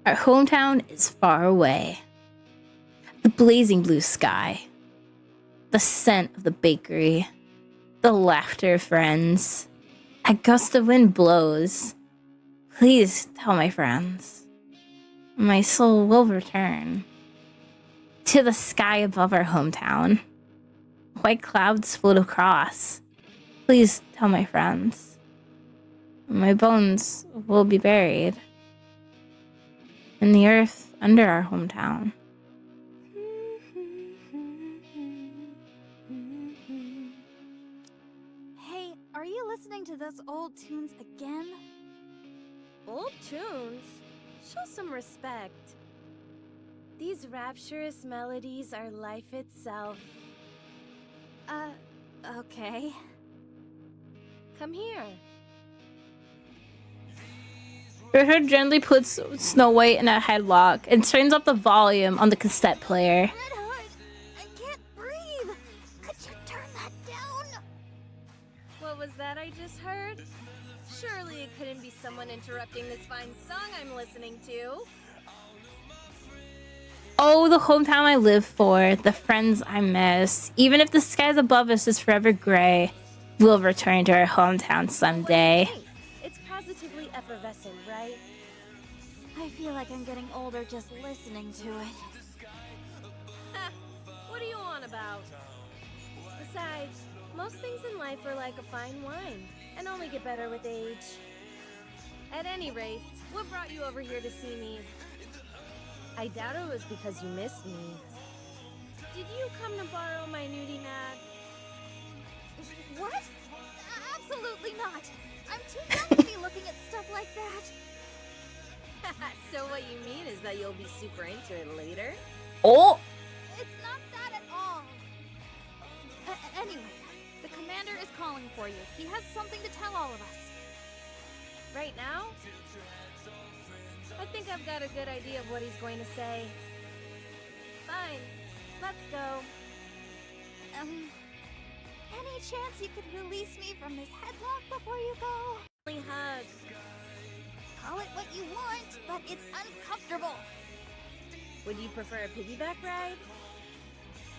Our hometown is far away. The blazing blue sky, the scent of the bakery, the laughter of friends. A gust of wind blows. Please tell my friends. My soul will return to the sky above our hometown. White clouds float across. Please tell my friends. My bones will be buried in the earth under our hometown. Hey, are you listening to those old tunes again? Old tunes? Show some respect. These rapturous melodies are life itself. Okay. Come here. Red Hood gently puts Snow White in a headlock and turns up the volume on the cassette player. Red Hood, I can't breathe. Could you turn that down? What was that I just heard? Surely it couldn't be someone interrupting this fine song I'm listening to. Oh, the hometown I live for, the friends I miss. Even if the skies above us is forever gray, we'll return to our hometown someday. It's positively effervescent, right? I feel like I'm getting older just listening to it. Ha! What are you on about? Besides, most things in life are like a fine wine, and only get better with age. At any rate, what brought you over here to see me? I doubt it was because you missed me. Did you come to borrow my nudie mag? What? Absolutely not. I'm too young to be looking at stuff like that. So what you mean is that you'll be super into it later? Oh! It's not that at all. Anyway, the commander is calling for you. He has something to tell all of us. Right now? I think I've got a good idea of what he's going to say. Fine, let's go. Any chance you could release me from this headlock before you go? Hug. Call it what you want, but it's uncomfortable. Would you prefer a piggyback ride?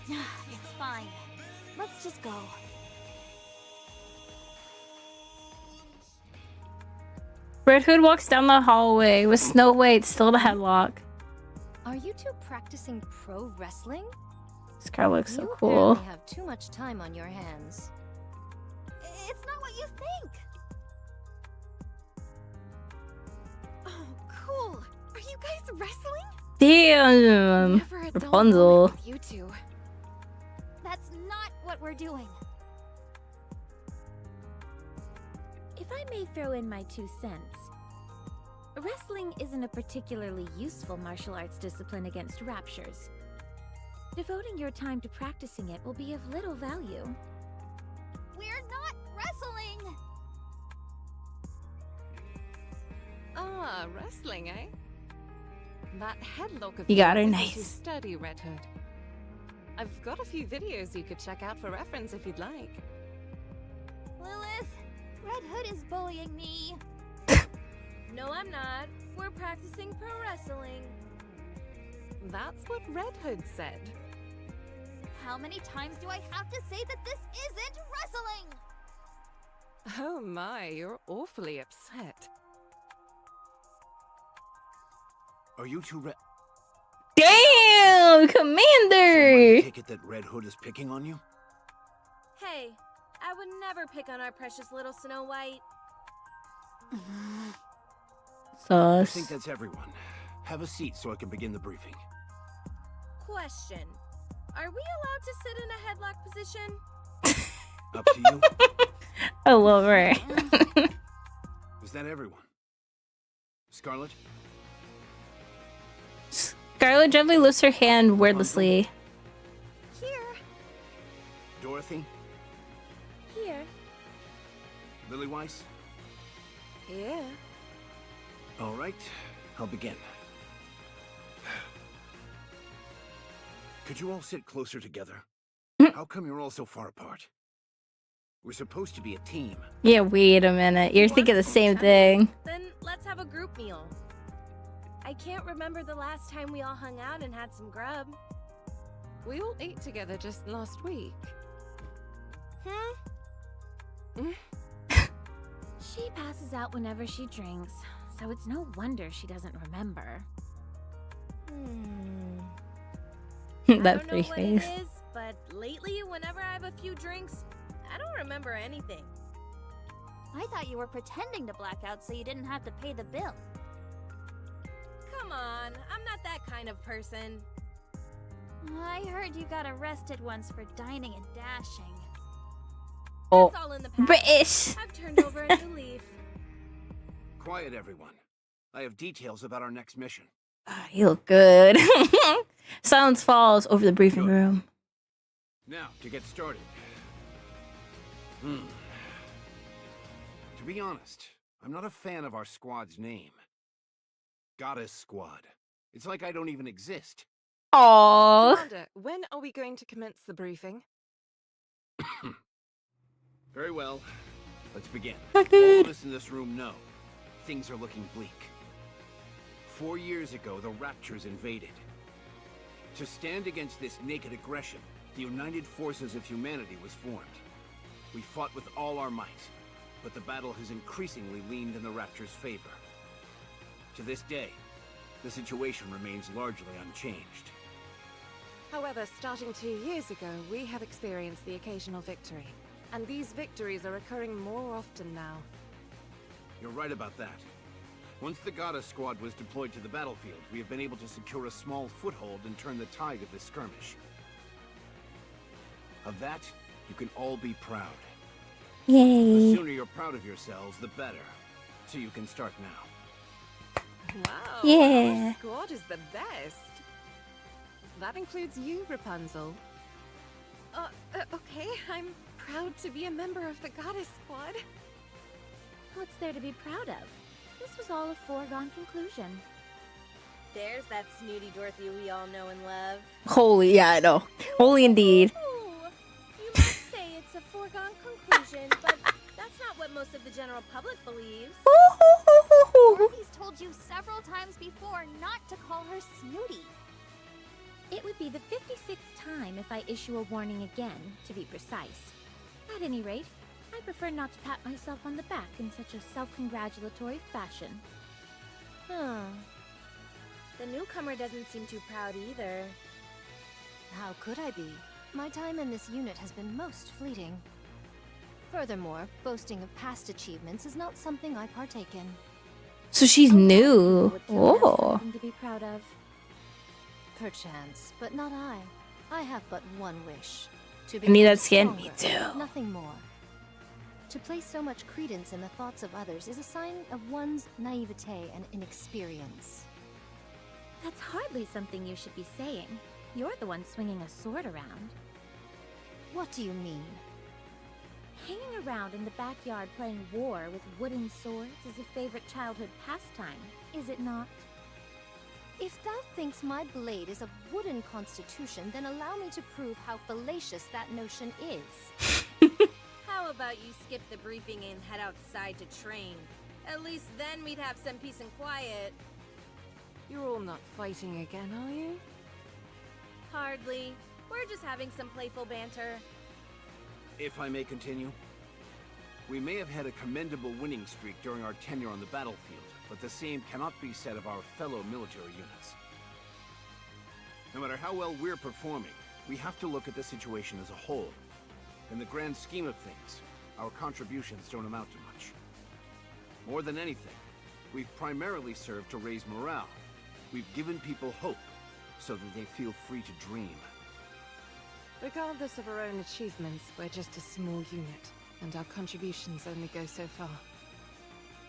It's fine. Let's just go. Red Hood walks down the hallway with Snow White still in a headlock. Are you two practicing pro wrestling? This car looks so You cool. apparently have too much time on your hands. It's not what you think. Oh, cool. Are you guys wrestling? Damn! Never a dull Rapunzel. moment with you two. That's not what we're doing. If I may throw in my 2 cents, wrestling isn't a particularly useful martial arts discipline against raptures. Devoting your time to practicing it will be of little value. We're not wrestling. Ah, wrestling, eh? That headlock of You got her yours nice. is too sturdy, Red Hood. I've got a few videos you could check out for reference if you'd like. Lilith, Red Hood is bullying me. No, I'm not. We're practicing pro wrestling. That's what Red Hood said. How many times do I have to say that this isn't wrestling? Oh my, you're awfully upset. Are you two Damn! Commander! take it that Red Hood is picking on you? Hey, I would never pick on our precious little Snow White. I Sus. think that's everyone. Have a seat so I can begin the briefing. Question. Are we allowed to sit in a headlock position? Up to you. I love her. Is that everyone? Scarlet? Scarlet gently lifts her hand wordlessly. Here. Dorothy? Here. Lily Weiss? Here. All right, I'll begin. Could you all sit closer together? How come you're all so far apart? We're supposed to be a team. Yeah, wait a minute. You're thinking the same thing. Then let's have a group meal. I can't remember the last time we all hung out and had some grub. We all ate together just last week. She passes out whenever she drinks, so it's no wonder she doesn't remember. I That don't know free what it face. is, but lately, whenever I have a few drinks, I don't remember anything. I thought you were pretending to black out so you didn't have to pay the bill. Come on, I'm not that kind of person. I heard you got arrested once for dining and dashing. Oh, It's all in the past. British. I've turned over a new leaf. Quiet, everyone. I have details about our next mission. Ah, you look good. Silence falls over the briefing Good. room. Now, to get started. To be honest, I'm not a fan of our squad's name. Goddess Squad. It's like I don't even exist. Aww. Commander, when are we going to commence the briefing? Very well. Let's begin. Not All good. of us in this room know things are looking bleak. 4 years ago, the Raptures invaded. To stand against this naked aggression, the United Forces of Humanity was formed. We fought with all our might, but the battle has increasingly leaned in the Raptures' favor. To this day, the situation remains largely unchanged. However, starting 2 years ago, we have experienced the occasional victory. And these victories are occurring more often now. You're right about that. Once the Goddess Squad was deployed to the battlefield, we have been able to secure a small foothold and turn the tide of this skirmish. Of that, you can all be proud. The Yay. sooner you're proud of yourselves, the better. So you can start now. Wow, Yeah. our squad is the best. That includes you, Rapunzel. Okay, I'm proud to be a member of the Goddess Squad. What's there to be proud of? This was all a foregone conclusion. There's that snooty Dorothy we all know and love. Holy, yeah, I know. Holy indeed. Ooh, you might say it's a foregone conclusion, but that's not what most of the general public believes. Dorothy's told you several times before not to call her snooty. It would be the 56th time if I issue a warning again, to be precise. At any rate, I prefer not to pat myself on the back in such a self-congratulatory fashion. The newcomer doesn't seem too proud either. How could I be? My time in this unit has been most fleeting. Furthermore, boasting of past achievements is not something I partake in. So she's new. Would kill to have Oh. something to be proud of. Perchance, but not I. I have but one wish. To I need become that skin. Me stronger, too. Nothing more. To place so much credence in the thoughts of others is a sign of one's naivete and inexperience. That's hardly something you should be saying. You're the one swinging a sword around. What do you mean? Hanging around in the backyard playing war with wooden swords is a favorite childhood pastime, is it not? If thou thinks my blade is of wooden constitution, then allow me to prove how fallacious that notion is. How about you skip the briefing and head outside to train? At least then we'd have some peace and quiet. You're all not fighting again, are you? Hardly. We're just having some playful banter. If I may continue. We may have had a commendable winning streak during our tenure on the battlefield, but the same cannot be said of our fellow military units. No matter how well we're performing, we have to look at the situation as a whole. In the grand scheme of things, our contributions don't amount to much. More than anything, we've primarily served to raise morale. We've given people hope, so that they feel free to dream. Regardless of our own achievements, we're just a small unit, and our contributions only go so far.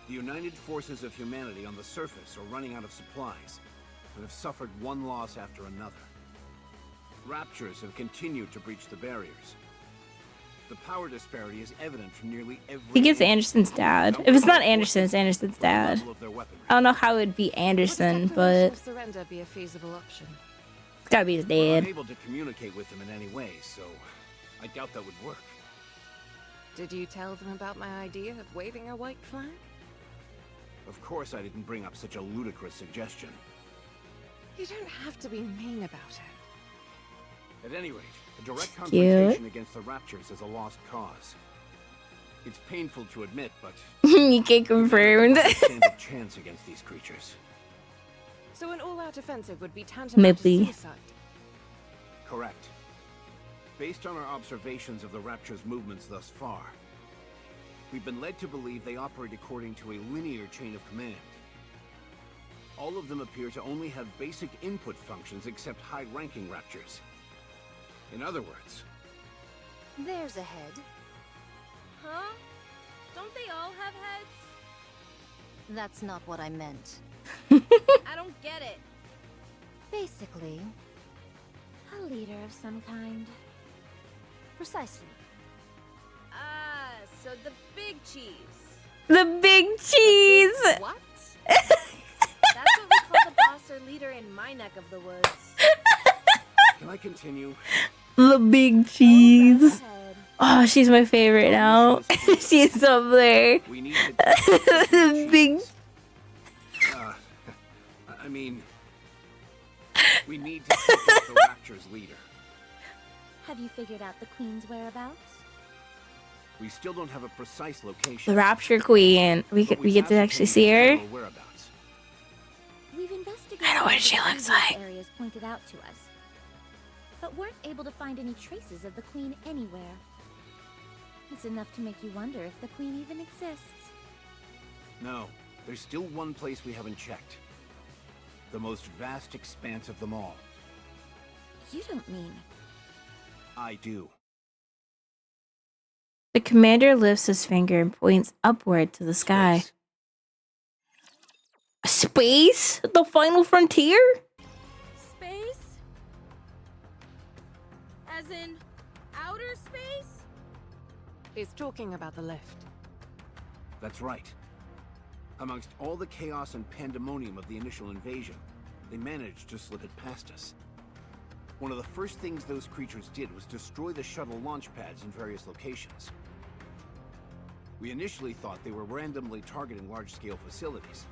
The United Forces of Humanity on the surface are running out of supplies, and have suffered one loss after another. Raptures have continued to breach the barriers. The power disparity is evident from nearly every... I think it's Anderson's dad. If it's not Anderson, it's Anderson's dad. level of their weaponry. I don't know how it'd be Anderson, Would a declaration but of surrender be a feasible option? it's gotta be his We're dad. unable to communicate with them in any way, so I doubt that would work. Did you tell them about my idea of waving a white flag? Of course I didn't bring up such a ludicrous suggestion. You don't have to be mean about it. At any rate, a direct Cute. confrontation against the Raptures is a lost cause. It's painful to admit, but You get confirmed. we stand a chance against these creatures. So an all-out offensive would be tantamount to Maybe. suicide. Correct. Based on our observations of the Rapture's movements thus far, we've been led to believe they operate according to a linear chain of command. All of them appear to only have basic input functions except high-ranking Raptures. In other words, There's a head. Huh? Don't they all have heads? That's not what I meant. I don't get it. Basically, A leader of some kind. precisely. Ah, so the big cheese. The big cheese. What? That's what we call the boss or leader in my neck of the woods. can I continue? The big Go cheese. ahead. Oh, she's my favorite now. She's up there. We need to... Big. I mean... We need to take out the Rapture's leader. Have you figured out the Queen's whereabouts? We still don't have a precise location. The Rapture Queen. We but get to we've actually see her. ascertained her whereabouts. We've investigated I know what all she the looks previous like. areas pointed out to us, but weren't able to find any traces of the Queen anywhere. It's enough to make you wonder if the Queen even exists. No, there's still one place we haven't checked. The most vast expanse of them all. You don't mean... I do. The commander lifts his finger and points upward to the sky. Space. Space? The final frontier? Space? As in outer space? He's talking about the lift. That's right. Amongst all the chaos and pandemonium of the initial invasion, they managed to slip it past us. One of the first things those creatures did was destroy the shuttle launch pads in various locations. We initially thought they were randomly targeting large-scale facilities.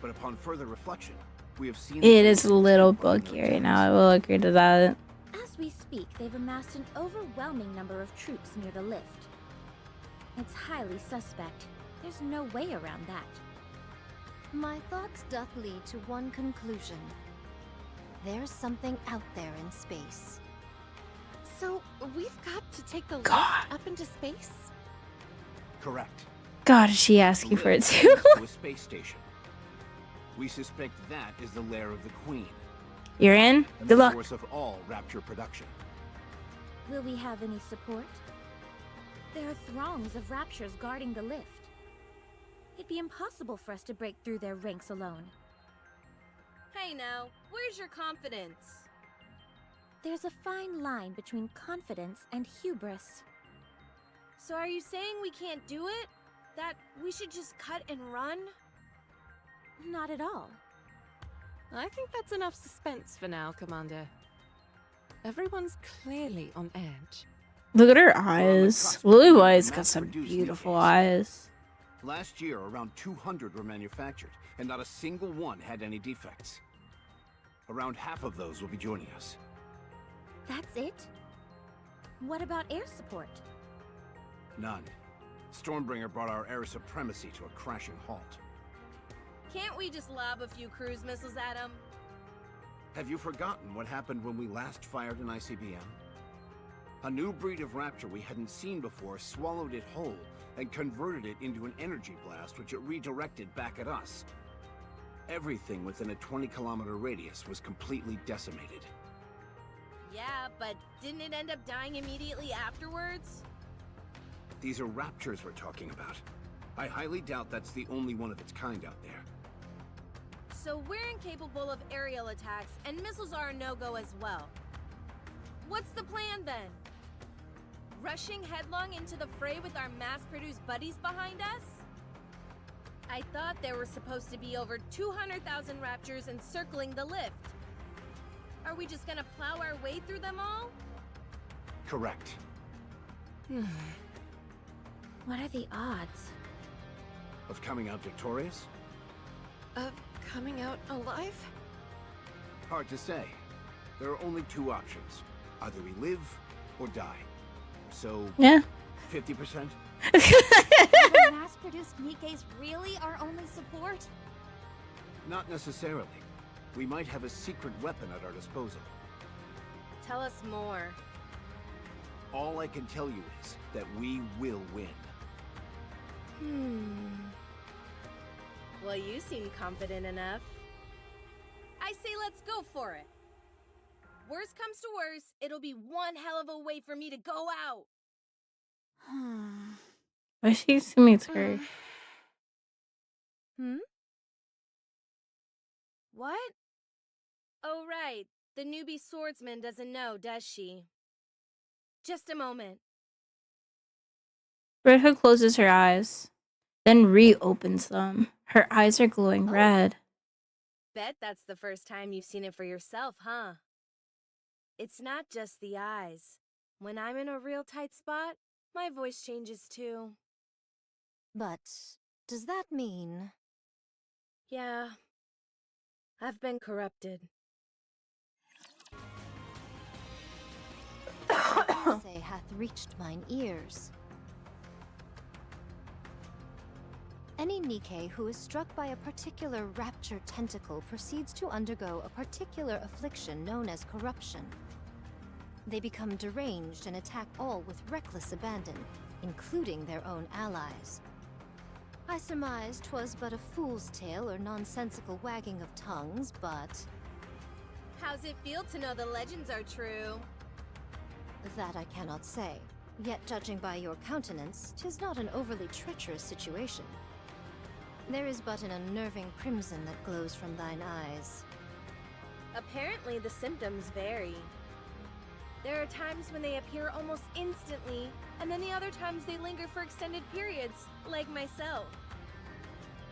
But upon further reflection, we have seen... It is a little buggy right now. I will agree to that. As we speak, they've amassed an overwhelming number of troops near the lift. It's highly suspect. There's no way around that. My thoughts doth lead to one conclusion. There's something out there in space. So we've got to take the God. lift up into space? Correct. God, is she The asking for it lift too? leads to a space station. We suspect that is the lair of the Queen, You're in? and Good the luck. source of all Rapture production. Will we have any support? There are throngs of Raptures guarding the lift. It'd be impossible for us to break through their ranks alone. Hey now, where's your confidence? There's a fine line between confidence and hubris. So are you saying we can't do it? That we should just cut and run? Not at all. I think that's enough suspense for now, Commander. Everyone's clearly on edge. Look at her eyes. Lily White's got some beautiful eyes. Last year, around 200 were manufactured, and not a single one had any defects. Around half of those will be joining us. That's it? What about air support? None. Stormbringer brought our air supremacy to a crashing halt. Can't we just lob a few cruise missiles at them? Have you forgotten what happened when we last fired an ICBM? A new breed of Raptor we hadn't seen before swallowed it whole and converted it into an energy blast which it redirected back at us. Everything within a 20-kilometer radius was completely decimated. Yeah, but didn't it end up dying immediately afterwards? These are Raptors we're talking about. I highly doubt that's the only one of its kind out there. So we're incapable of aerial attacks, and missiles are a no-go as well. What's the plan then? Rushing headlong into the fray with our mass-produced buddies behind us? I thought there were supposed to be over 200,000 Raptors encircling the lift. Are we just gonna plow our way through them all? Correct. What are the odds? Of coming out victorious? Of coming out alive? Hard to say. There are only two options. Either we live or die. So, Yeah. 50%? Are mass-produced Nikes really our only support? Not necessarily. We might have a secret weapon at our disposal. Tell us more. All I can tell you is that we will win. Well, you seem confident enough. I say let's go for it. Worst comes to worst, it'll be one hell of a way for me to go out. Why she assuming it's her? What? Oh, right. The newbie swordsman doesn't know, does she? Just a moment. Red Hood closes her eyes, then reopens them. Her eyes are glowing red. Bet that's the first time you've seen it for yourself, huh? It's not just the eyes. When I'm in a real tight spot, my voice changes too. But does that mean... Yeah. I've been corrupted. say hath reached mine ears? Any Nikke who is struck by a particular rapture tentacle proceeds to undergo a particular affliction known as corruption. They become deranged and attack all with reckless abandon, including their own allies. I surmise 'twas but a fool's tale or nonsensical wagging of tongues, but... How's it feel to know the legends are true? That I cannot say. Yet judging by your countenance, 'tis not an overly treacherous situation. There is but an unnerving crimson that glows from thine eyes. Apparently the symptoms vary. There are times when they appear almost instantly, and then the other times they linger for extended periods, like myself.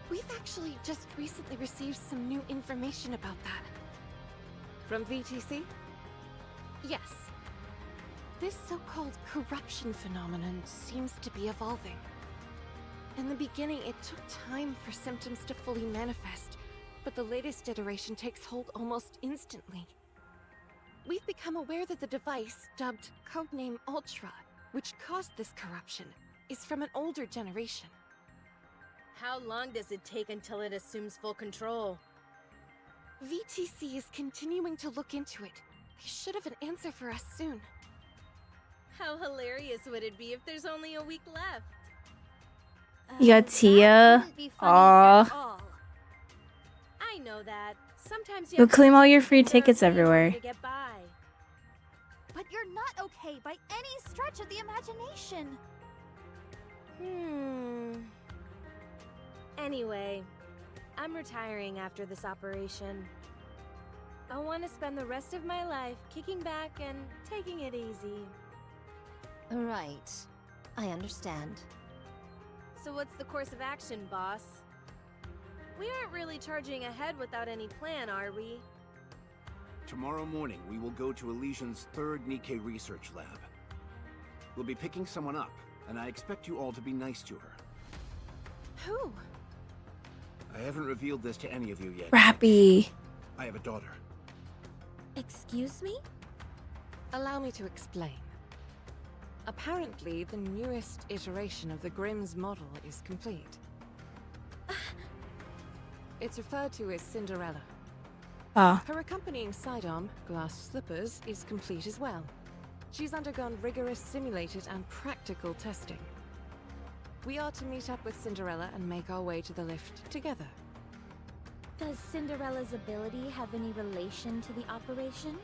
We've actually just recently received some new information about that. From VTC? Yes. This so-called corruption phenomenon seems to be evolving. In the beginning, it took time for symptoms to fully manifest, but the latest iteration takes hold almost instantly. We've become aware that the device, dubbed codename Ultra, which caused this corruption, is from an older generation. How long does it take until it assumes full control? VTC is continuing to look into it. They should have an answer for us soon. How hilarious would it be if there's only a week left? You got Tia. That wouldn't be funny Aw. at all. I know that. Sometimes you You'll have to claim all your use free their tickets ability everywhere. to get by. But you're not okay by any stretch of the imagination. Anyway, I'm retiring after this operation. I want to spend the rest of my life kicking back and taking it easy. Right. I understand. So what's the course of action, boss? We aren't really charging ahead without any plan, are we? Tomorrow morning, we will go to Elysian's third Nikke research lab. We'll be picking someone up, and I expect you all to be nice to her. Who? I haven't revealed this to any of you yet. Rappy. I have a daughter. Excuse me? Allow me to explain. Apparently, the newest iteration of the Grimm's model is complete. It's referred to as Cinderella. Ah. Her accompanying sidearm, Glass Slippers, is complete as well. She's undergone rigorous simulated and practical testing. We are to meet up with Cinderella and make our way to the lift together. Does Cinderella's ability have any relation to the operation?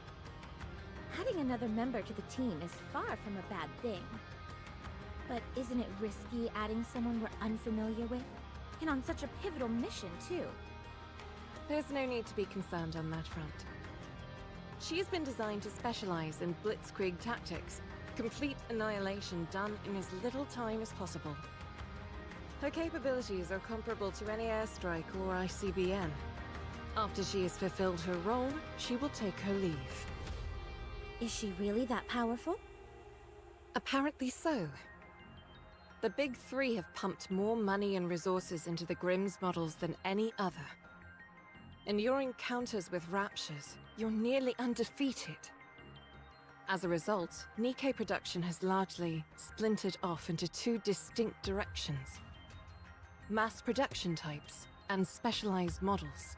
Adding another member to the team is far from a bad thing. But isn't it risky adding someone we're unfamiliar with? And on such a pivotal mission, too. There's no need to be concerned on that front. She's been designed to specialize in blitzkrieg tactics, complete annihilation done in as little time as possible. Her capabilities are comparable to any airstrike or ICBM. After she has fulfilled her role, she will take her leave. Is she really that powerful? Apparently so. The Big Three have pumped more money and resources into the Grimm's models than any other. In your encounters with Raptures, you're nearly undefeated. As a result, Nikke production has largely splintered off into two distinct directions: mass production types and specialized models.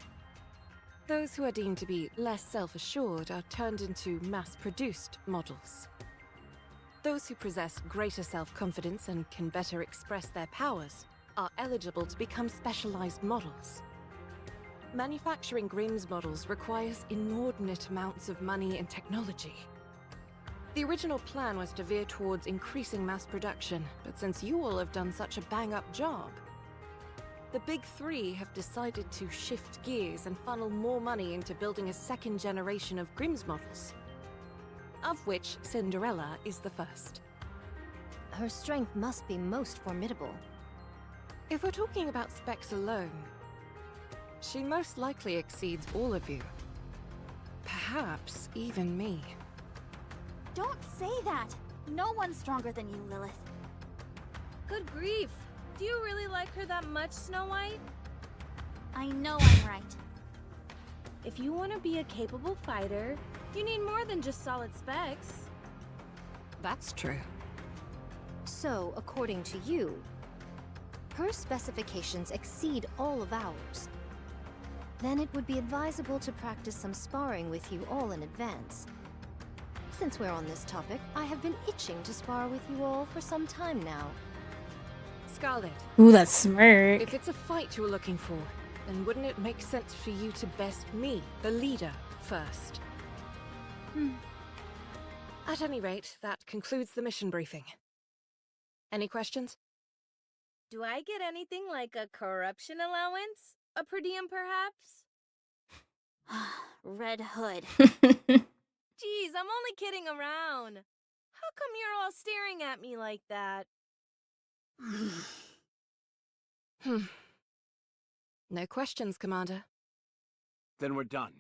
Those who are deemed to be less self-assured are turned into mass-produced models. Those who possess greater self-confidence and can better express their powers are eligible to become specialized models. Manufacturing Grimm's models requires inordinate amounts of money and technology. The original plan was to veer towards increasing mass production, but since you all have done such a bang-up job, the Big Three have decided to shift gears and funnel more money into building a second generation of Grimm's models, of which Cinderella is the first. Her strength must be most formidable. If we're talking about specs alone, she most likely exceeds all of you. Perhaps even me. Don't say that! No one's stronger than you, Lilith. Good grief! Do you really like her that much, Snow White? I know I'm right. If you want to be a capable fighter, you need more than just solid specs. That's true. So, according to you, her specifications exceed all of ours. Then it would be advisable to practice some sparring with you all in advance. Since we're on this topic, I have been itching to spar with you all for some time now. Scarlet, Ooh, that smirk. if it's a fight you're looking for, then wouldn't it make sense for you to best me, the leader, first? At any rate, that concludes the mission briefing. Any questions? Do I get anything like a corruption allowance? A per diem, perhaps? Red Hood. Geez, I'm only kidding around. How come you're all staring at me like that? No questions, Commander. Then we're done.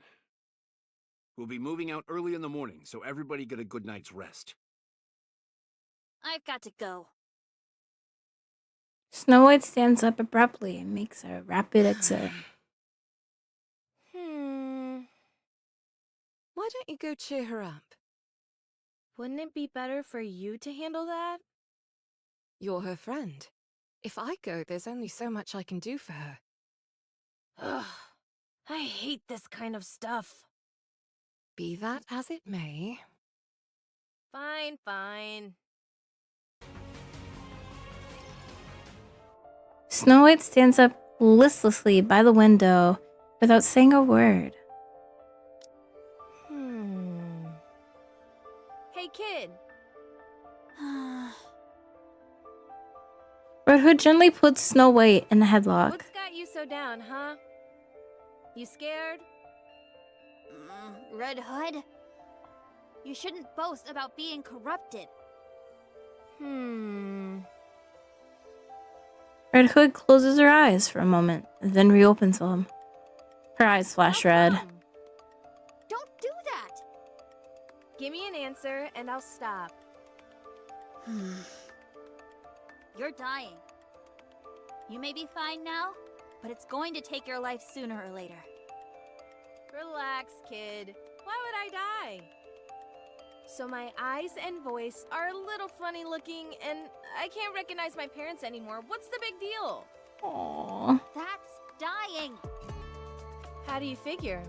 We'll be moving out early in the morning, so everybody get a good night's rest. I've got to go. Snow White stands up abruptly and makes a rapid exit. Why don't you go cheer her up? Wouldn't it be better for you to handle that? You're her friend. If I go, there's only so much I can do for her. Ugh, I hate this kind of stuff. Be that as it may. Fine, fine. Snow White stands up listlessly by the window without saying a word. Hey, kid. Red Hood gently puts Snow White in a headlock. What's got you so down, huh? You scared? Red Hood? You shouldn't boast about being corrupted. Red Hood closes her eyes for a moment, then reopens them. Her eyes flash red. Don't do that! Give me an answer and I'll stop. You're dying. You may be fine now, but it's going to take your life sooner or later. Relax, kid. Why would I die? So my eyes and voice are a little funny looking, and I can't recognize my parents anymore. What's the big deal? Aww. That's dying! How do you figure?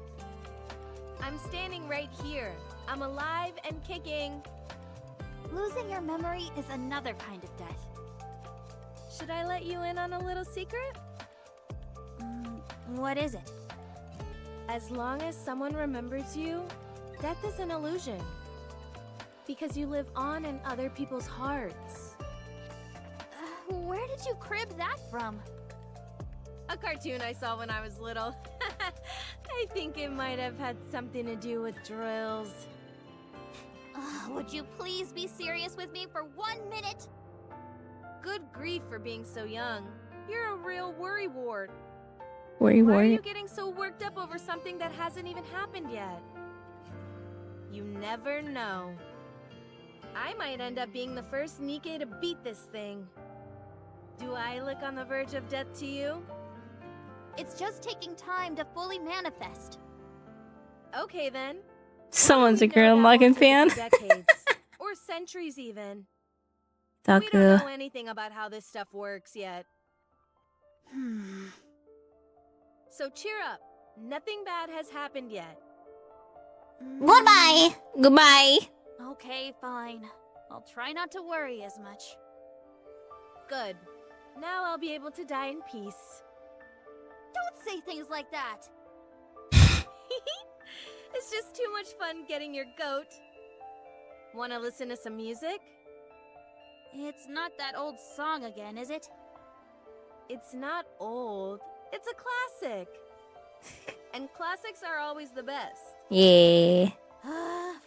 I'm standing right here. I'm alive and kicking. Losing your memory is another kind of death. Should I let you in on a little secret? What is it? As long as someone remembers you, death is an illusion. Because you live on in other people's hearts. Where did you crib that from? A cartoon I saw when I was little. I think it might have had something to do with drills. Would you please be serious with me for 1 minute? Good grief for being so young. You're a real worrywart. Why Why are you getting so worked up over something that hasn't even happened yet? You never know. I might end up being the first Nikke to beat this thing. Do I look on the verge of death to you? It's just taking time to fully manifest. Okay then. Someone's a We know Gurren that Lagann won't take a fan. few decades, or centuries even. We Taku. don't know anything about how this stuff works yet. So cheer up. Nothing bad has happened yet. Goodbye. Goodbye. Okay, fine. I'll try not to worry as much. Good. Now I'll be able to die in peace. Don't say things like that. It's just too much fun getting your goat. Wanna listen to some music? It's not that old song again, is it? It's not old. It's a classic. And classics are always the best. Yeah.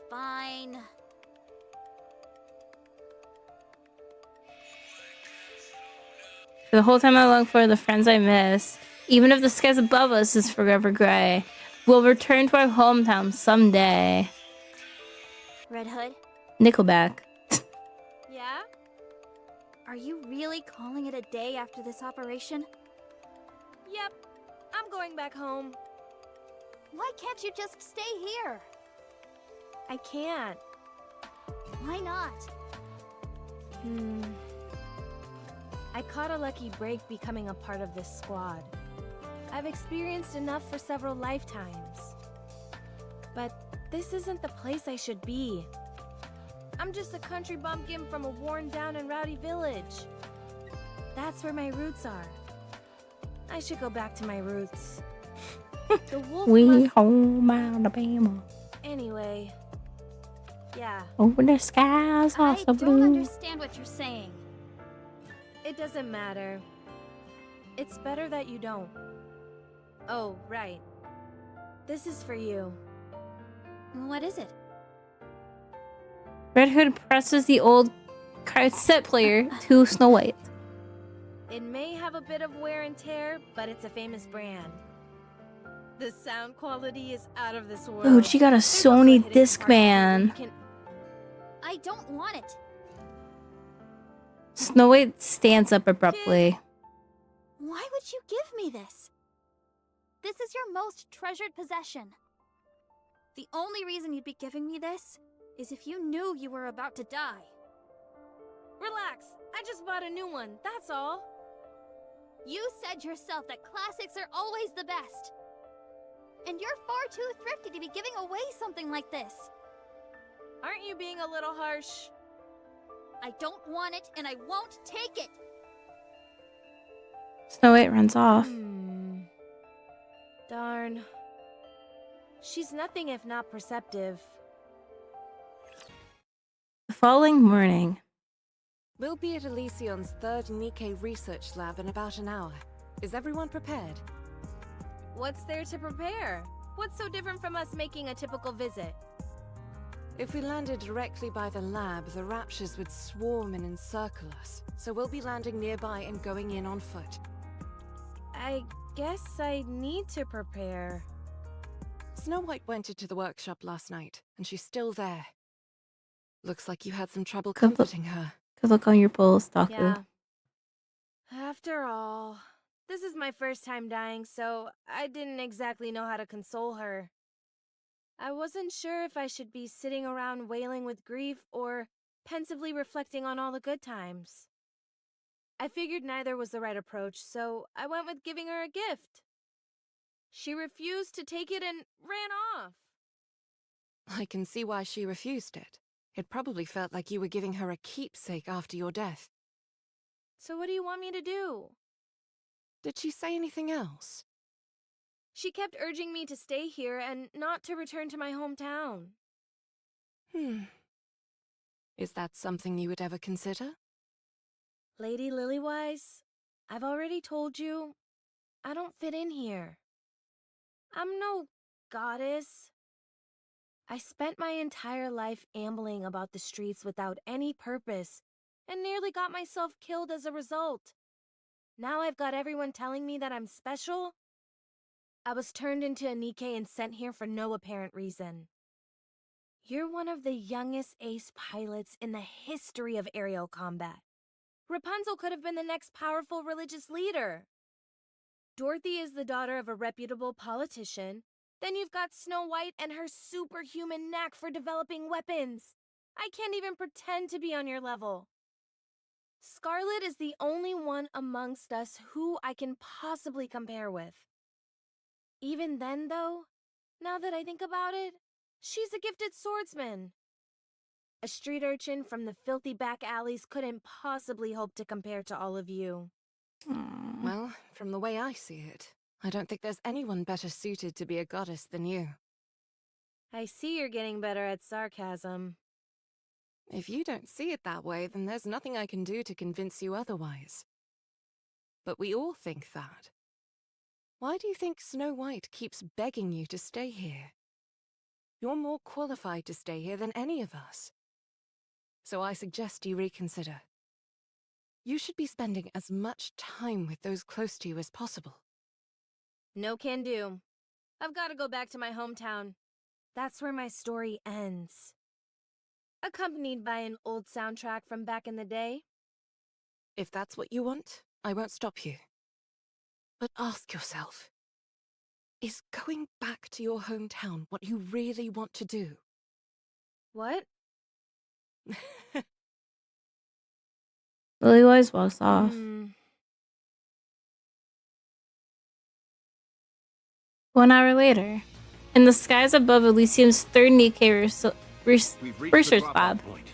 Fine. For the whole time I long for the friends I miss, even if the skies above us is forever gray, we'll return to our hometown someday. Red Hood, Nickelback. Yeah? are you really calling it a day after this operation? Yep. I'm going back home. Why can't you just stay here? I can't. Why not? I caught a lucky break becoming a part of this squad. I've experienced enough for several lifetimes. But this isn't the place I should be. I'm just a country bumpkin from a worn down and rowdy village. That's where my roots are. I should go back to my roots. The wolf We must... home Alabama. Anyway. Yeah, Over the skies I are so don't blue. understand what you're saying. it doesn't matter. It's better that you don't. Oh, right. This is for you. What is it? Red Hood presses the old cassette player to Snow White. It may have a bit of wear and tear, but it's a famous brand. The sound quality is out of this world. Dude, she got a There's also Sony hidden part where Discman. you can- I don't want it. Snow White stands up abruptly. Why would you give me this? This is your most treasured possession. The only reason you'd be giving me this is if you knew you were about to die. Relax, I just bought a new one, that's all. You said yourself that classics are always the best. And you're far too thrifty to be giving away something like this. Aren't you being a little harsh? I don't want it, and I won't take it. Snow White runs off. Darn. She's nothing if not perceptive. The following morning, We'll be at Elysion's third Nikkei research lab in about an hour. Is everyone prepared? What's there to prepare? What's so different from us making a typical visit? If we landed directly by the lab, the raptures would swarm and encircle us. So we'll be landing nearby and going in on foot. I guess I need to prepare. Snow White went into the workshop last night, and she's still there. Looks like you had some trouble Good look. comforting her. good look on your pulse, Taku. Yeah. After all, this is my first time dying, so I didn't exactly know how to console her. I wasn't sure if I should be sitting around wailing with grief or pensively reflecting on all the good times. I figured neither was the right approach, so I went with giving her a gift. She refused to take it and ran off. I can see why she refused it. It probably felt like you were giving her a keepsake after your death. So what do you want me to do? Did she say anything else? She kept urging me to stay here and not to return to my hometown. Is that something you would ever consider? Lady Lilywise, I've already told you, I don't fit in here. I'm no goddess. I spent my entire life ambling about the streets without any purpose, and nearly got myself killed as a result. Now I've got everyone telling me that I'm special. I was turned into a Nikkei and sent here for no apparent reason. You're one of the youngest ace pilots in the history of aerial combat. Rapunzel could have been the next powerful religious leader. Dorothy is the daughter of a reputable politician. Then you've got Snow White and her superhuman knack for developing weapons. I can't even pretend to be on your level. Scarlet is the only one amongst us who I can possibly compare with. Even then, though, now that I think about it, she's a gifted swordsman. A street urchin from the filthy back alleys couldn't possibly hope to compare to all of you. Well, from the way I see it, I don't think there's anyone better suited to be a goddess than you. I see you're getting better at sarcasm. If you don't see it that way, then there's nothing I can do to convince you otherwise. But we all think that. Why do you think Snow White keeps begging you to stay here? You're more qualified to stay here than any of us. So I suggest you reconsider. You should be spending as much time with those close to you as possible. No can do. I've got to go back to my hometown. That's where my story ends. Accompanied by an old soundtrack from back in the day. If that's what you want, I won't stop you. But ask yourself, is going back to your hometown what you really want to do? What? Lily-wise walks off. 1 hour later, in the skies above Elysium's third Nikkei We've reached research the lab. drop-off point.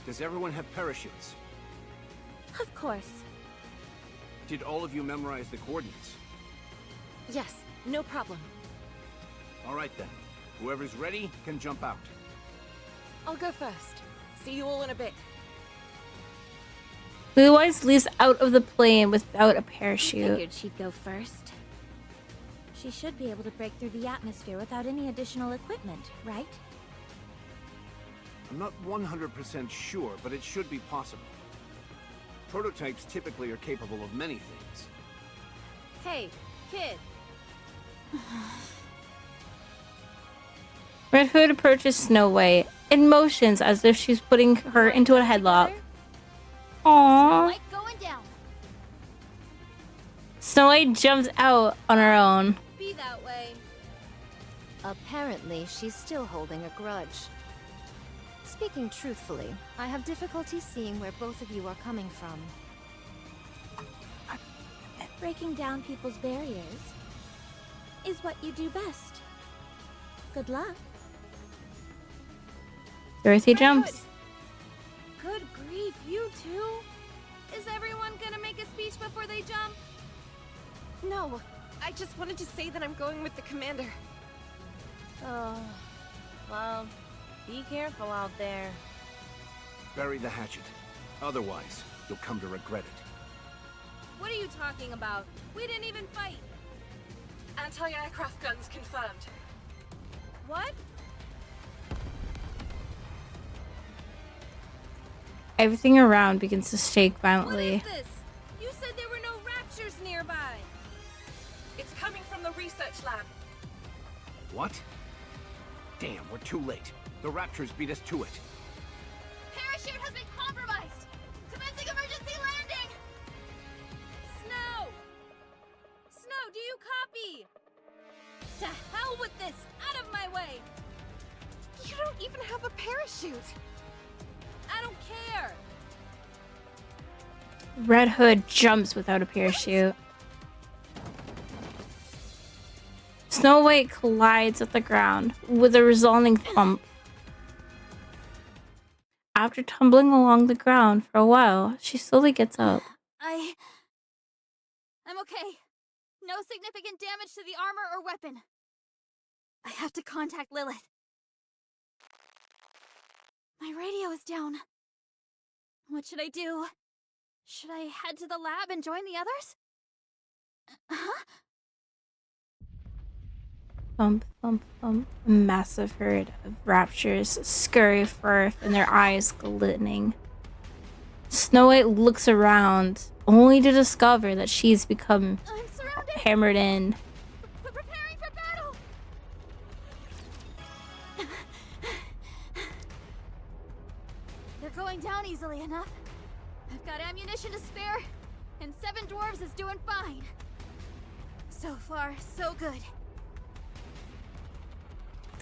Does everyone have parachutes? Of course. Did all of you memorize the coordinates? Yes, no problem. All right then. Whoever's ready can jump out. I'll go first. See you all in a bit. Lily-wise leaps out of the plane without a parachute. Figured she'd go first. She should be able to break through the atmosphere without any additional equipment, right? I'm not 100% sure, but it should be possible. Prototypes typically are capable of many things. Hey, kid. Red Hood approaches Snow White and motions as if she's putting her into a headlock. Aww. Light going down. Snow White jumps out on her own. Be that way. Apparently, she's still holding a grudge. Speaking truthfully, I have difficulty seeing where both of you are coming from. Breaking down people's barriers is what you do best. Good luck. Dorothy jumps. Good grief, you two? Is everyone gonna make a speech before they jump? No, I just wanted to say that I'm going with the commander. Oh, well, be careful out there. Bury the hatchet. Otherwise, you'll come to regret it. What are you talking about? We didn't even fight. Anti-aircraft guns confirmed. What? Everything around begins to shake What violently. is this? You said there were no raptures nearby. It's coming from the research lab. What? Damn, we're too late. The Raptors beat us to it. Parachute has been compromised. Commencing emergency landing. Snow! Snow, do you copy? To hell with this! Out of my way! You don't even have a parachute. I don't care! Red Hood jumps without a parachute. Snow White collides with the ground with a resounding thump. After tumbling along the ground for a while, she slowly gets up. I'm okay. No significant damage to the armor or weapon. I have to contact Lilith. My radio is down. What should I do? Should I head to the lab and join the others? Huh? Thump, thump, thump. A massive herd of raptors scurry forth and their eyes glistening. Snow White looks around, only to discover that she's become I'm surrounded. hammered in. Preparing for battle. They're going down easily enough. I've got ammunition to spare, and 7 dwarves is doing fine. So far, so good.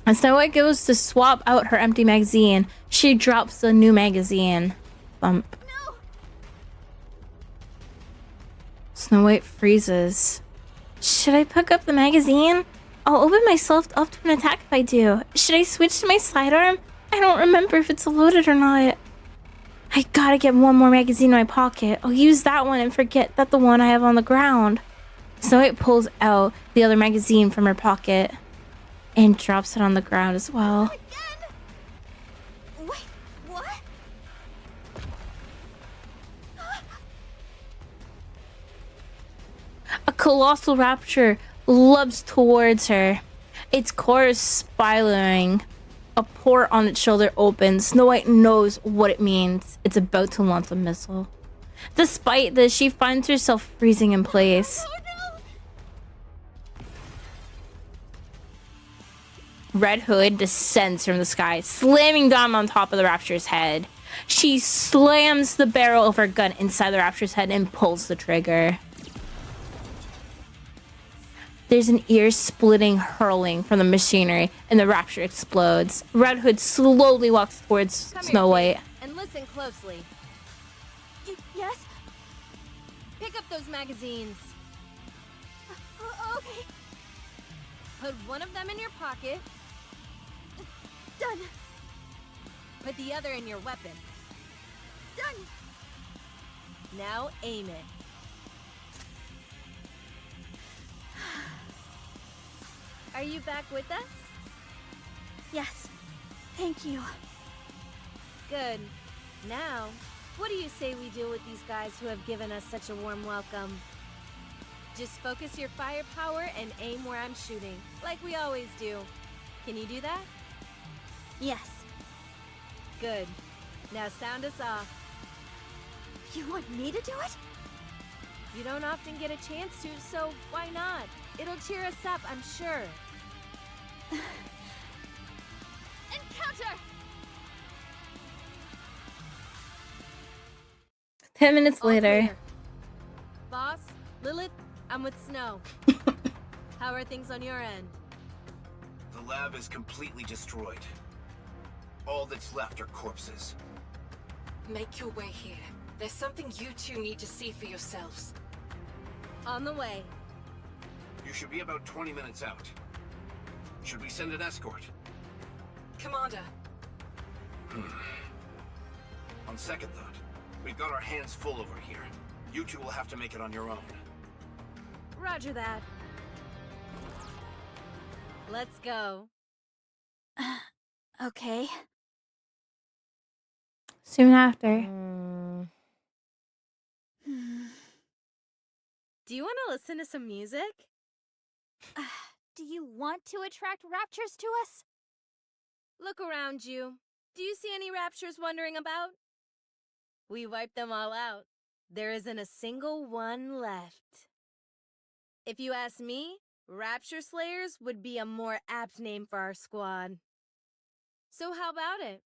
As Snow White goes to swap out her empty magazine, she drops the new magazine. Bump. No! Snow White freezes. Should I pick up the magazine? I'll open myself up to an attack if I do. Should I switch to my sidearm? I don't remember if it's loaded or not. I gotta get one more magazine in my pocket. I'll use that one and forget that the one I have on the ground. Snow White pulls out the other magazine from her pocket and drops it on the ground as well. Again? Wait, what? A colossal rapture lubs towards her. Its core is spiraling. A port on its shoulder opens. Snow White knows what it means. It's about to launch a missile. Despite this, she finds herself freezing in place. Oh Red Hood descends from the sky, slamming down on top of the Rapture's head. She slams the barrel of her gun inside the Rapture's head and pulls the trigger. There's an ear-splitting hurling from the machinery, and the Rapture explodes. Red Hood slowly walks towards Come Snow here, White. kid, and listen closely. yes? Pick up those magazines. Okay, Put one of them in your pocket. done, Put the other in your weapon. done. Now aim it. Are you back with us? Yes, thank you. Good. Now, what do you say we deal with these guys who have given us such a warm welcome? Just focus your firepower and aim where I'm shooting, like we always do. Can you do that? Yes. Good. Now sound us off. You want me to do it? You don't often get a chance to, so why not? It'll cheer us up, I'm sure. Encounter! 10 minutes All later. clear. Boss, Lilith, I'm with Snow. How are things on your end? The lab is completely destroyed. All that's left are corpses. Make your way here. There's something you two need to see for yourselves. On the way. You should be about 20 minutes out. Should we send an escort? Commander, On second thought, we've got our hands full over here. You two will have to make it on your own. Roger that. Let's go. Okay. Soon after. Do you want to listen to some music? Do you want to attract raptures to us? Look around you. Do you see any raptures wandering about? We wiped them all out. There isn't a single one left. If you ask me, Rapture Slayers would be a more apt name for our squad. So how about it?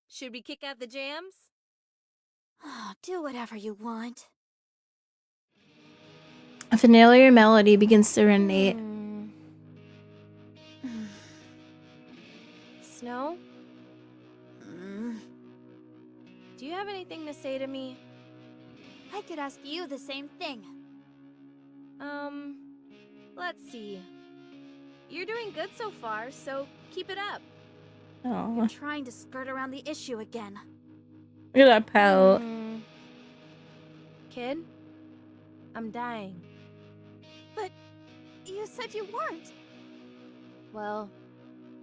Should we kick out the jams? Do whatever you want. A familiar melody begins to resonate. Snow? Do you have anything to say to me? I could ask you the same thing. Let's see. You're doing good so far, so keep it up. Oh, You're trying to skirt around the issue again. look at that pout. Kid? I'm dying. But you said you weren't. Well,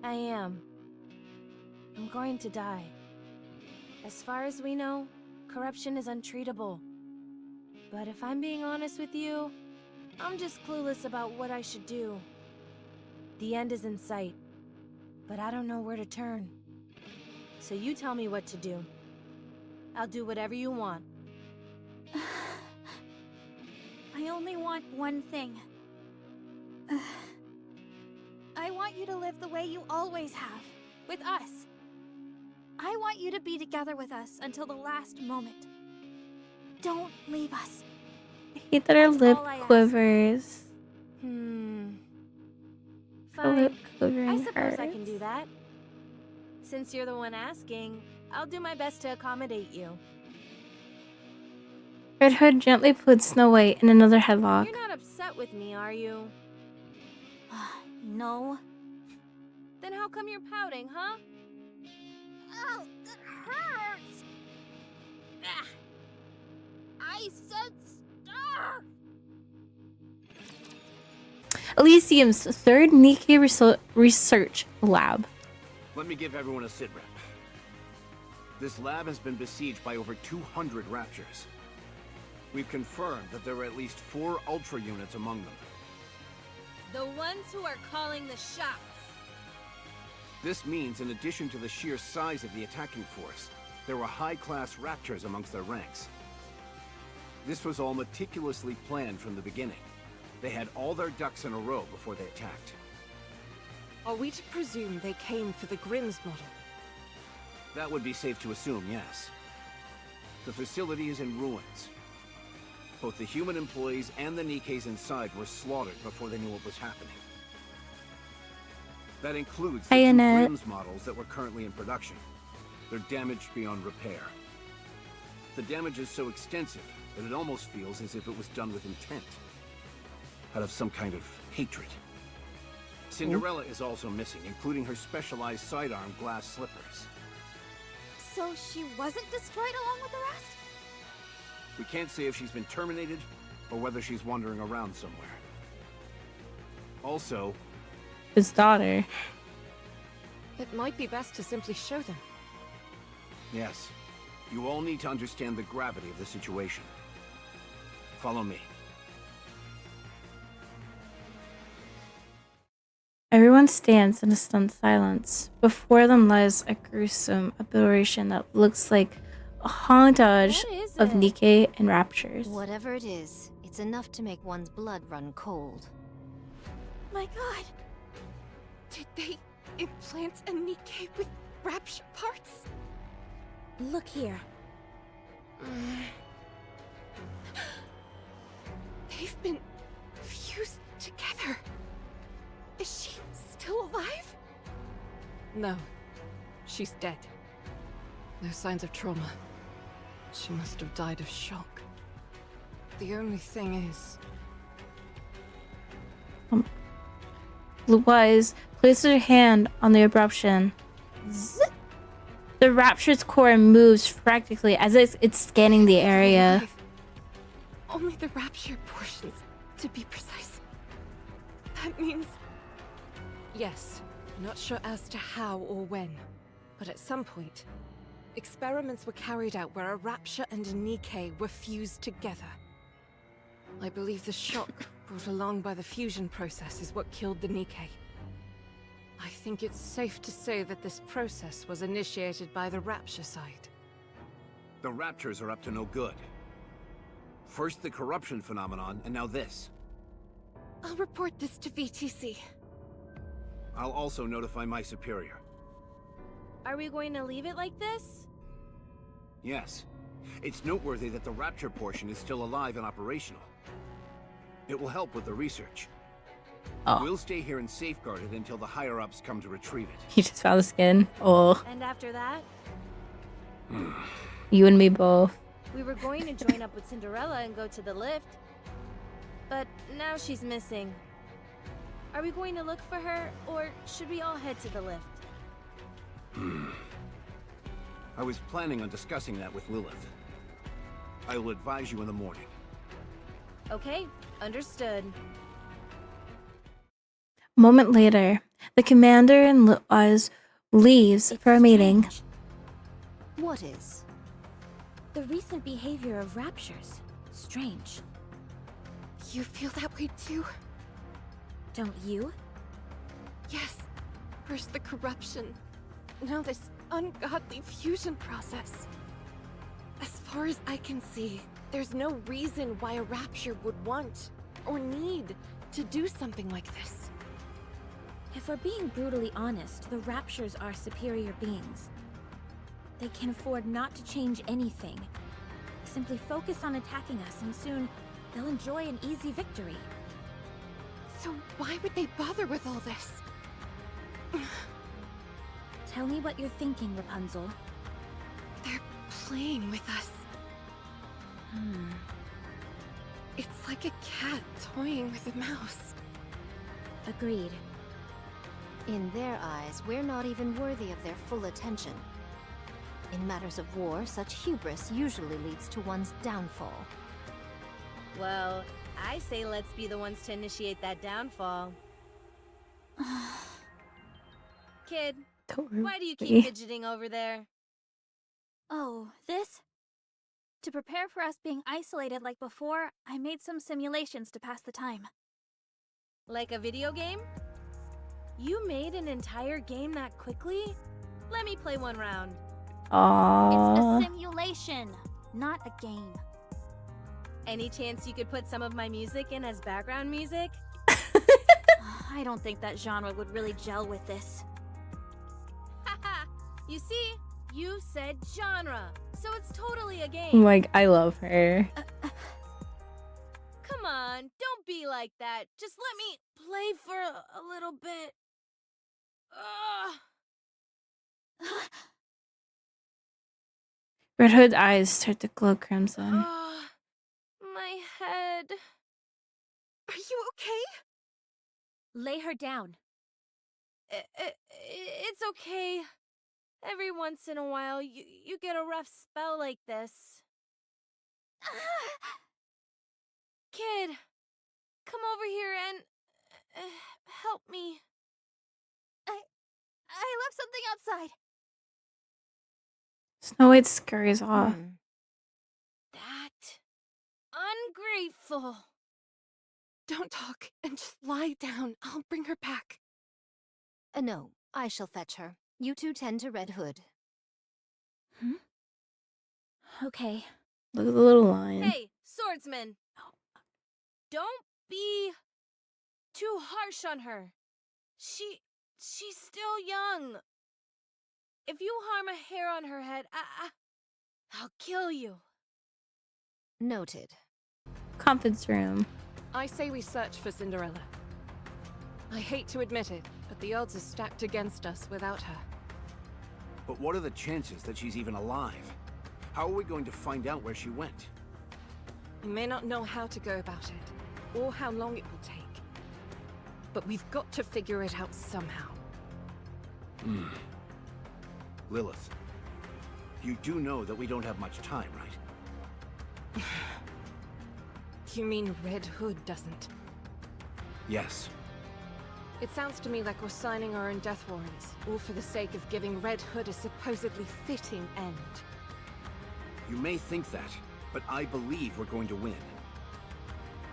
I am. I'm going to die. As far as we know, corruption is untreatable. But if I'm being honest with you, I'm just clueless about what I should do. The end is in sight, but I don't know where to turn. So you tell me what to do. I'll do whatever you want. I only want one thing. I want you to live the way you always have, with us. I want you to be together with us until the last moment. Don't leave us. I hate that her That's lip all I ask. quivers. Her lip Fine. quivering I suppose hurts. I can do that. Since you're the one asking, I'll do my best to accommodate you. Red Hood gently puts Snow White in another headlock. You're not upset with me, are you? No. Then how come you're pouting, huh? Ow, that hurts! Ah. I said stop! Elysium's third Nikkei research lab. Let me give everyone a sitrep. This lab has been besieged by over 200 Raptures. We've confirmed that there are at least 4 Ultra units among them. The ones who are calling the shots. This means, in addition to the sheer size of the attacking force, there were high-class Raptors amongst their ranks. This was all meticulously planned from the beginning. They had all their ducks in a row before they attacked. Are we to presume they came for the Grimm's model? That would be safe to assume, yes. The facility is in ruins. Both the human employees and the Nikkeis inside were slaughtered before they knew what was happening. That includes the 2 Annette. Grimm's models that were currently in production. They're damaged beyond repair. The damage is so extensive that it almost feels as if it was done with intent. Out of some kind of hatred. Cinderella is also missing, including her specialized sidearm glass slippers. So she wasn't destroyed along with the rest? We can't say if she's been terminated, or whether she's wandering around somewhere. Also, His daughter. It might be best to simply show them. yes, you all need to understand the gravity of the situation. Follow me. Everyone stands in a stunned silence. Before them lies a gruesome aberration that looks like a montage What is of it? Nikkei and Raptures. Whatever it is, it's enough to make one's blood run cold. My god. Did they implant a Nikkei with Rapture parts? Look here. They've been fused together. Is she still alive? No. She's dead. No signs of trauma. She must have died of shock. The only thing is... Blue Eyes places her hand on the abruption. Zzz. The Rapture's core moves frantically as if it's scanning the area. alive. Only the Rapture portions, to be precise. That means... Yes, not sure as to how or when, but at some point, experiments were carried out where a Rapture and a Nikkei were fused together. I believe the shock brought along by the fusion process is what killed the Nikkei. I think it's safe to say that this process was initiated by the Rapture side. The Raptures are up to no good. First the corruption phenomenon, and now this. I'll report this to VTC. I'll also notify my superior. Are we going to leave it like this? Yes. It's noteworthy that the Rapture portion is still alive and operational. It will help with the research. Oh. We'll stay here and safeguard it until the higher-ups come to retrieve it. He just found the skin. Oh, And after that, you and me both. we were going to join up with Cinderella and go to the lift. But now she's missing. Are we going to look for her, or should we all head to the lift? I was planning on discussing that with Lilith. I will advise you in the morning. Okay, understood. A moment later, the commander and Blue Eyes leaves It's for a meeting. strange. What is? The recent behavior of Raptures. Strange. You feel that way too? Don't you? Yes. First the corruption. Now this ungodly fusion process. As far as I can see, there's no reason why a Rapture would want or need to do something like this. If we're being brutally honest, the Raptures are superior beings. They can afford not to change anything. simply focus on attacking us, and soon they'll enjoy an easy victory. So why would they bother with all this? Tell me what you're thinking, Rapunzel. They're playing with us. It's like a cat toying with a mouse. Agreed. In their eyes, we're not even worthy of their full attention. In matters of war, such hubris usually leads to one's downfall. Well, I say let's be the ones to initiate that downfall. Kid, Don't worry. why do you keep fidgeting over there? Oh, this? To prepare for us being isolated like before, I made some simulations to pass the time. Like a video game? You made an entire game that quickly? Let me play one round. Aww. It's a simulation, not a game. Any chance you could put some of my music in as background music? I don't think that genre would really gel with this. Haha! You see? You said genre, so it's totally a game. Like, I love her. Come on, don't be like that. Just let me play for a little bit. Ugh. Red Hood's eyes start to glow crimson. My head. Are you okay? Lay her down. It's okay. Every once in a while, you get a rough spell like this. Kid, come over here and help me. I left something outside. Snow White scurries off. That ungrateful. Don't talk and just lie down. I'll bring her back. No, I shall fetch her. You two tend to Red Hood. Okay. Look at the little lion. Hey, swordsman. Don't be too harsh on her. She's still young. If you harm a hair on her head, I'll kill you. Noted. Conference room. I say we search for Cinderella. I hate to admit it, but the odds are stacked against us without her. But what are the chances that she's even alive? How are we going to find out where she went? We may not know how to go about it, or how long it will take. But we've got to figure it out somehow. Lilith, you do know that we don't have much time, right? You mean Red Hood doesn't? Yes. It sounds to me like we're signing our own death warrants, all for the sake of giving Red Hood a supposedly fitting end. You may think that, but I believe we're going to win.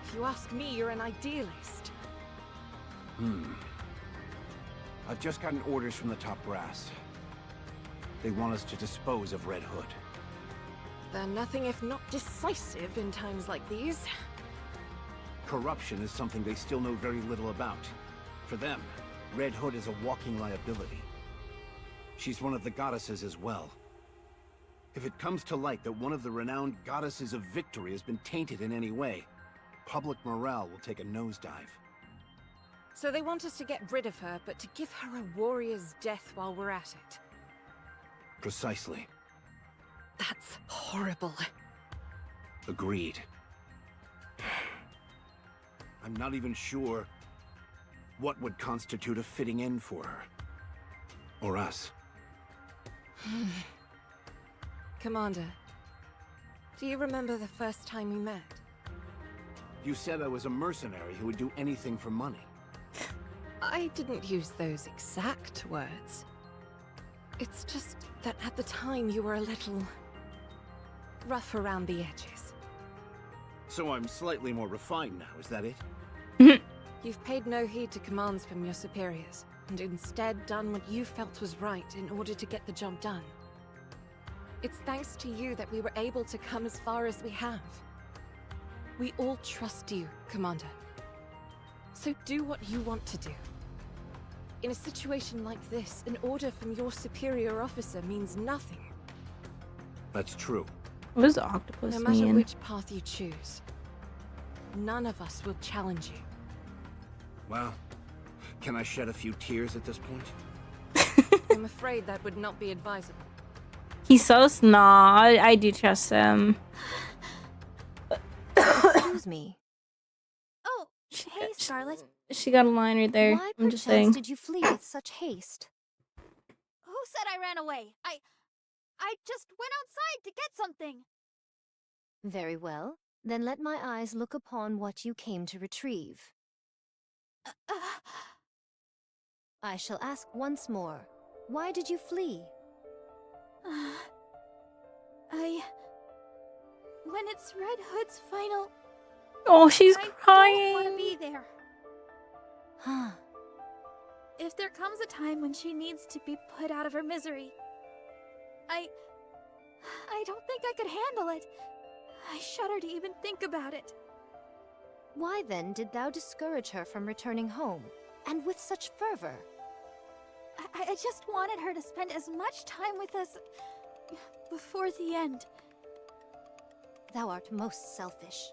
If you ask me, you're an idealist. I've just gotten orders from the top brass. They want us to dispose of Red Hood. They're nothing if not decisive in times like these. Corruption is something they still know very little about. For them, Red Hood is a walking liability. She's one of the goddesses as well. If it comes to light that one of the renowned goddesses of victory has been tainted in any way, public morale will take a nosedive. So they want us to get rid of her, but to give her a warrior's death while we're at it. Precisely. That's horrible. Agreed. I'm not even sure what would constitute a fitting end for her. Or us. Commander, do you remember the first time we met? You said I was a mercenary who would do anything for money. I didn't use those exact words. It's just that at the time you were a little rough around the edges. So I'm slightly more refined now, is that it? You've paid no heed to commands from your superiors, and instead done what you felt was right in order to get the job done. It's thanks to you that we were able to come as far as we have. We all trust you, Commander. So do what you want to do. In a situation like this, an order from your superior officer means nothing. That's true. What does octopus No matter mean? which path you choose, none of us will challenge you. Wow. Can I shed a few tears at this point? I'm afraid that would not be advisable. He's so snot. I do trust him. Excuse me. Oh, hey, Scarlet. She got a line right there. Why I'm just perchance saying. did you flee with such haste? Who said I ran away? I just went outside to get something. Very well. Then let my eyes look upon what you came to retrieve. I shall ask once more. Why did you flee? When it's Red Hood's final, Oh, she's I don't want crying. to be there. Huh. If there comes a time when she needs to be put out of her misery, I don't think I could handle it. I shudder to even think about it. Why then did thou discourage her from returning home, and with such fervor? I just wanted her to spend as much time with us before the end. Thou art most selfish.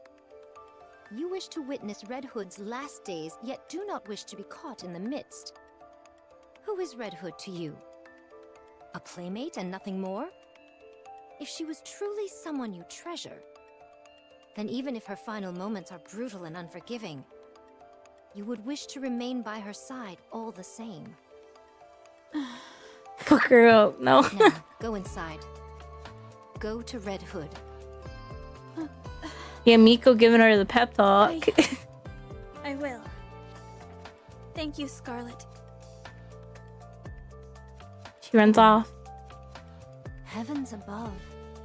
You wish to witness Red Hood's last days, yet do not wish to be caught in the midst. Who is Red Hood to you? A playmate and nothing more? If she was truly someone you treasure, then even if her final moments are brutal and unforgiving, you would wish to remain by her side all the same. Fuck her up. No. Now, go inside. Go to Red Hood. Yeah, Miko giving her the pep talk. I will. Thank you, Scarlet. She runs off. Heavens above.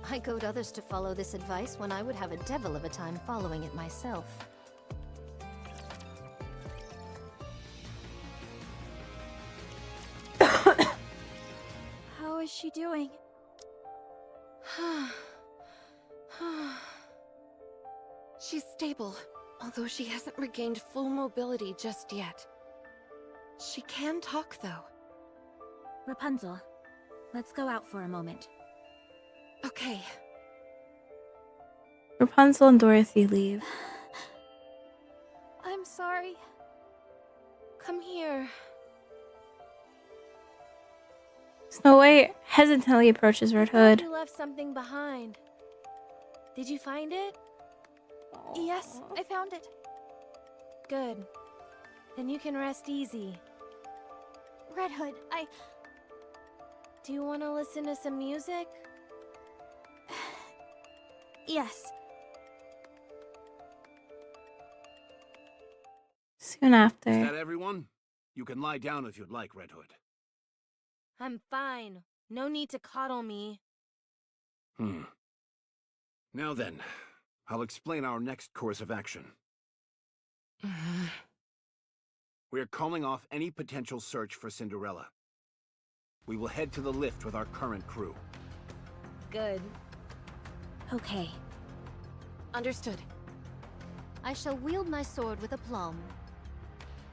I goad others to follow this advice when I would have a devil of a time following it myself. How is she doing? She's stable, although she hasn't regained full mobility just yet. She can talk, though. Rapunzel, let's go out for a moment. Okay. Rapunzel and Dorothy leave. I'm sorry. Come here. Snow White hesitantly approaches Red Hood. You left something behind. Did you find it? Yes, I found it. Good. Then you can rest easy. Red Hood, Do you want to listen to some music? Yes. Soon after. Is that everyone? You can lie down if you'd like, Red Hood. I'm fine. No need to coddle me. Now then, I'll explain our next course of action. We're calling off any potential search for Cinderella. We will head to the lift with our current crew. Good. Okay. Understood. I shall wield my sword with aplomb.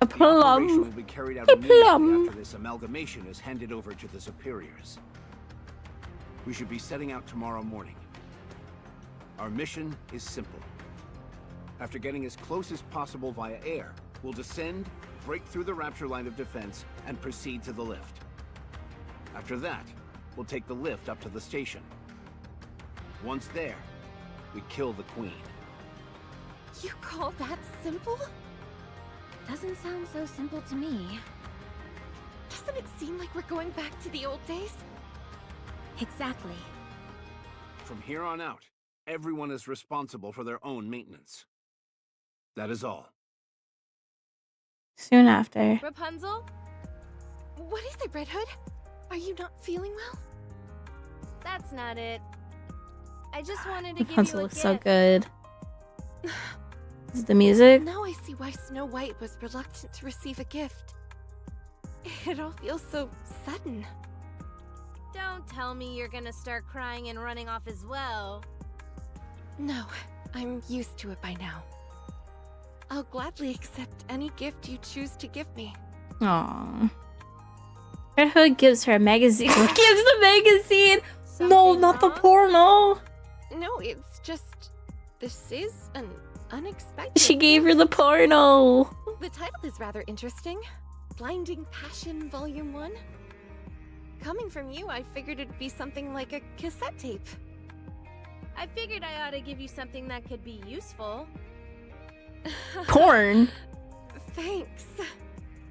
A The operation will plum. be carried out A immediately plum. after this amalgamation is handed over to the superiors. We should be setting out tomorrow morning. Our mission is simple. After getting as close as possible via air, we'll descend, break through the Rapture line of defense, and proceed to the lift. After that, we'll take the lift up to the station. Once there, we kill the Queen. You call that simple? Doesn't sound so simple to me. Doesn't it seem like we're going back to the old days? Exactly. From here on out, everyone is responsible for their own maintenance. That is all. Soon after. Rapunzel? What is it, Red Hood? Are you not feeling well? That's not it. I just wanted to give you Rapunzel a looks gift. so good. Is the music? Now I see why Snow White was reluctant to receive a gift. It all feels so sudden. Don't tell me you're gonna start crying and running off as well. No, I'm used to it by now. I'll gladly accept any gift you choose to give me. Aww. Red Hood gives her a magazine. Gives the magazine! No, Something not the wrong? porno! No, it's just... This is an unexpected... She gave her the porno. The title is rather interesting. Blinding Passion Volume 1. Coming from you, I figured it'd be something like a cassette tape. I figured I ought to give you something that could be useful. Porn. Thanks.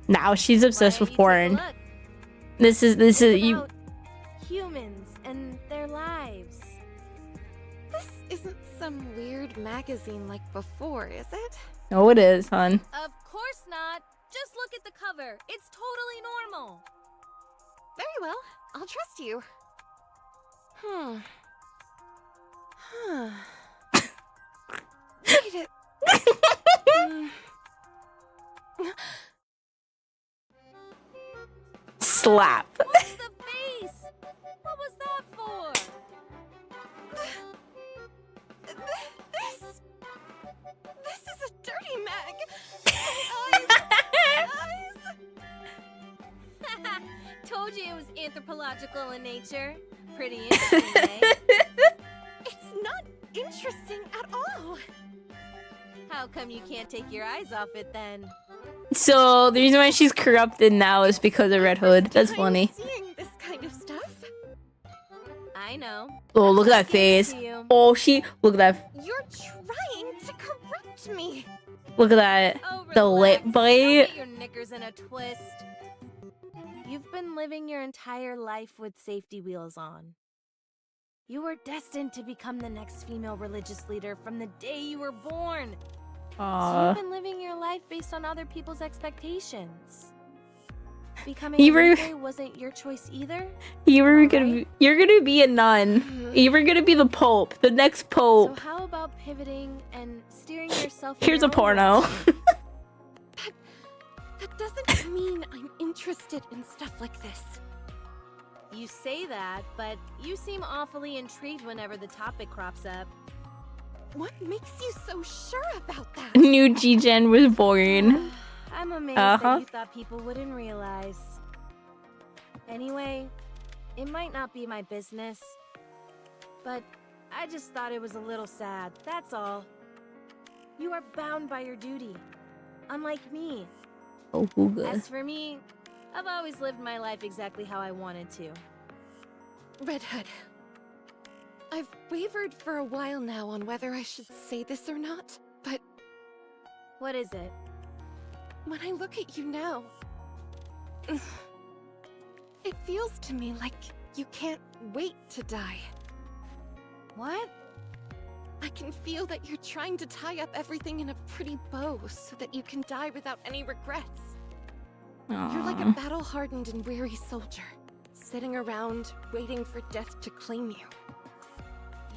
Now she's obsessed Why with don't you take a porn. look? This is It's you. about humans and their lives. This isn't some weird magazine like before, is it? Oh, it is, hon. Of course not. Just look at the cover. It's totally normal. Very well. I'll trust you. Wait it. Slap. What's the face? What was that for? This is a dirty mag. Eyes. Told you it was anthropological in nature. Pretty interesting, eh? It's not interesting at all. How come you can't take your eyes off it then? So the reason why she's corrupted now is because of Red Hood. That's I'm funny. seeing this kind of stuff. I know. Oh, look at that Give it face. to you. Oh, look at that. You're trying to corrupt me. Look at that. Oh, The lip relax. bite. Don't get your knickers in a twist. You've been living your entire life with safety wheels on. You were destined to become the next female religious leader from the day you were born. So you've been living your life based on other people's expectations. Becoming You a were- Mooku wasn't your choice either. You're gonna be a nun. You were gonna be the Pope, the next Pope. So how about pivoting and steering yourself? in Here's your a own porno. direction? That doesn't mean I'm interested in stuff like this. You say that, but you seem awfully intrigued whenever the topic crops up. What makes you so sure about that? New G-Gen was born. I'm amazed Uh-huh. that you thought people wouldn't realize. Anyway, it might not be my business, but I just thought it was a little sad, that's all. You are bound by your duty, unlike me. Oh, good. As for me, I've always lived my life exactly how I wanted to. Red Hood. I've wavered for a while now on whether I should say this or not, but What is it? when I look at you now, it feels to me like you can't wait to die. What? I can feel that you're trying to tie up everything in a pretty bow so that you can die without any regrets. You're like a Aw. battle-hardened and weary soldier, sitting around waiting for death to claim you.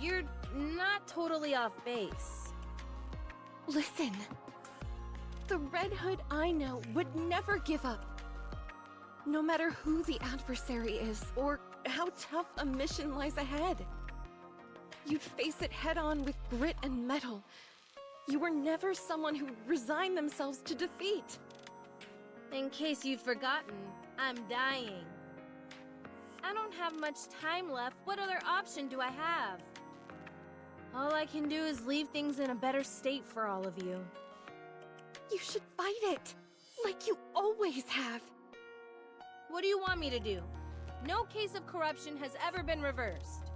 You're not totally off base. Listen, the Red Hood I know would never give up. No matter who the adversary is, or how tough a mission lies ahead. You'd face it head-on with grit and mettle. You were never someone who resigned themselves to defeat. In case you've forgotten, I'm dying. I don't have much time left. What other option do I have? All I can do is leave things in a better state for all of you. You should fight it, like you always have. What do you want me to do? No case of corruption has ever been reversed.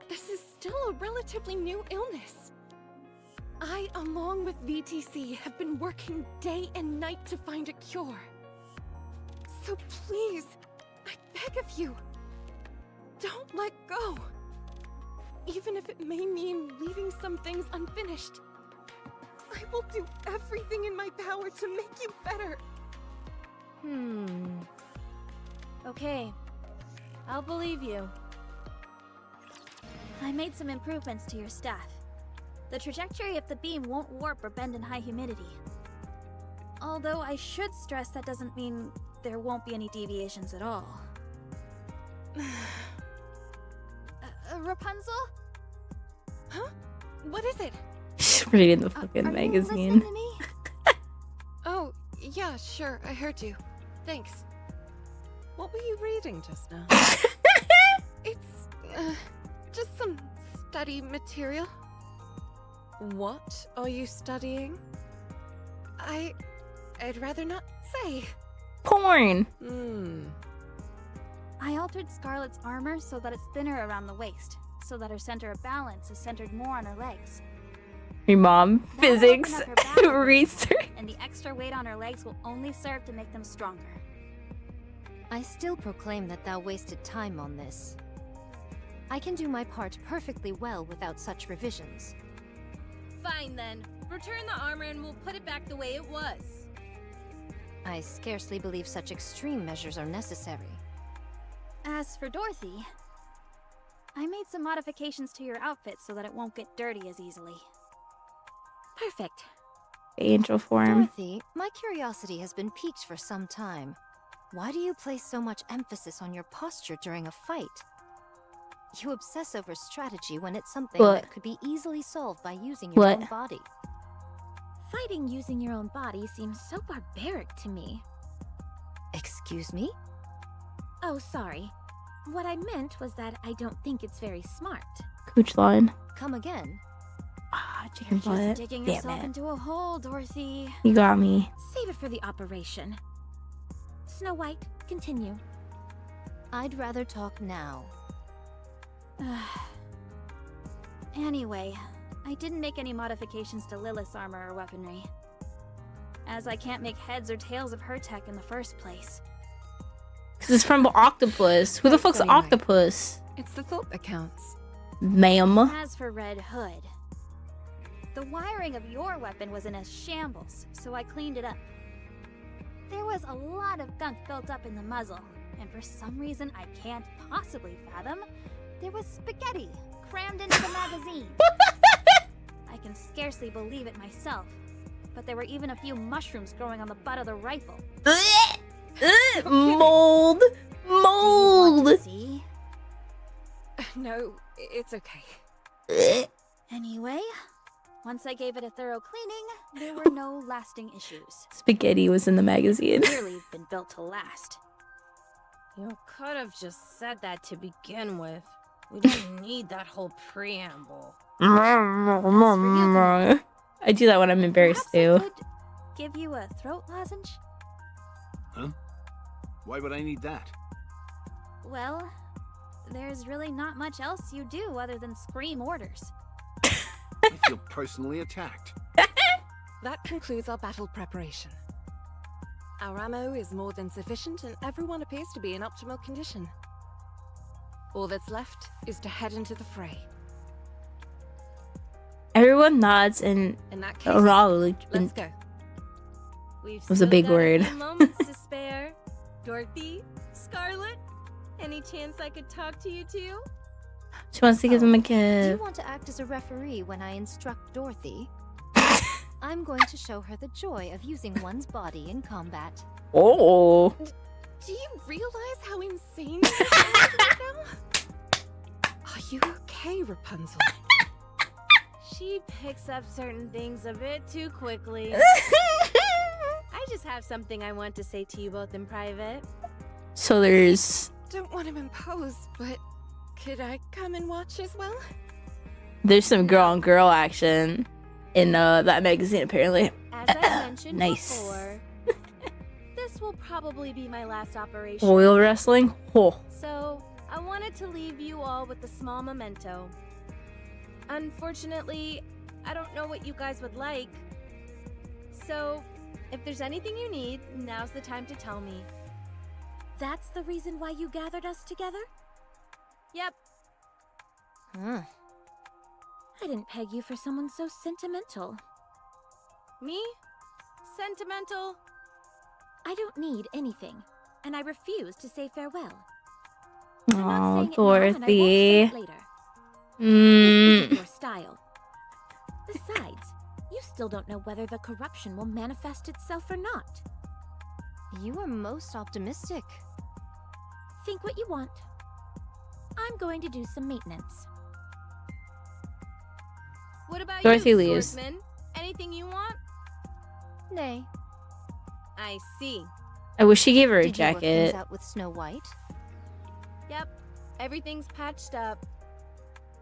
This is still a relatively new illness. I, along with VTC, have been working day and night to find a cure. So please, I beg of you, don't let go. Even if it may mean leaving some things unfinished. I will do everything in my power to make you better. Okay. I'll believe you. I made some improvements to your staff. The trajectory of the beam won't warp or bend in high humidity. Although I should stress that doesn't mean there won't be any deviations at all. Rapunzel? Huh? What is it? She's reading the Are fucking you magazine. listening to me? Oh, yeah, sure, I heard you. Thanks. What were you reading just now? It's, just some study material. What are you studying? I'd rather not say. Porn. I altered Scarlet's armor so that it's thinner around the waist, so that her center of balance is centered more on her legs. Your mom, That will physics, open up her back a bit more, research. and the extra weight on her legs will only serve to make them stronger. I still proclaim that thou wasted time on this. I can do my part perfectly well without such revisions. Fine then. Return the armor and we'll put it back the way it was. I scarcely believe such extreme measures are necessary. As for Dorothy, I made some modifications to your outfit so that it won't get dirty as easily. Perfect. Angel form. Dorothy, my curiosity has been piqued for some time. Why do you place so much emphasis on your posture during a fight? You obsess over strategy when it's something What? that could be easily solved by using your What? own body. Fighting using your own body seems so barbaric to me. Excuse me? Oh, sorry. What I meant was that I don't think it's very smart. Cooch line. Come again. Ah, chicken You're just butt. digging Damn yourself it. into a hole, Dorothy. You got me. Save it for the operation. Snow White, continue. I'd rather talk now. Anyway, I didn't make any modifications to Lilith's armor or weaponry, as I can't make heads or tails of her tech in the first place. This is from Octopus. Who the fuck's Anyway. Octopus? It's the thought that counts. Ma'am. As for Red Hood, the wiring of your weapon was in a shambles, so I cleaned it up. There was a lot of gunk built up in the muzzle, and for some reason I can't possibly fathom, there was spaghetti crammed into the magazine. I can scarcely believe it myself, but there were even a few mushrooms growing on the butt of the rifle. Mold. Do you want to Mold. see? No, it's okay. Anyway, once I gave it a thorough cleaning, there were no lasting issues. Spaghetti was in the magazine. Clearly been built to last. You could have just said that to begin with. We don't need that whole preamble. I do that when I'm embarrassed Perhaps I too. could give you a throat lozenge? Huh? Why would I need that? Well, there's really not much else you do other than scream orders. I feel personally attacked. That concludes our battle preparation. Our ammo is more than sufficient and everyone appears to be in optimal condition. All that's left is to head into the fray. Everyone nods and In that case, Raul let's go. We've was a still big got word. A few moments to spare. Dorothy, Scarlet, any chance I could talk to you two? she wants to give them a Do you gift. want to act as a referee when I instruct Dorothy? I'm going to show her the joy of using one's body in combat. Oh. Do you realize how insane this is right now? Are you okay, Rapunzel? She picks up certain things a bit too quickly. I just have something I want to say to you both in private. So there's Don't want to impose, but could I come and watch as well? some girl on girl action in that magazine apparently. As I mentioned Nice. before, this will probably be my last operation. Oil wrestling? Oh. So, I wanted to leave you all with a small memento. Unfortunately, I don't know what you guys would like. So, if there's anything you need, now's the time to tell me. That's the reason why you gathered us together? Yep, Hmm. I didn't peg you for someone so sentimental. me? Sentimental? I don't need anything, and I refuse to say farewell. I'm not Oh, saying it now, and I won't say Dorothy. it later. This isn't Mm. your style. Besides, you still don't know whether the corruption will manifest itself or not. You are most optimistic. Think what you want. I'm going to do some maintenance. What about Dorothy you, leaves. swordsman? Anything you want? Nay. I see. I wish she gave her a Did you work things jacket. out with Snow White? Yep, everything's patched up.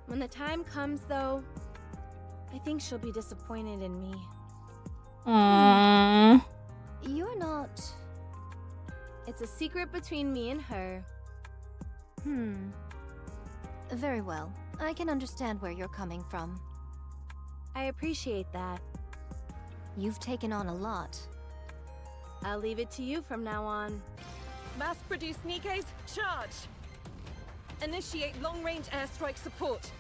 When the time comes, though, I think she'll be disappointed in me. Aww. You're not... It's a secret between me and her. Very well. I can understand where you're coming from. I appreciate that. You've taken on a lot. I'll leave it to you from now on. Mass-produced Nikes, charge! Initiate long-range airstrike support.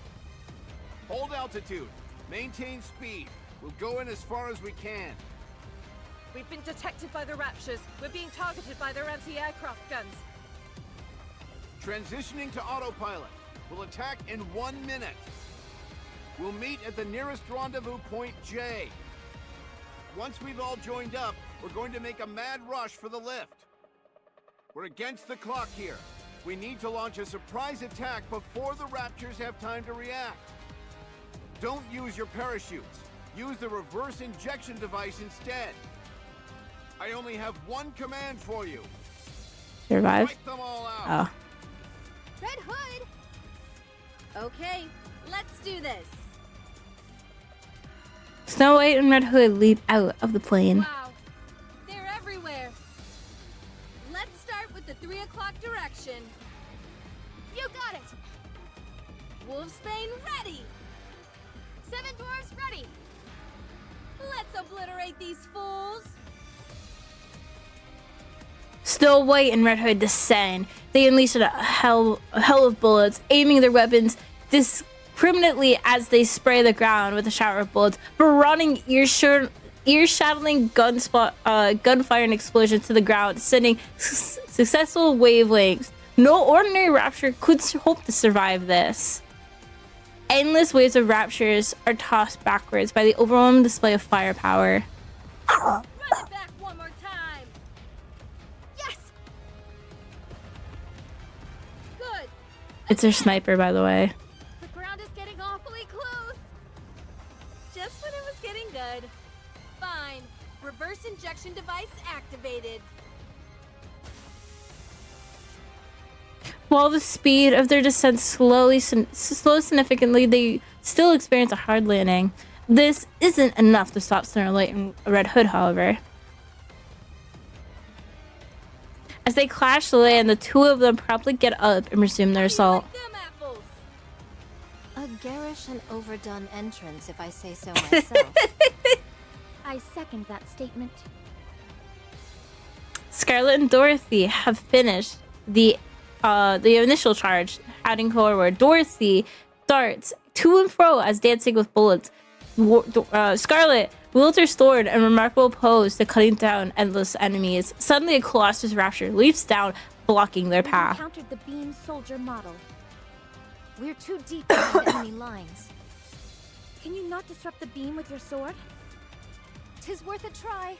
Hold altitude. Maintain speed. We'll go in as far as we can. We've been detected by the Raptures. We're being targeted by their anti-aircraft guns. Transitioning to autopilot. We'll attack in 1 minute. We'll meet at the nearest rendezvous point J. Once we've all joined up, we're going to make a mad rush for the lift. We're against the clock here. We need to launch a surprise attack before the Raptors have time to react. Don't use your parachutes. Use the reverse injection device instead. I only have one command for you. Survive? Wipe them all out. Oh. Red Hood! Okay, let's do this. Snow White and Red Hood leap out of the plane. Wow, they're everywhere. Let's start with the 3 o'clock direction. You got it! Wolfsbane ready. 7 Dwarfs ready! Let's obliterate these fools. Snow White and Red Hood descend. They unleash a hell of bullets, aiming their weapons discriminately as they spray the ground with a shower of bullets, barraging ear-shattering gunfire and explosions to the ground, sending successful wavelengths. No ordinary Rapture could hope to survive this. Endless waves of Raptures are tossed backwards by the overwhelming display of firepower. Run it back one more time. Yes! Good. It's their sniper, by the way. The ground is getting awfully close. Just when it was getting good. Fine. Reverse injection device activated. While the speed of their descent slows significantly, they still experience a hard landing. This isn't enough to stop Snow White and Red Hood, however. As they clash to land, the two of them promptly get up and resume their assault. Like them apples. A garish and overdone entrance, if I say so myself. I second that statement. Scarlet and Dorothy have finished the initial charge, heading forward. Dorothy darts to and fro as dancing with bullets. Scarlet wields her sword in remarkable pose to cutting down endless enemies. Suddenly, a Colossus Rapture leaps down, blocking their We've path. encountered the beam soldier model. We're too deep behind enemy lines. Can you not disrupt the beam with your sword? 'Tis worth a try.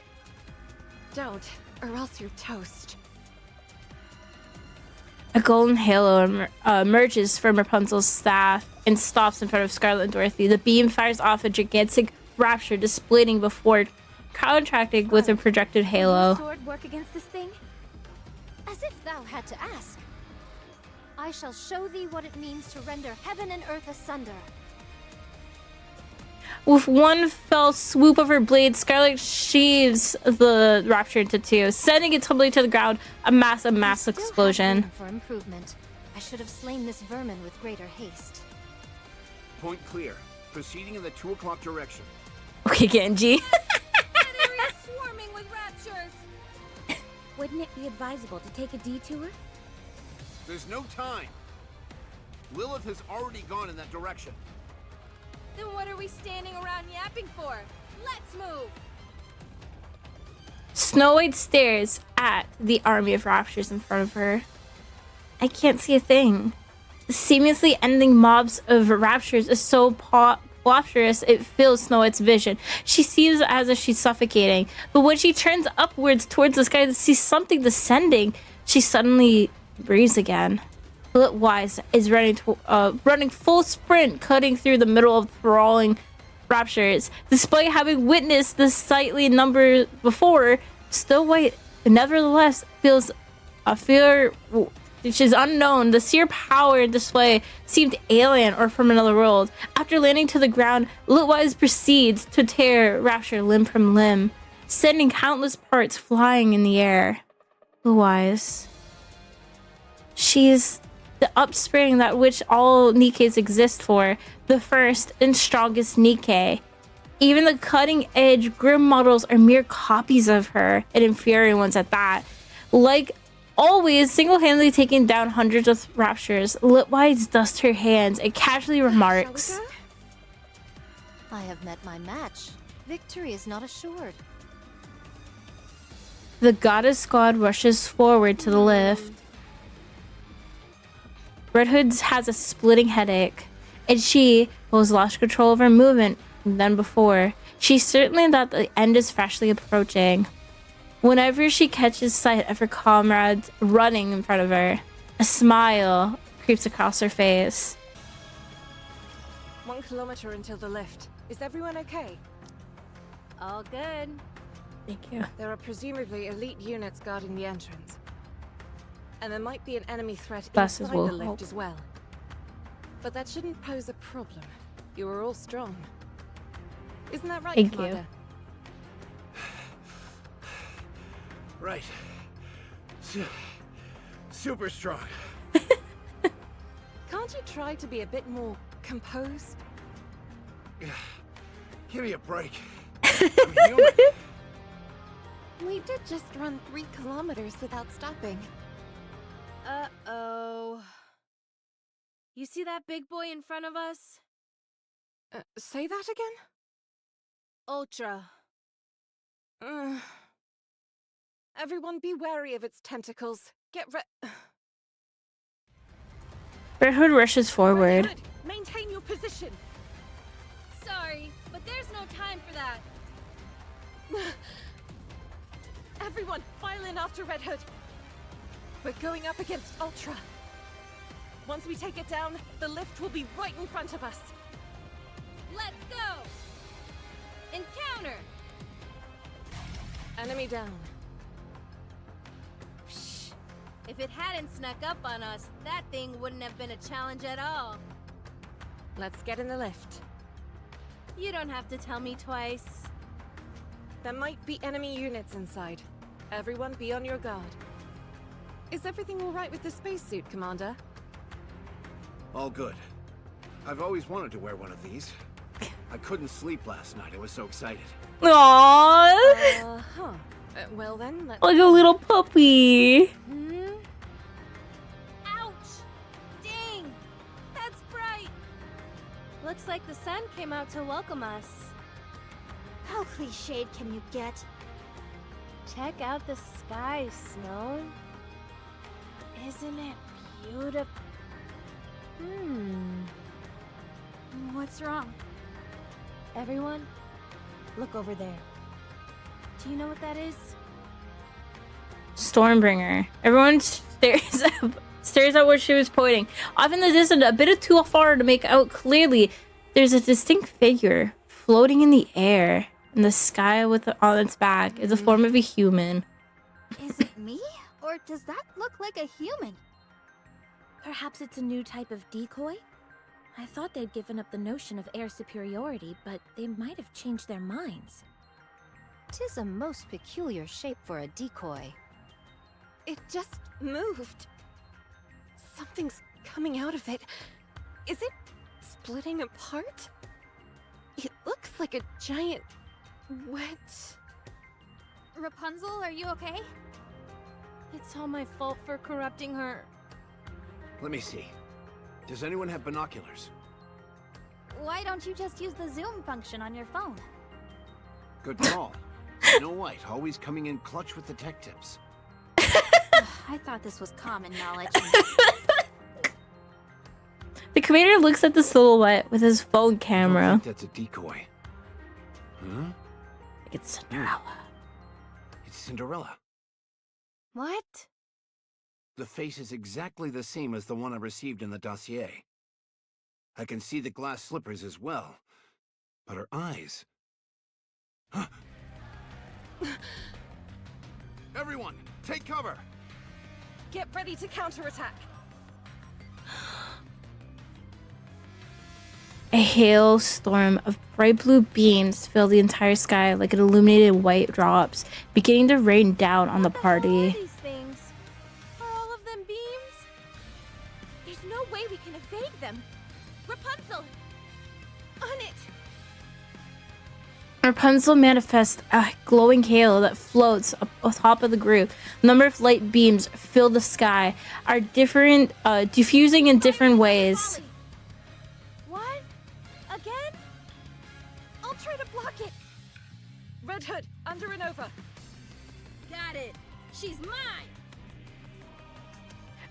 Don't, or else you're toast. A golden halo emerges from Rapunzel's staff and stops in front of Scarlet and Dorothy. The beam fires off a gigantic Rapture, displaying before contracting with a projected Will halo. your sword work against this thing? As if thou had to ask. I shall show thee what it means to render heaven and earth asunder. With one fell swoop of her blade, Scarlet sheaves the Rapture into two, sending it tumbling to the ground, a mass Still explosion. have room for improvement. I should have slain this vermin with greater haste. Point clear. Proceeding in the 2 o'clock direction. Okay, Genji. That area's swarming with Raptures. Wouldn't it be advisable to take a detour? There's no time. Lilith has already gone in that direction. Then what are we standing around yapping for? Let's move. Snow White stares at the army of Raptures in front of her. I can't see a thing. The seamlessly ending mobs of Raptures is so voluptuous it fills Snow White's vision. She seems as if she's suffocating, but when she turns upwards towards the sky to see something descending, she suddenly breathes again. Bullet-wise is running full sprint, cutting through the middle of thralling Raptures. Despite having witnessed the sightly number before, Snow White nevertheless feels a fear which is unknown. The sheer power and display seemed alien or from another world. After landing to the ground, Litwise proceeds to tear Rapture limb from limb, sending countless parts flying in the air. Litwise. She is the upspring that which all Nikkes exist for, the first and strongest Nikke. Even the cutting-edge grim models are mere copies of her, and inferior ones at that. Like always, single-handedly taking down hundreds of raptures, Litwise dusts her hands and casually remarks, I have met my match. Victory is not assured. The goddess squad rushes forward to the lift. Red Hood has a splitting headache, and she has lost control of her movement than before. She's certain that the end is fastly approaching. Whenever she catches sight of her comrades running in front of her, a smile creeps across her face. 1 kilometer until the lift. Is everyone okay? All good. Thank you. There are presumably elite units guarding the entrance. And there might be an enemy threat Glasses inside will the lift help. as well. But that shouldn't pose a problem. You are all strong. Isn't that right, Thank you. Commander? Right. Super strong. Can't you try to be a bit more composed? Give me a break. I'm human. We did just run 3 kilometers without stopping. Uh-oh. You see that big boy in front of us? Say that again? Ultra. Everyone be wary of its tentacles. Get Red Hood rushes forward. Red Hood, maintain your position. Sorry, but there's no time for that. Everyone, file in after Red Hood. We're going up against Ultra. Once we take it down, the lift will be right in front of us. Let's go! Encounter! Enemy down. Psh. If it hadn't snuck up on us, that thing wouldn't have been a challenge at all. Let's get in the lift. You don't have to tell me twice. There might be enemy units inside. Everyone be on your guard. Is everything all right with the spacesuit, Commander? All good. I've always wanted to wear one of these. I couldn't sleep last night. I was so excited. Aww, Well then, let's... like a little puppy. Ouch! Dang! That's bright! Looks like the sun came out to welcome us. How cliched can you get? Check out the sky, Snow. Isn't it beautiful? What's wrong? Everyone, look over there. Do you know what that is? Stormbringer. Everyone stares at where she was pointing. Off in the distance, a bit too far to make out clearly, there's a distinct figure floating in the air. In the sky on its back is the form of a human. Is it me? Or does that look like a human? Perhaps it's a new type of decoy? I thought they'd given up the notion of air superiority, but they might have changed their minds. 'Tis a most peculiar shape for a decoy. It just moved. Something's coming out of it. Is it splitting apart? It looks like a giant wet... Rapunzel, are you okay? It's all my fault for corrupting her. Let me see. Does anyone have binoculars? Why don't you just use the zoom function on your phone? Good call. Snow White, always coming in clutch with the tech tips. I thought this was common knowledge. The commander looks at the silhouette with his phone I don't camera. think that's a decoy. Huh? It's Cinderella. It's Cinderella. What? The face is exactly the same as the one I received in the dossier. I can see the glass slippers as well. But her eyes... Everyone, take cover! Get ready to counterattack. A hailstorm of bright blue beams filled the entire sky like it illuminated white drops, beginning to rain down on the What the hell are party. these things? Are all of them beams? There's no way we can evade them. Rapunzel! On it! Rapunzel manifests a glowing halo that floats up atop of the group. A number of light beams fill the sky, are different, diffusing in different ways. What? Again? I'll try to block it. Red Hood, under and over. Got it. She's mine.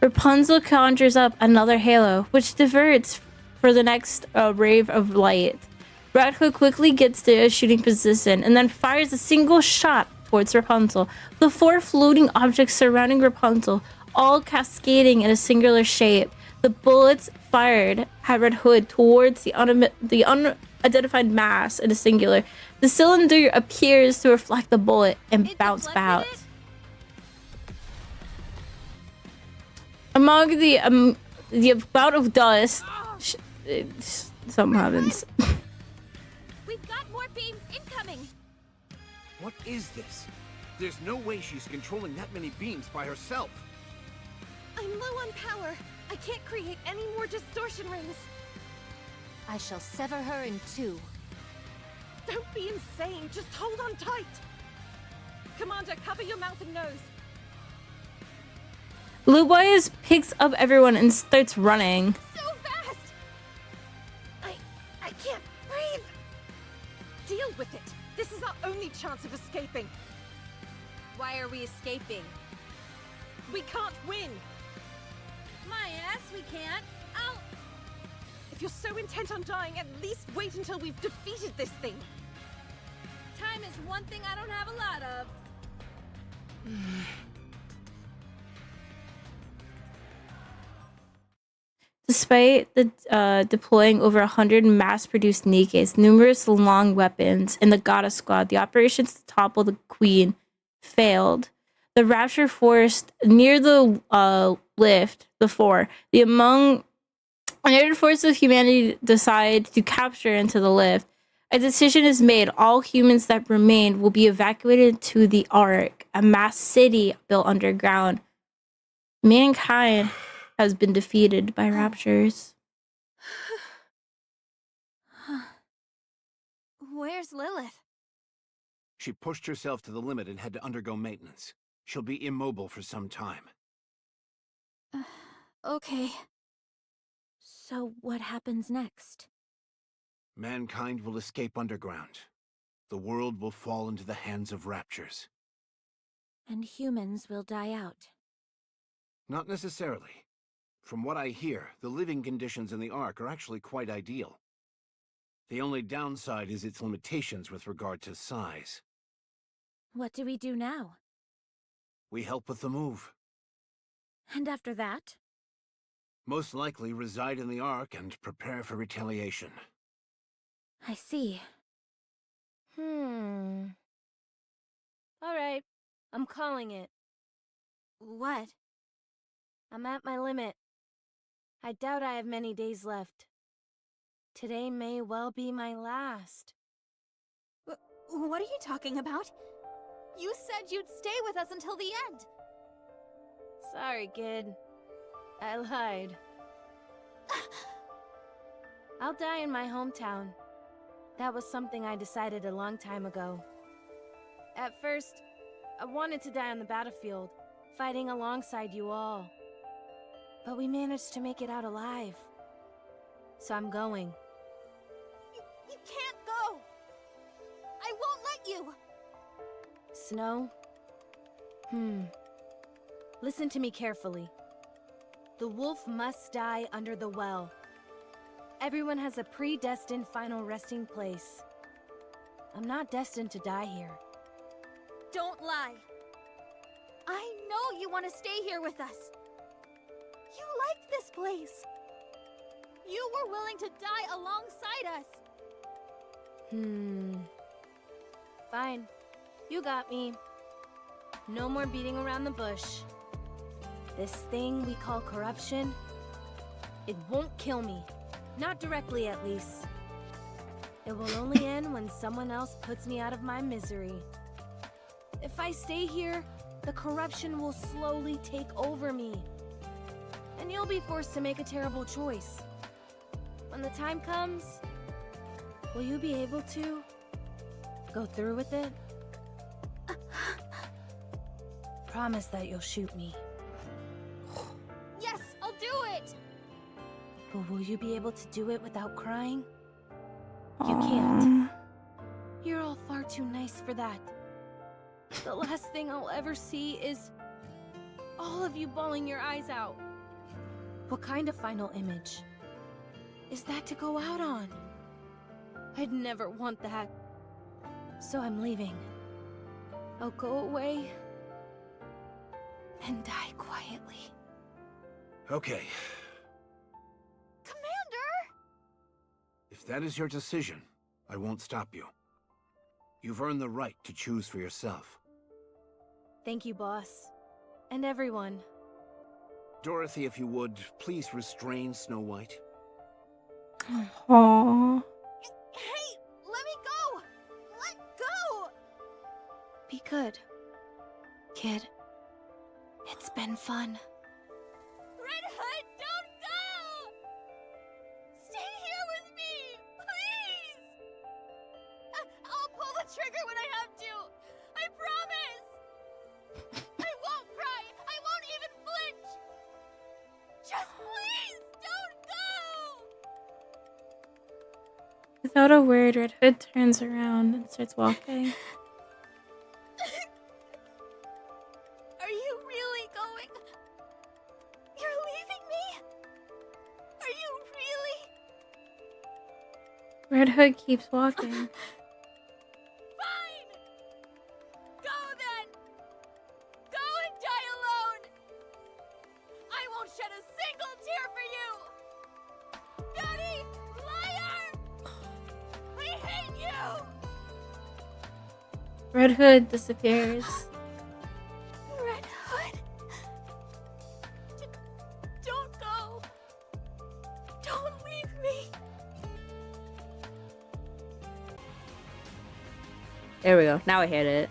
Rapunzel conjures up another halo, which diverts for the next rave of light. Red Hood quickly gets to a shooting position and then fires a single shot towards Rapunzel. The 4 floating objects surrounding Rapunzel, all cascading in a singular shape. The bullets fired had Red Hood towards the unidentified mass in a singular. The cylinder appears to reflect the bullet and It bounce deflected back. it? Among the amount of dust, something happens. We've got more beams incoming! What is this? There's no way she's controlling that many beams by herself. I'm low on power. I can't create any more distortion rings. I shall sever her in 2. Don't be insane. Just hold on tight. Commander, cover your mouth and nose. Luboyes picks up everyone and starts running. So fast! I can't breathe. Deal with it. This is our only chance of escaping. Why are we escaping? We can't win. My ass, we can't. I'll... If you're so intent on dying, at least wait until we've defeated this thing. Time is one thing I don't have a lot of. Despite the deploying over 100 mass-produced Nikes, numerous long weapons, and the Goddess Squad, the operations to topple the Queen failed. The Rapture Force near the lift, the 4, the united forces of humanity decide to capture into the lift. A decision is made. All humans that remain will be evacuated to the Ark, a mass city built underground. Mankind has been defeated by Raptures. Where's Lilith? She pushed herself to the limit and had to undergo maintenance. She'll be immobile for some time. Okay. So what happens next? Mankind will escape underground. The world will fall into the hands of Raptures. And humans will die out. Not necessarily. From what I hear, the living conditions in the Ark are actually quite ideal. The only downside is its limitations with regard to size. What do we do now? We help with the move. And after that? Most likely reside in the Ark and prepare for retaliation. I see. All right. I'm calling it. What? I'm at my limit. I doubt I have many days left. Today may well be my last. What are you talking about? You said you'd stay with us until the end. Sorry, kid. I lied. I'll die in my hometown. That was something I decided a long time ago. At first, I wanted to die on the battlefield, fighting alongside you all. But we managed to make it out alive. So I'm going. You can't go! I won't let you! Snow? Listen to me carefully. The wolf must die under the well. Everyone has a predestined final resting place. I'm not destined to die here. Don't lie. I know you want to stay here with us. You like this place. You were willing to die alongside us. Fine. You got me. No more beating around the bush. This thing we call corruption, it won't kill me. Not directly, at least. It will only end when someone else puts me out of my misery. If I stay here, the corruption will slowly take over me. And you'll be forced to make a terrible choice. When the time comes, will you be able to go through with it? Promise that you'll shoot me. Yes, I'll do it! But will you be able to do it without crying? You can't. You're all far too nice for that. The last thing I'll ever see is all of you bawling your eyes out. What kind of final image is that to go out on? I'd never want that. So I'm leaving. I'll go away and die quietly. Okay. Commander! If that is your decision, I won't stop you. You've earned the right to choose for yourself. Thank you, boss. And everyone. Dorothy, if you would, please restrain Snow White. Aww. Hey, let me go! Let go! Be good, kid. It's been fun. Red Hood, don't go! Stay here with me, please! I'll pull the trigger when I have to. I promise! I won't cry. I won't even flinch. Just please, don't go! Without a word, Red Hood turns around and starts walking. Are you really going? You're leaving me? Are you really? Red Hood keeps walking. Fine! Go then! Go and die alone! I won't shed a single tear for you! Daddy! Liar! I hate you! Red Hood disappears. Red Hood! Don't go! Don't leave me! There we go. Now I hit it.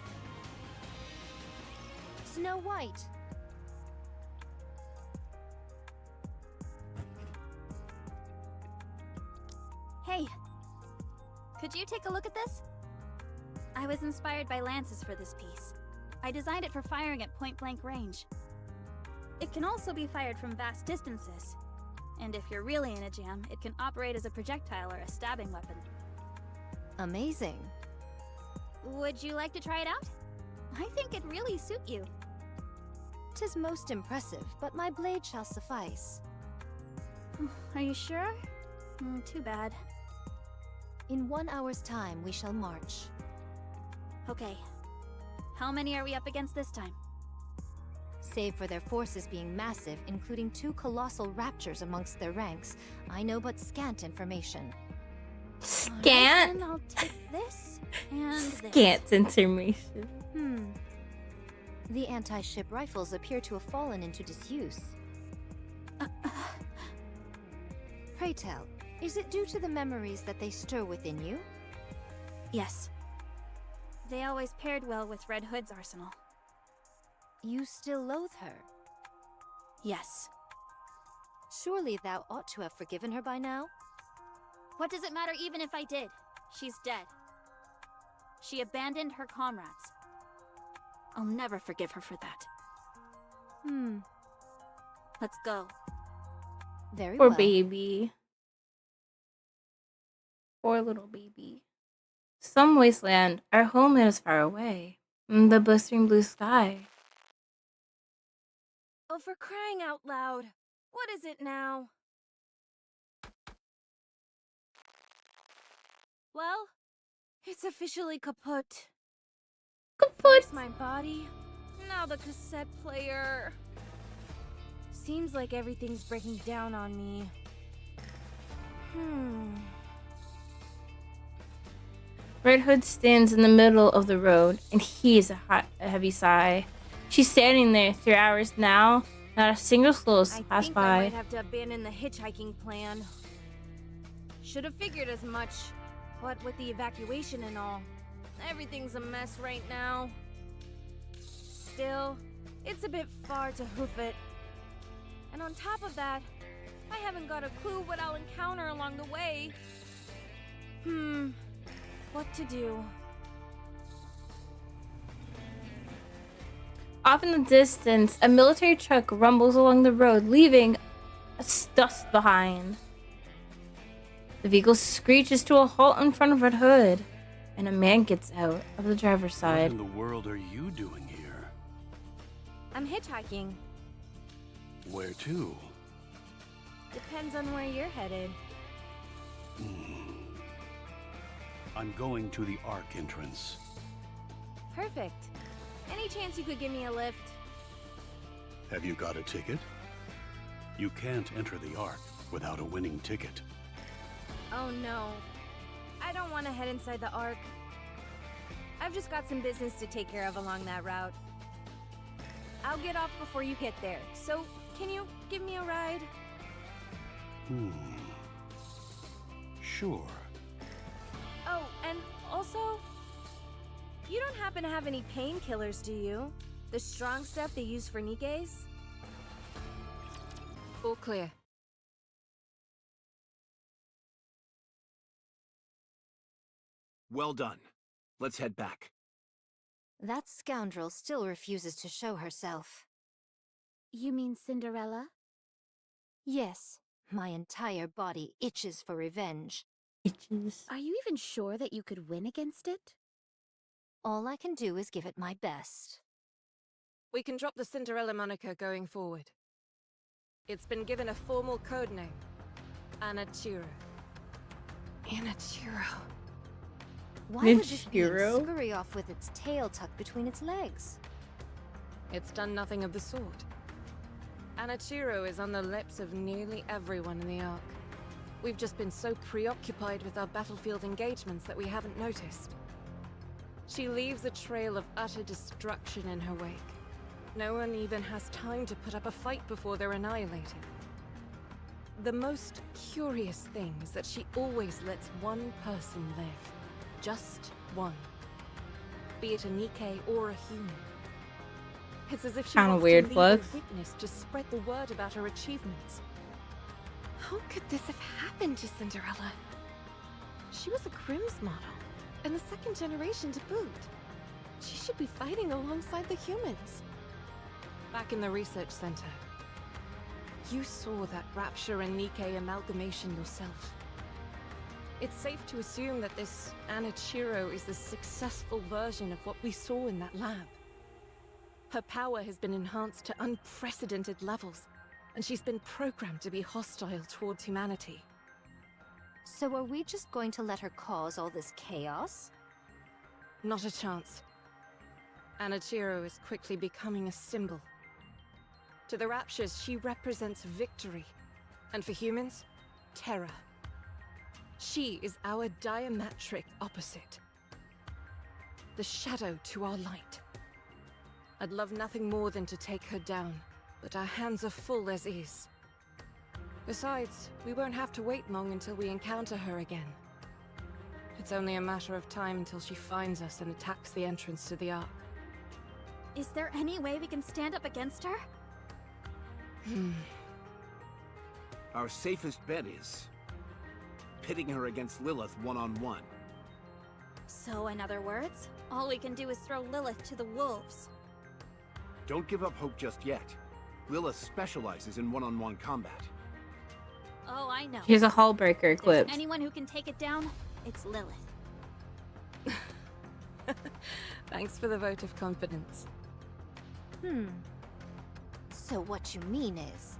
Snow White. Hey, could you take a look at this? I was inspired by lances for this piece. I designed it for firing at point-blank range. It can also be fired from vast distances. And if you're really in a jam, it can operate as a projectile or a stabbing weapon. Amazing. Would you like to try it out? I think it'd really suit you. 'Tis most impressive, but my blade shall suffice. Are you sure? Too bad. In 1 hour's time, we shall march. Okay. How many are we up against this time? Save for their forces being massive, including 2 colossal raptures amongst their ranks, I know but scant information. Scant? Then I'll take this and this. Scant information. The anti-ship rifles appear to have fallen into disuse. Pray tell, is it due to the memories that they stir within you? Yes. They always paired well with Red Hood's arsenal. You still loathe her? Yes. Surely thou ought to have forgiven her by now? What does it matter even if I did? She's dead. She abandoned her comrades. I'll never forgive her for that. Let's go. Very Poor well. baby. Poor little baby. Some wasteland. Our homeland is far away. The blistering blue sky. Oh, for crying out loud. What is it now? Well, it's officially kaput. First my body, now the cassette player. Seems like everything's breaking down on me. Red Hood stands in the middle of the road and heaves a heavy sigh. She's standing there 3 hours now, Not a single soul I passed think I might by. have to abandon the hitchhiking plan. Should have figured as much. What with the evacuation and all, everything's a mess right now. Still, it's a bit far to hoof it. And on top of that, I haven't got a clue what I'll encounter along the way. What to do? Off in the distance, a military truck rumbles along the road, leaving dust behind. The vehicle screeches to a halt in front of Red Hood, and a man gets out of the driver's What side. in the world are you doing here? I'm hitchhiking. Where to? Depends on where you're headed. I'm going to the Ark entrance. Perfect. Any chance you could give me a lift? Have you got a ticket? You can't enter the Ark without a winning ticket. Oh no. I don't want to head inside the Ark. I've just got some business to take care of along that route. I'll get off before you get there, so can you give me a ride? Sure. Oh, and also, you don't happen to have any painkillers, do you? The strong stuff they use for Nikes? All clear. Well done. Let's head back. That scoundrel still refuses to show herself. You mean Cinderella? Yes, my entire body itches for revenge. Itches. Are you even sure that you could win against it? All I can do is give it my best. We can drop the Cinderella moniker going forward. It's been given a formal code name. Anachiro. Anachiro. Why would this being Michiro? scurry off with its tail tucked between its legs? It's done nothing of the sort. Anachiro is on the lips of nearly everyone in the Ark. We've just been so preoccupied with our battlefield engagements that we haven't noticed. She leaves a trail of utter destruction in her wake. No one even has time to put up a fight before they're annihilated. The most curious thing is that she always lets one person live. Just one. Be it a Nikke or a human. It's as if she Kinda wants weird to leave flex. a witness to spread the word about her achievements. How could this have happened to Cinderella? She was a Grimm's model, and the second generation to boot. She should be fighting alongside the humans. Back in the research center, you saw that Rapture and Nikke amalgamation yourself. It's safe to assume that this Anachiro is the successful version of what we saw in that lab. Her power has been enhanced to unprecedented levels, and she's been programmed to be hostile towards humanity. So are we just going to let her cause all this chaos? Not a chance. Anachiro is quickly becoming a symbol. To the Raptures, she represents victory, and for humans, terror. She is our diametric opposite. The shadow to our light. I'd love nothing more than to take her down, but our hands are full as is. Besides, we won't have to wait long until we encounter her again. It's only a matter of time until she finds us and attacks the entrance to the Ark. Is there any way we can stand up against her? Our safest bet is pitting her against Lilith one-on-one. So, in other words, all we can do is throw Lilith to the wolves. Don't give up hope just yet. Lilith specializes in one-on-one combat. Oh, I know. Here's a hull breaker If equipped. there's anyone who can take it down, it's Lilith. Thanks for the vote of confidence. So what you mean is,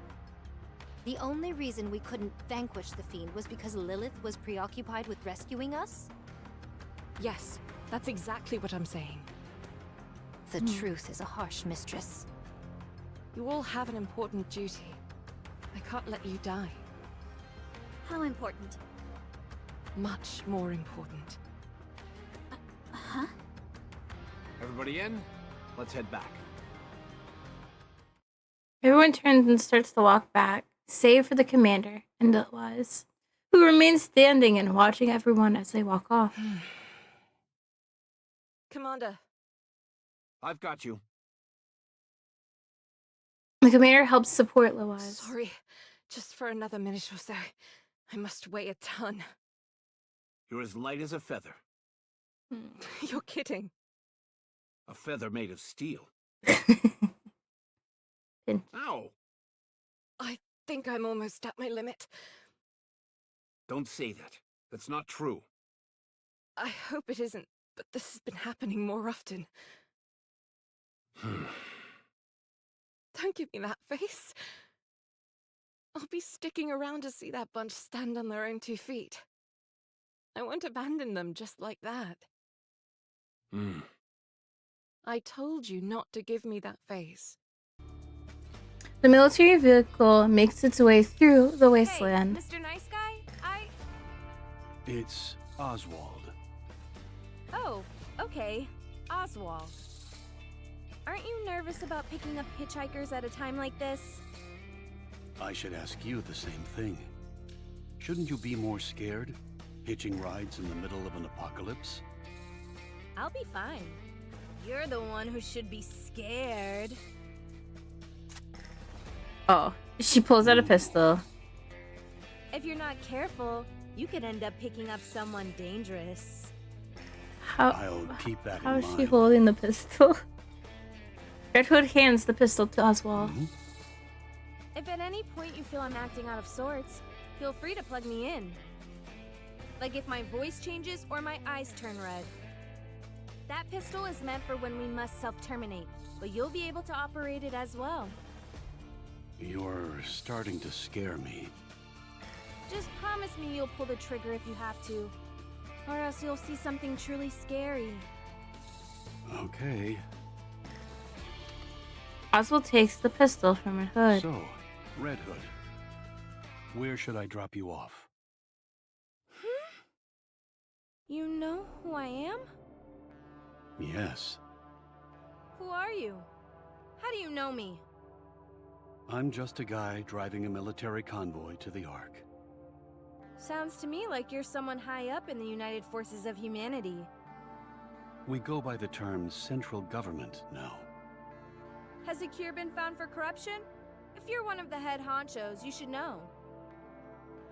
the only reason we couldn't vanquish the Fiend was because Lilith was preoccupied with rescuing us? Yes, that's exactly what I'm saying. The truth is a harsh mistress. You all have an important duty. I can't let you die. How important? Much more important. Everybody in? Let's head back. Everyone turns and starts to walk back, save for the commander and Lilwise, who remains standing and watching everyone as they walk off. Commander, I've got you. The commander helps support Lilwise. sorry. Just for another minute or so. I must weigh a ton. You're as light as a feather. You're kidding. A feather made of steel. Ow! I think I'm almost at my limit. Don't say that. That's not true. I hope it isn't, but this has been happening more often. Don't give me that face. I'll be sticking around to see that bunch stand on their own 2 feet. I won't abandon them just like that. I told you not to give me that face. The military vehicle makes its way through the wasteland. Hey, Mr. Nice Guy, It's Oswald. Oh, okay. Oswald. Aren't you nervous about picking up hitchhikers at a time like this? I should ask you the same thing. Shouldn't you be more scared? Hitching rides in the middle of an apocalypse? I'll be fine. You're the one who should be scared. Oh, she pulls out a pistol. If you're not careful, you could end up picking up someone dangerous. I'll keep that in How mind. is she holding the pistol? Red Hood hands the pistol to Oswald. If at any point you feel I'm acting out of sorts, feel free to plug me in. Like if my voice changes or my eyes turn red. That pistol is meant for when we must self-terminate, but you'll be able to operate it as well. You're starting to scare me. Just promise me you'll pull the trigger if you have to, or else you'll see something truly scary. Okay. Oswald takes the pistol from Red Hood. So, Red Hood, where should I drop you off? You know who I am? Yes. Who are you? How do you know me? I'm just a guy driving a military convoy to the Ark. Sounds to me like you're someone high up in the United Forces of Humanity. We go by the term central government now. Has a cure been found for corruption? If you're one of the head honchos, you should know.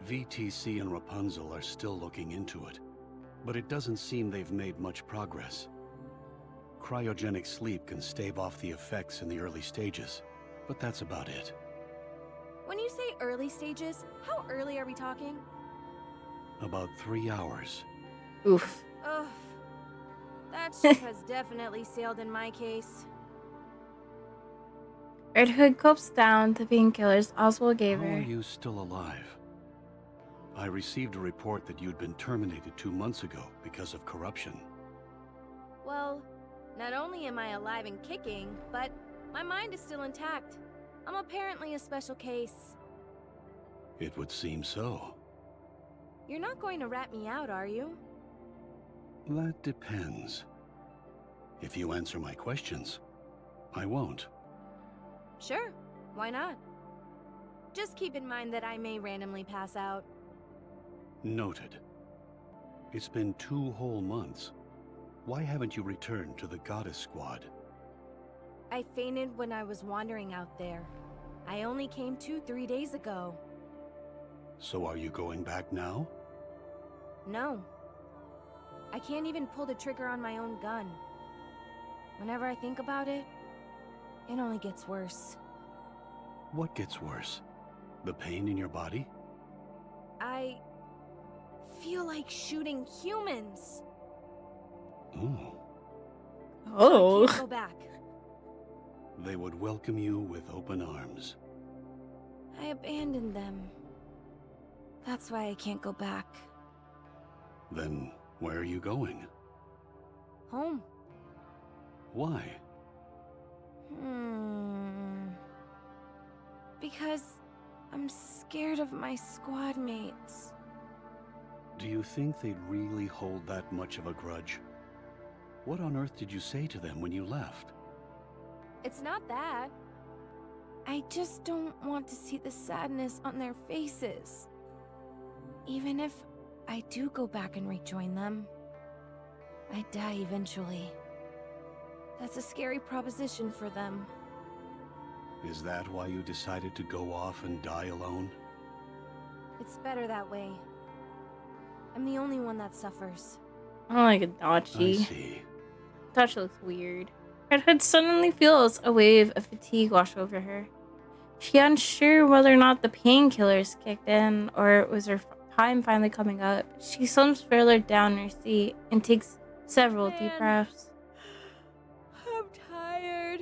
VTC and Rapunzel are still looking into it, but it doesn't seem they've made much progress. Cryogenic sleep can stave off the effects in the early stages, but that's about it. When you say early stages, how early are we talking? About 3 hours. Oof. Ugh. That ship has definitely sailed in my case. Red Hood gulps down the painkillers Oswald gave How are her. you still alive? I received a report that you'd been terminated 2 months ago because of corruption. Well, not only am I alive and kicking, but my mind is still intact. I'm apparently a special case. It would seem so. You're not going to rat me out, are you? That depends. If you answer my questions, I won't. Sure, why not? Just keep in mind that I may randomly pass out. Noted. It's been 2 whole months. Why haven't you returned to the Goddess Squad? I fainted when I was wandering out there. I only came to 3 days ago. So are you going back now? No. I can't even pull the trigger on my own gun. Whenever I think about it, it only gets worse. What gets worse? The pain in your body? I feel like shooting humans. Ooh. Oh. I can't go back. They would welcome you with open arms. I abandoned them. That's why I can't go back. Then where are you going? Home. Why? Because I'm scared of my squad mates. Do you think they'd really hold that much of a grudge? What on earth did you say to them when you left? It's not that. I just don't want to see the sadness on their faces. Even if I do go back and rejoin them, I die eventually. That's a scary proposition for them. Is that why you decided to go off and die alone? It's better that way. I'm the only one that suffers. I don't like I Adachi. see. Adachi looks weird. Redhead suddenly feels a wave of fatigue wash over her. She unsure whether or not the painkillers kicked in, or it was her time finally coming up. She slumps further down in her seat and takes several deep breaths. I'm tired.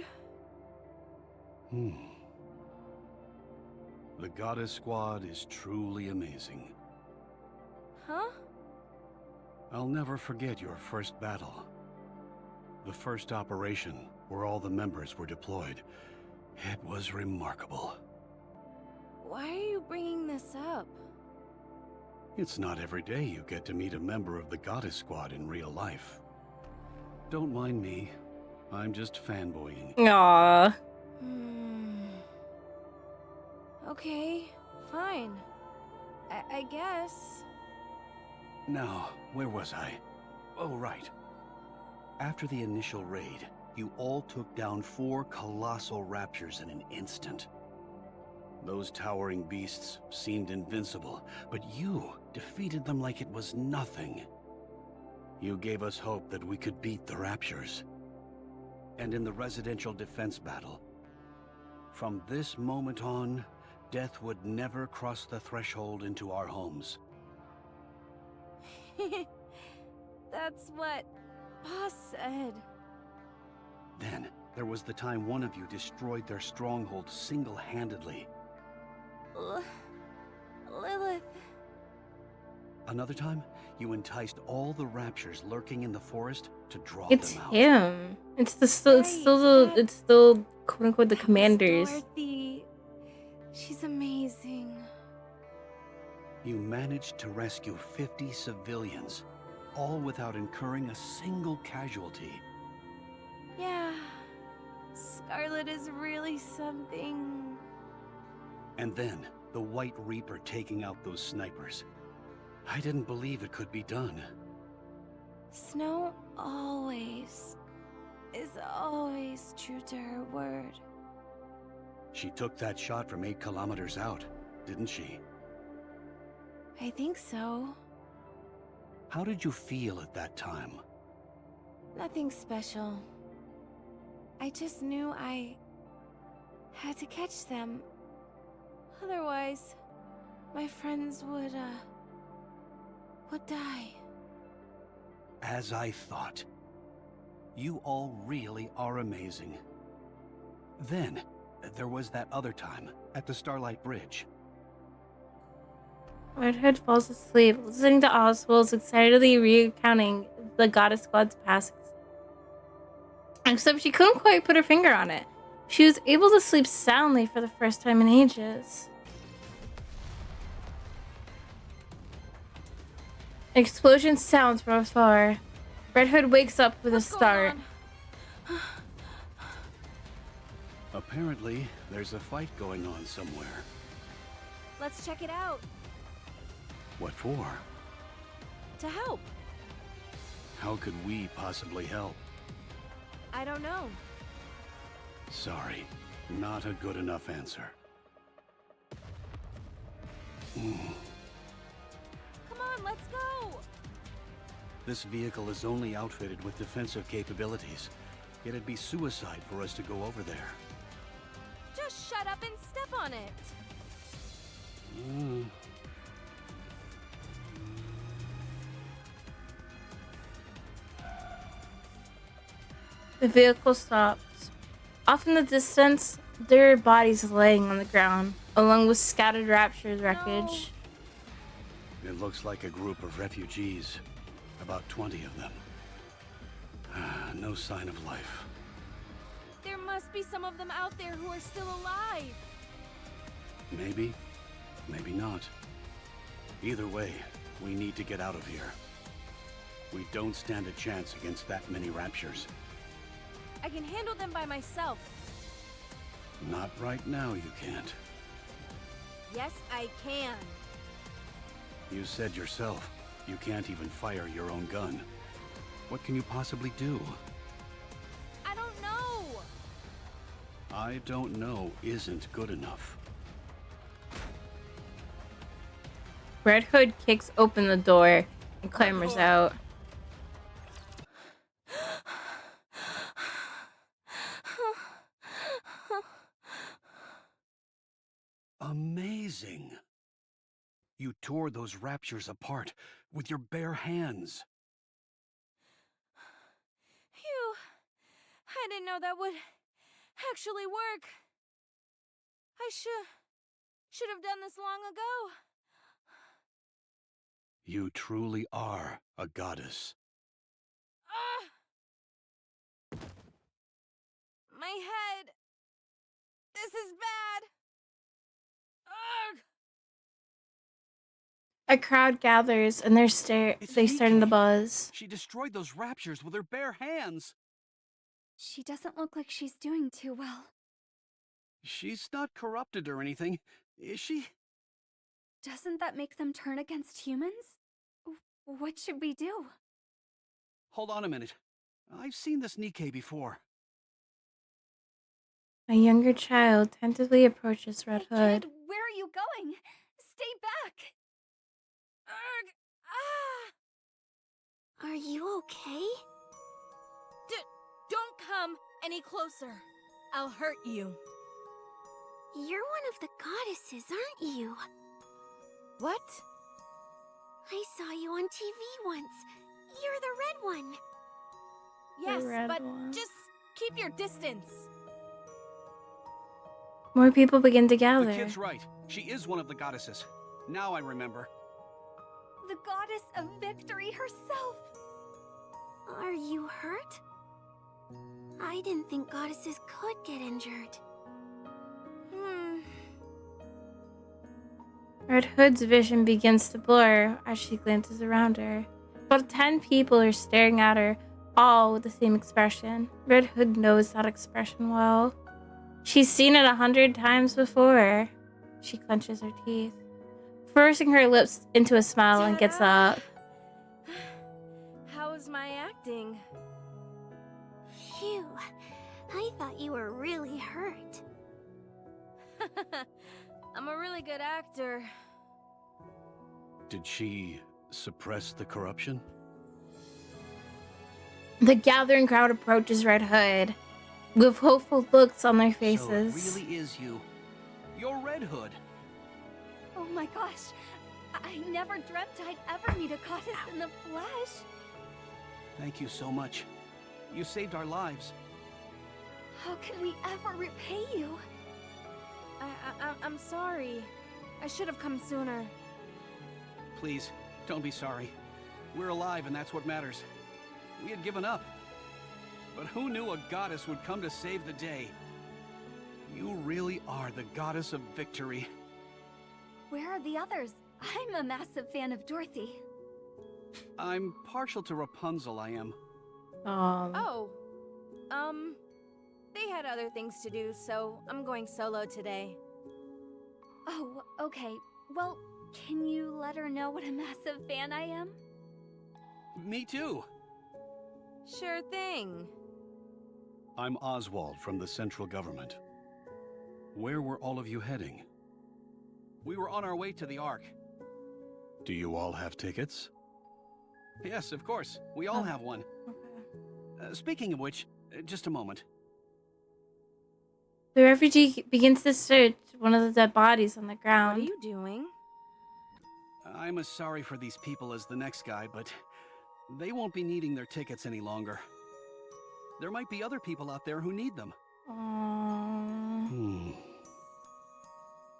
The Goddess Squad is truly amazing. Huh? I'll never forget your first battle. The first operation, where all the members were deployed. It was remarkable. Why are you bringing this up? It's not every day you get to meet a member of the Goddess Squad in real life. Don't mind me. I'm just fanboying. Aww. Okay, fine. I guess. Now, where was I? Oh, right. After the initial raid, you all took down 4 colossal raptures in an instant. Those towering beasts seemed invincible, but you defeated them like it was nothing. You gave us hope that we could beat the raptures. And in the residential defense battle, from this moment on, death would never cross the threshold into our homes. That's what Boss said. Then, there was the time one of you destroyed their stronghold single-handedly. Lilith. Another time, you enticed all the raptures lurking in the forest to draw It's them out. him. It's still quote unquote the commanders. Dorothy. She's amazing. You managed to rescue 50 civilians, all without incurring a single casualty. Yeah. Scarlet is really something. And then, the White Reaper taking out those snipers. I didn't believe it could be done. Snow is always true to her word. She took that shot from 8 kilometers out, didn't she? I think so. How did you feel at that time? Nothing special. I just knew I had to catch them. Otherwise, my friends would die. As I thought. You all really are amazing. Then, there was that other time, at the Starlight Bridge. Redhead falls asleep, listening to Oswald's excitedly recounting the Goddess Squad's past. Except she couldn't quite put her finger on it. She was able to sleep soundly for the first time in ages. An explosion sounds from afar. Red Hood wakes up with a start. Apparently, there's a fight going on somewhere. Let's check it out. What for? To help. How could we possibly help? I don't know. Sorry, not a good enough answer. Come on, let's go! This vehicle is only outfitted with defensive capabilities. It'd be suicide for us to go over there. Just shut up and step on it! The vehicle stops. Off in the distance, there are bodies laying on the ground, along with scattered raptures wreckage. It looks like a group of refugees. About 20 of them. No sign of life. There must be some of them out there who are still alive! Maybe, maybe not. Either way, we need to get out of here. We don't stand a chance against that many raptures. I can handle them by myself. Not right now, you can't. Yes, I can. You said yourself, you can't even fire your own gun. What can you possibly do? I don't know. I don't know isn't good enough. Red Hood kicks open the door and clambers out. Amazing. You tore those raptures apart with your bare hands. Phew. I didn't know that would actually work. I should have done this long ago. You truly are a goddess. My head. This is bad. Ugh. A crowd gathers and they starting to Nike. buzz. She destroyed those raptures with her bare hands. She doesn't look like she's doing too well. She's not corrupted or anything, is she? Doesn't that make them turn against humans? What should we do? Hold on a minute. I've seen this Nike before. A younger child tentatively approaches Red Hood. Kid, where are you going? Stay back! Ugh. Ah. Are you okay? Don't come any closer. I'll hurt you. You're one of the goddesses, aren't you? What? I saw you on TV once. You're the red one. Yes, red but one. just keep your distance. More people begin to The gather. kid's right. She is one of the goddesses. Now I remember. The goddess of victory herself! Are you hurt? I didn't think goddesses could get injured. Red Hood's vision begins to blur as she glances around her. About 10 people are staring at her, all with the same expression. Red Hood knows that expression well. She's seen it 100 times before. She clenches her teeth, forcing her lips into a smile and gets up. How's my acting? Phew. I thought you were really hurt. I'm a really good actor. Did she suppress the corruption? The gathering crowd approaches Red Hood with hopeful looks on their faces. So it really is you. You're Red Hood. Oh my gosh! I never dreamt I'd ever meet a goddess in the flesh! Thank you so much. You saved our lives. How can we ever repay you? I'm sorry. I should have come sooner. Please, don't be sorry. We're alive and that's what matters. We had given up. But who knew a goddess would come to save the day? You really are the goddess of victory. Where are the others? I'm a massive fan of Dorothy. I'm partial to Rapunzel, I am. Oh. They had other things to do, so I'm going solo today. Oh, okay. Well, can you let her know what a massive fan I am? Me too. Sure thing. I'm Oswald from the central government. Where were all of you heading? We were on our way to the Ark. Do you all have tickets? Yes, of course. We all have one. Speaking of which, just a moment. The refugee begins to search one of the dead bodies on the What ground. are you doing? I'm as sorry for these people as the next guy, but they won't be needing their tickets any longer. There might be other people out there who need them. Aww.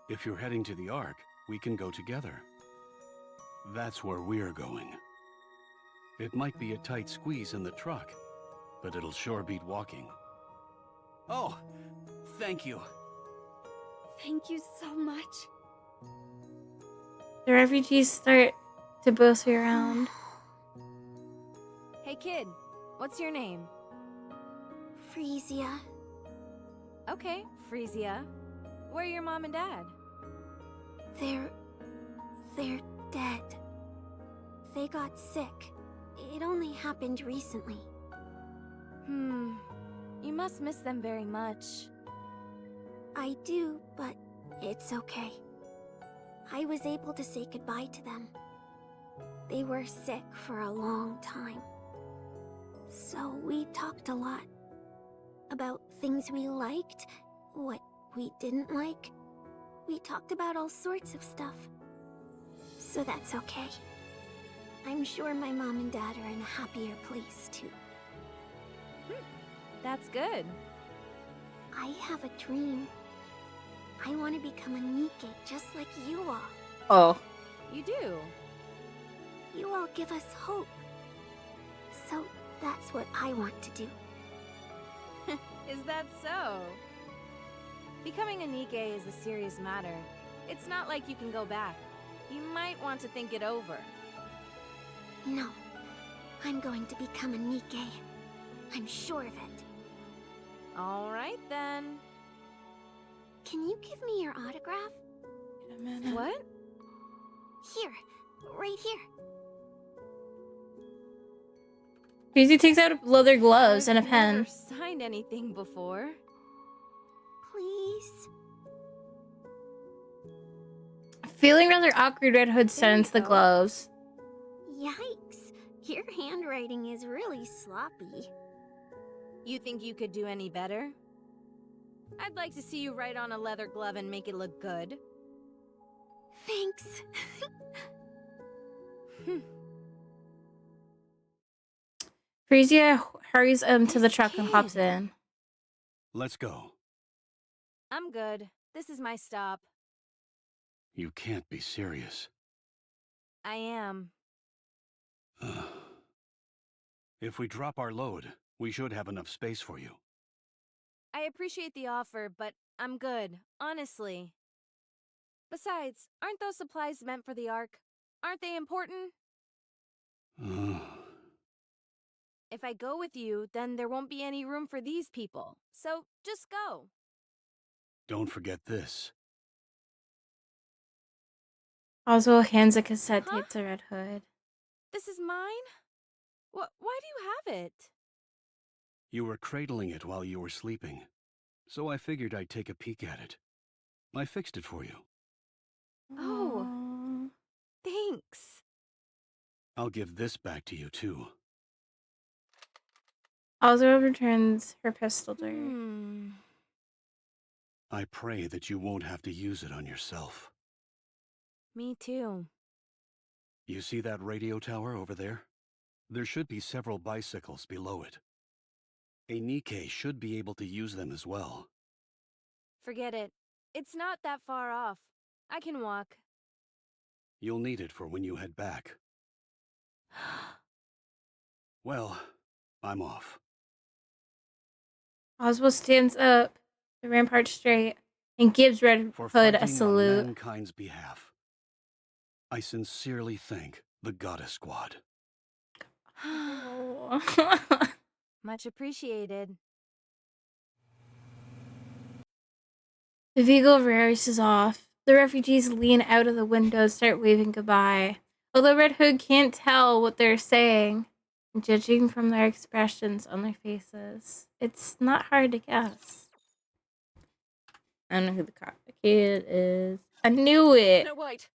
If you're heading to the Ark, we can go together. That's where we're going. It might be a tight squeeze in the truck, but it'll sure beat walking. Oh, thank you. Thank you so much. The refugees start to bustle around. Hey kid, what's your name? Frisia. Okay, Frisia. Where are your mom and dad? They're dead. They got sick. It only happened recently. You must miss them very much. I do, but it's okay. I was able to say goodbye to them. They were sick for a long time. So we talked a lot. About things we liked, what we didn't like. We talked about all sorts of stuff. So that's okay. I'm sure my mom and dad are in a happier place too. That's good. I have a dream. I want to become a Nike just like you all. Oh. You do? You all give us hope. So that's what I want to do. Is that so? Becoming a Nike is a serious matter. It's not like you can go back. You might want to think it over. No. I'm going to become a Nike. I'm sure of it. All right, then. Can you give me your autograph? Wait a minute. What? Here. Right here. Frisia takes out leather gloves and a I've pen. never signed anything before. Please. Feeling rather awkward, Red Hood sends the go. gloves. Yikes. Your handwriting is really sloppy. You think you could do any better? I'd like to see you write on a leather glove and make it look good. Thanks. Frisia hurries to the This truck and hops kid. in. Let's go. I'm good. This is my stop. You can't be serious. I am. If we drop our load, we should have enough space for you. I appreciate the offer, but I'm good, honestly. Besides, aren't those supplies meant for the Ark? Aren't they important? If I go with you, then there won't be any room for these people. So, just go. Don't forget this. Oswald hands a cassette Huh? tape to Red Hood. This is mine? Why do you have it? You were cradling it while you were sleeping, so I figured I'd take a peek at it. I fixed it for you. Oh. Aww. Thanks. I'll give this back to you, too. Oswald returns her pistol to her. I pray that you won't have to use it on yourself. Me too. You see that radio tower over there? There should be several bicycles below it. A Nike should be able to use them as well. Forget it. It's not that far off. I can walk. You'll need it for when you head back. Well, I'm off. Oswald stands up, the rampart straight, and gives Red For Hood a fighting salute. on mankind's behalf. I sincerely thank the Goddess Squad. Much appreciated. The vehicle races off. The refugees lean out of the window and start waving goodbye. Although Red Hood can't tell what they're saying, judging from their expressions on their faces, it's not hard to guess. I don't know who the kid is. I knew it! Snow White!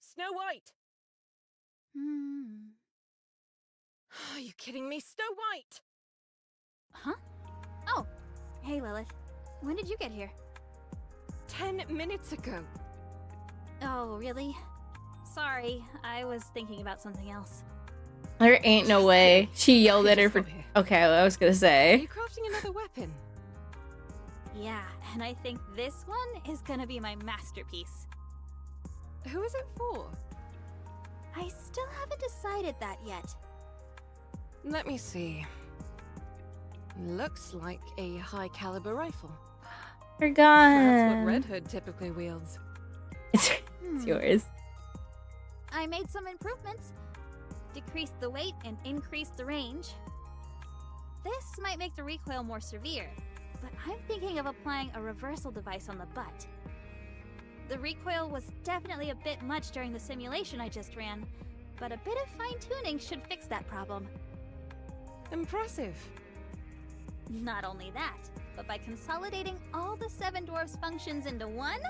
Snow White! Are you kidding me? Snow White! Huh? Oh, hey Lilith. When did you get here? 10 minutes ago. Oh, really? Sorry, I was thinking about something else. There ain't no way. She yelled at her for. Just got here. Okay, I was gonna Are say. you crafting another weapon? Yeah, and I think this one is gonna be my masterpiece. Who is it for? I still haven't decided that yet. Let me see. Looks like a high caliber rifle. Her That's gun. what Red Hood typically wields. It's yours. I made some improvements. Decreased the weight and increased the range. This might make the recoil more severe, but I'm thinking of applying a reversal device on the butt. The recoil was definitely a bit much during the simulation I just ran, but a bit of fine-tuning should fix that problem. Impressive. Not only that, but by consolidating all the 7 dwarfs' functions into one?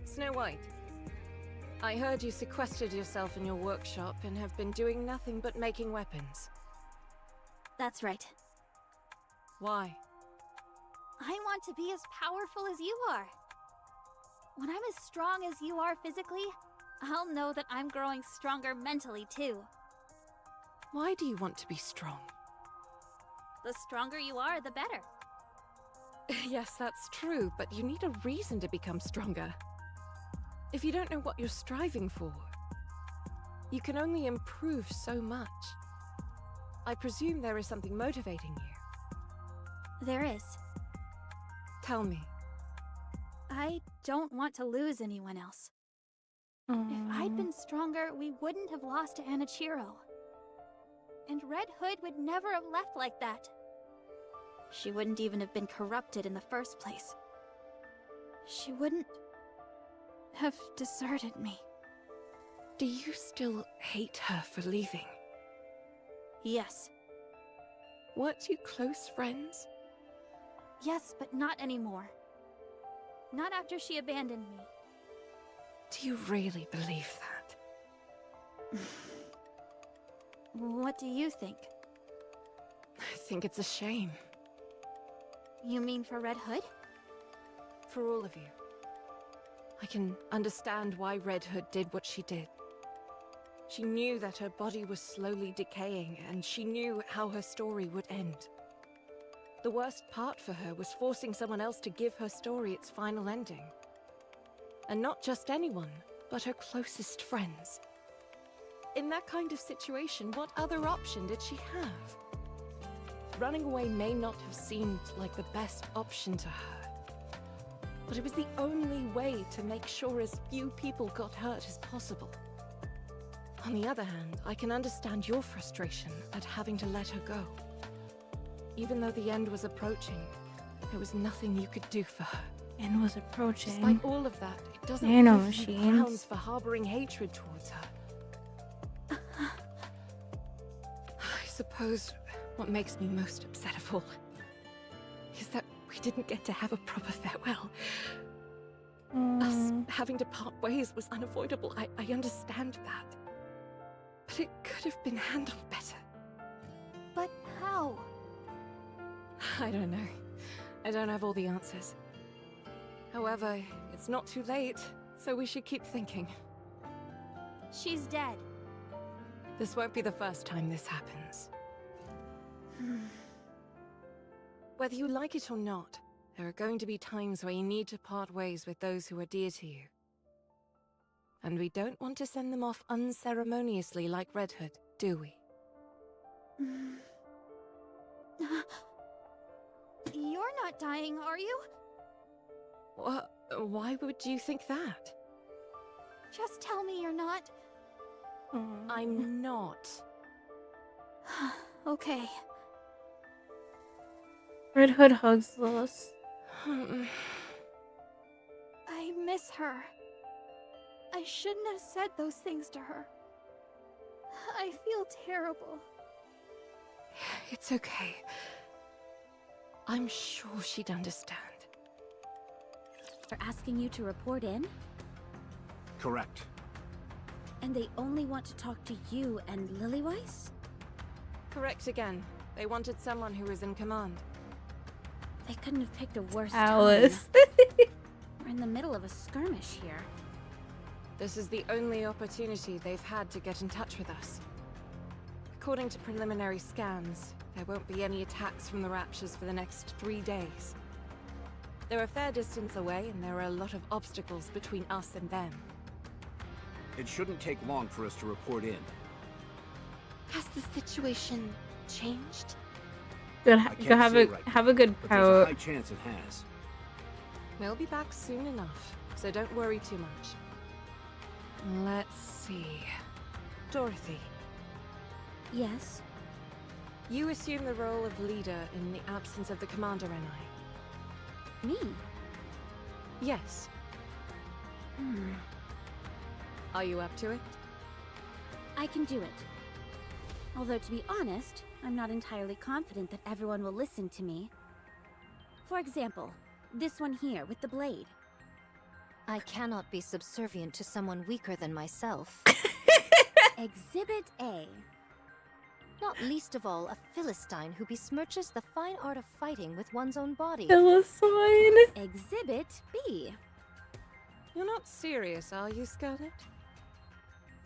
Snow White, I heard you sequestered yourself in your workshop and have been doing nothing but making weapons. That's right. Why? I want to be as powerful as you are. When I'm as strong as you are physically, I'll know that I'm growing stronger mentally too. Why do you want to be strong? The stronger you are, the better. Yes, that's true, but you need a reason to become stronger. If you don't know what you're striving for, you can only improve so much. I presume there is something motivating you. There is. Tell me. I don't want to lose anyone else. If I'd been stronger, we wouldn't have lost to Anichiro. And Red Hood would never have left like that. She wouldn't even have been corrupted in the first place. She wouldn't have deserted me. Do you still hate her for leaving? Yes. Weren't you close friends? Yes, but not anymore. Not after she abandoned me. Do you really believe that? What do you think? I think it's a shame. You mean for Red Hood? For all of you. I can understand why Red Hood did what she did. She knew that her body was slowly decaying, and she knew how her story would end. The worst part for her was forcing someone else to give her story its final ending. And not just anyone, but her closest friends. In that kind of situation, what other option did she have? Running away may not have seemed like the best option to her, but it was the only way to make sure as few people got hurt as possible. On the other hand, I can understand your frustration at having to let her go. Even though the end was approaching, there was nothing you could do for her. And was approaching. Despite all of that, it doesn't Nano give you machines. grounds for harboring hatred towards her. I suppose what makes me most upset of all is that we didn't get to have a proper farewell. Us having to part ways was unavoidable. I understand that. But it could have been handled better. But how? I don't know. I don't have all the answers. However, it's not too late, so we should keep thinking. She's dead. This won't be the first time this happens. Whether you like it or not, there are going to be times where you need to part ways with those who are dear to you. And we don't want to send them off unceremoniously like Red Hood, do we? You're not dying, are you? Why would you think that? Just tell me you're not. I'm not. Okay. Red Hood hugs Lilith. I miss her. I shouldn't have said those things to her. I feel terrible. It's okay. I'm sure she'd understand. They're asking you to report in? Correct. And they only want to talk to you and Lillyweiss? Correct again. They wanted someone who was in command. They couldn't have picked a worse Alice. time. We're in the middle of a skirmish here. This is the only opportunity they've had to get in touch with us. According to preliminary scans, there won't be any attacks from the Raptures for the next 3 days. They're a fair distance away, and there are a lot of obstacles between us and them. It shouldn't take long for us to report in. Has the situation changed? Good, I go can't have say a right have a good But there's a high pout. chance it has. We'll be back soon enough, so don't worry too much. Let's see. Dorothy, Yes? You assume the role of leader in the absence of the commander and I. Me? Yes. Are you up to it? I can do it. Although, to be honest, I'm not entirely confident that everyone will listen to me. For example, this one here with the blade. I cannot be subservient to someone weaker than myself. Exhibit A. Not least of all, a Philistine who besmirches the fine art of fighting with one's own body. Philistine. Exhibit B. You're not serious, are you, Scarlet?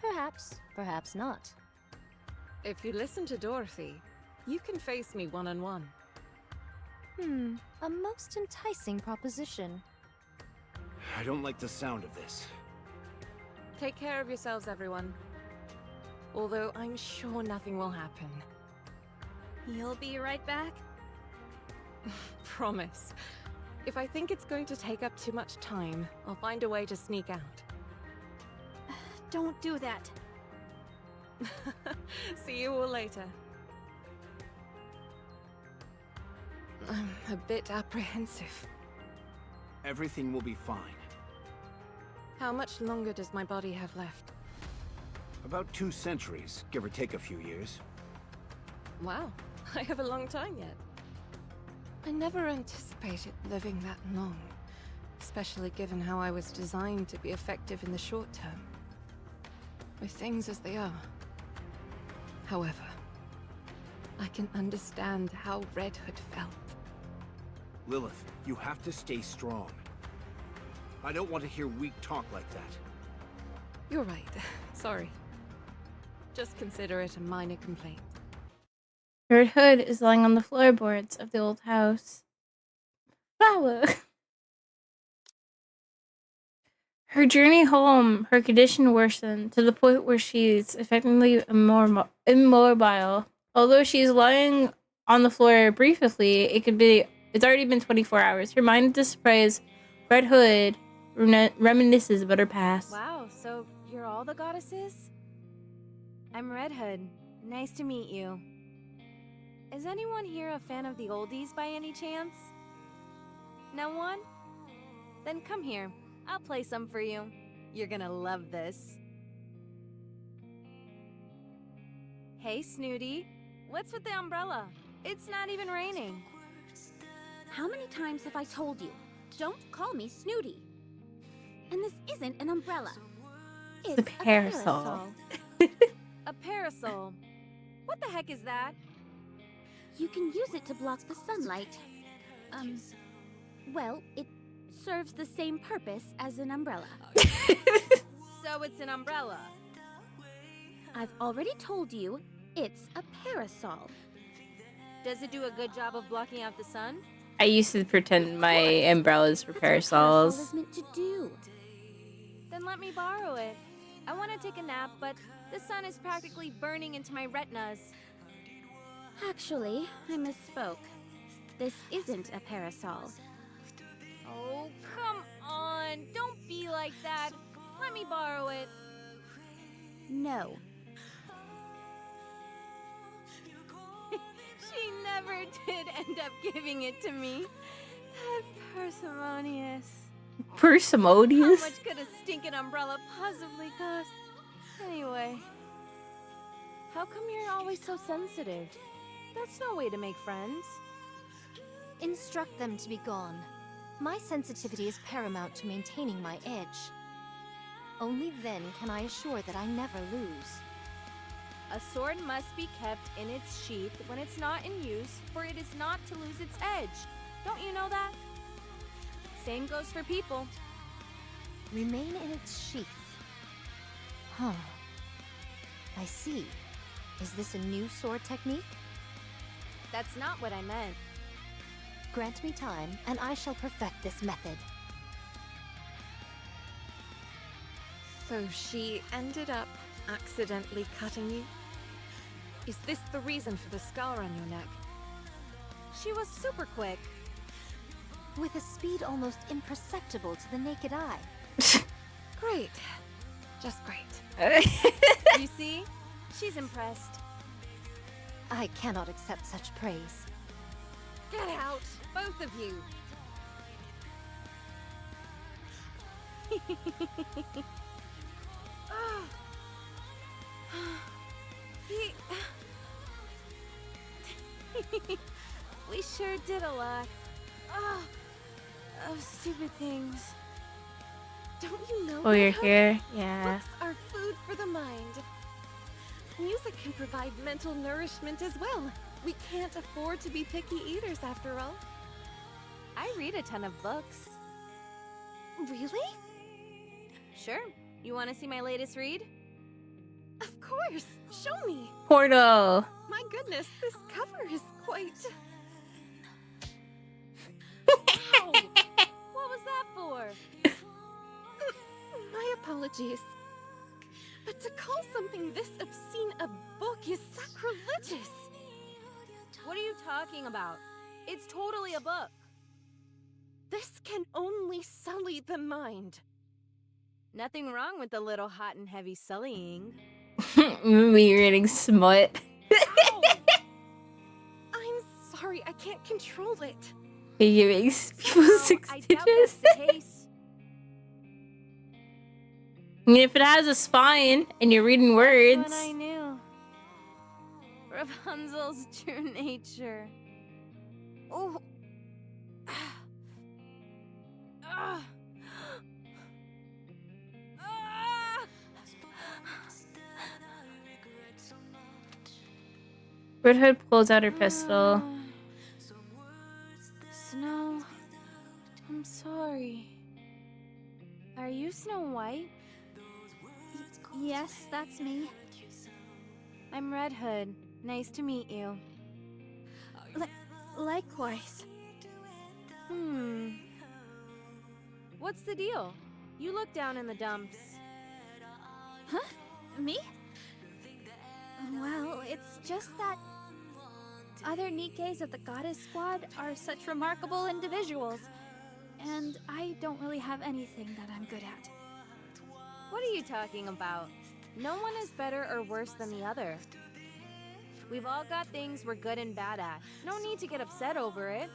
Perhaps, perhaps not. If you listen to Dorothy, you can face me one-on-one. A most enticing proposition. I don't like the sound of this. Take care of yourselves, everyone. Although I'm sure nothing will happen. You'll be right back? Promise. If I think it's going to take up too much time, I'll find a way to sneak out. Don't do that. See you all later. I'm a bit apprehensive. Everything will be fine. How much longer does my body have left? About 2 centuries, give or take a few years. Wow, I have a long time yet. I never anticipated living that long, especially given how I was designed to be effective in the short term. With things as they are. However, I can understand how Red Hood felt. Lilith, you have to stay strong. I don't want to hear weak talk like that. You're right. Sorry. Just consider it a minor complaint. Red Hood is lying on the floorboards of the old house. Flower. Her journey home, her condition worsened to the point where she's effectively immobile. Although she's lying on the floor briefly, it's already been 24 hours. Her mind displays Red Hood reminisces about her past. Wow, so you're all the goddesses? I'm Red Hood. Nice to meet you. Is anyone here a fan of the oldies by any chance? No one? Then come here. I'll play some for you. You're gonna love this. Hey, Snooty. What's with the umbrella? It's not even raining. How many times have I told you? Don't call me Snooty. And this isn't an umbrella. It's a parasol. A parasol. What the heck is that? You can use it to block the sunlight. Well, it serves the same purpose as an umbrella. So it's an umbrella. I've already told you, it's a parasol. Does it do a good job of blocking out the sun? I used to pretend my umbrellas were That's what a parasol is parasols. meant to do. Then let me borrow it. I want to take a nap, but the sun is practically burning into my retinas. Actually, I misspoke. This isn't a parasol. Oh, come on. Don't be like that. Let me borrow it. No. She never did end up giving it to me. That parsimonious. How Parsimonious? much could a stinking umbrella possibly cost? Anyway. How come you're always so sensitive? That's no way to make friends. Instruct them to be gone. My sensitivity is paramount to maintaining my edge. Only then can I assure that I never lose. A sword must be kept in its sheath when it's not in use, for it is not to lose its edge. Don't you know that? Same goes for people. Remain in its sheath. Huh. I see. Is this a new sword technique? That's not what I meant. Grant me time, and I shall perfect this method. So she ended up accidentally cutting you? Is this the reason for the scar on your neck? She was super quick. With a speed almost imperceptible to the naked eye. Great. Just great. You see? She's impressed. I cannot accept such praise. Get out, both of you. We sure did a lot. Of stupid things. Don't you know? Oh, you're Red Hood? here? Yeah. Books are food for the mind. Music can provide mental nourishment as well. We can't afford to be picky eaters after all. I read a ton of books. Really? Sure. You want to see my latest read? Of course. Show me. Portal. My goodness, this cover is quite... Ow! What was that for? My apologies. But to call something this obscene a book is sacrilegious. What are you talking about? It's totally a book. This can only sully the mind. Nothing wrong with a little hot and heavy sullying. Me reading smut. Ow! I'm sorry, I can't control it. Me giving people No, 6 I doubt that's stitches. the case. I mean, if it has a spine and you're reading words. That's what I knew. Rapunzel's true nature. Oh. Ah. Ah. Red Hood pulls out her pistol. Snow, I'm sorry. Are you Snow White? Yes, that's me. I'm Red Hood. Nice to meet you. Likewise. What's the deal? You look down in the dumps. Huh? Me? Well, it's just that other Nikkes of the Goddess Squad are such remarkable individuals, and I don't really have anything that I'm good at. What are you talking about? No one is better or worse than the other. We've all got things we're good and bad at. No need to get upset over it.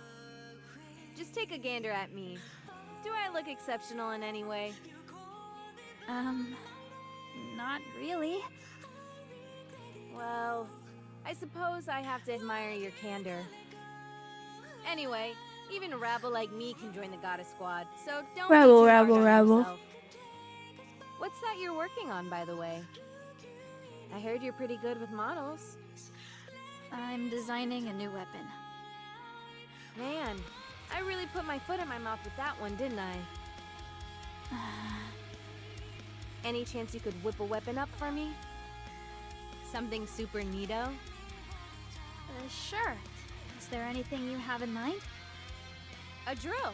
Just take a gander at me. Do I look exceptional in any way? Not really. Well, I suppose I have to admire your candor. Anyway, even a rabble like me can join the Goddess Squad, so don't be Rabble, too hard rabble, on rabble. yourself. What's that you're working on, by the way? I heard you're pretty good with models. I'm designing a new weapon. Man, I really put my foot in my mouth with that one, didn't I? Any chance you could whip a weapon up for me? Something super neato? Sure. Is there anything you have in mind? A drill.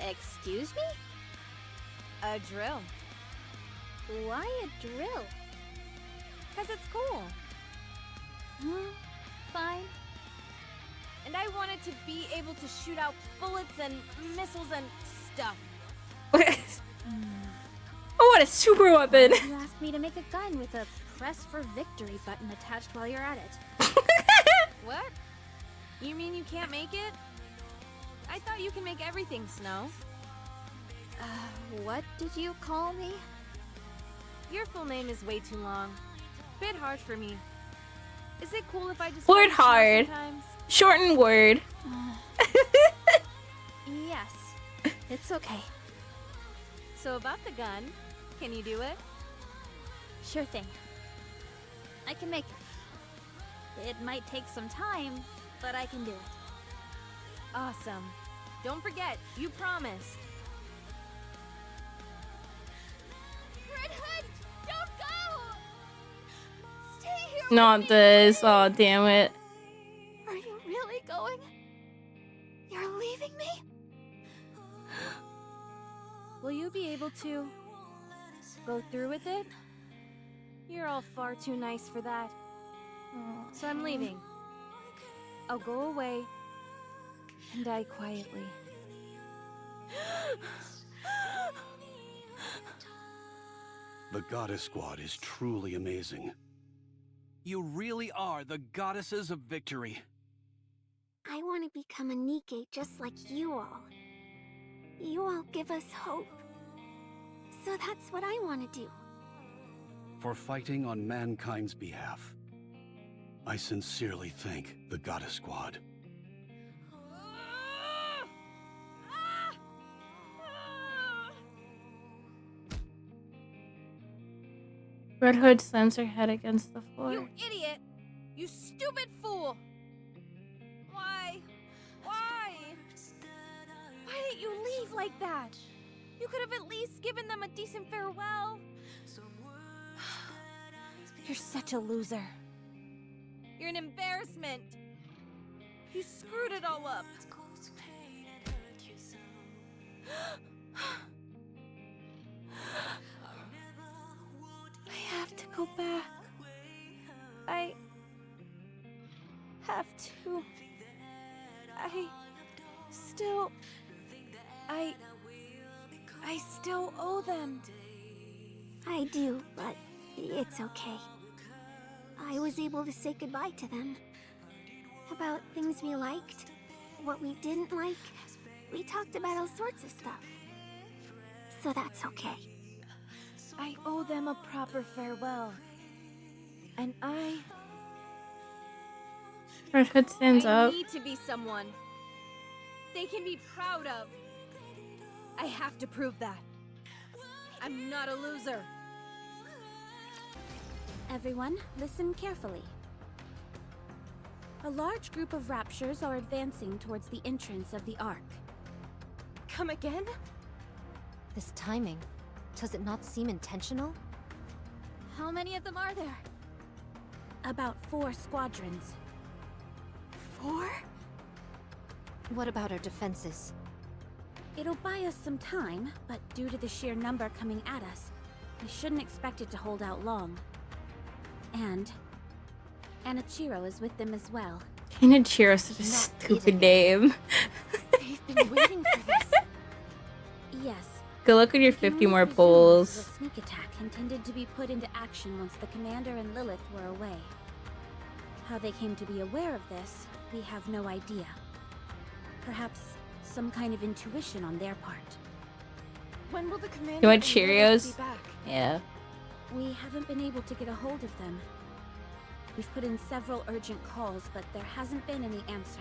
Excuse me? A drill. Why a drill? 'Cause it's cool. Fine. And I wanted to be able to shoot out bullets and missiles and stuff. Oh, what a super weapon! You asked me to make a gun with a press for victory button attached while you're at it. What? You mean you can't make it? I thought you can make everything, Snow. What did you call me? Your full name is way too long. Bit hard for me. Is it cool if I just Word call you Snow hard. sometimes? Shortened word. Yes. It's okay. So about the gun, can you do it? Sure thing. I can make it. It might take some time, but I can do it. Awesome. Don't forget, you promised. Red Hood, don't go! Stay here. Not with me, this. please. Oh, damn it. Are you really going? You're leaving me? Will you be able to go through with it? You're all far too nice for that. So I'm leaving. I'll go away and die quietly. The Goddess Squad is truly amazing. You really are the goddesses of victory. I want to become a Nikke just like you all. You all give us hope. So that's what I want to do. For fighting on mankind's behalf. I sincerely thank the Goddess Squad. Red Hood slams her head against the floor. You idiot! You stupid fool! Why? Why? Why didn't you leave like that? You could have at least given them a decent farewell. You're such a loser. You're an embarrassment. You screwed it all up. I have to go back. I have to. I still owe them. I do, but it's okay. I was able to say goodbye to them. About things we liked, what we didn't like. We talked about all sorts of stuff. So that's okay. I owe them a proper farewell. And Red Hood stands I up. need to be someone they can be proud of. I have to prove that. I'm not a loser. Everyone, listen carefully. A large group of Raptures are advancing towards the entrance of the Ark. Come again? This timing, does it not seem intentional? How many of them are there? About 4 squadrons. 4? What about our defenses? It'll buy us some time, but due to the sheer number coming at us, we shouldn't expect it to hold out long. And Anichiro is with them as well. Anichiro's such a stupid name. They've been waiting for this. Yes. Good luck with your we can 50 only more presume polls. this was a sneak attack intended to be put into action once the commander and Lilith were away. How they came to be aware of this, we have no idea. Perhaps some kind of intuition on their part. When will the commander You want and Lilith Cheerios? be back? Yeah. We haven't been able to get a hold of them. We've put in several urgent calls, but there hasn't been any answer.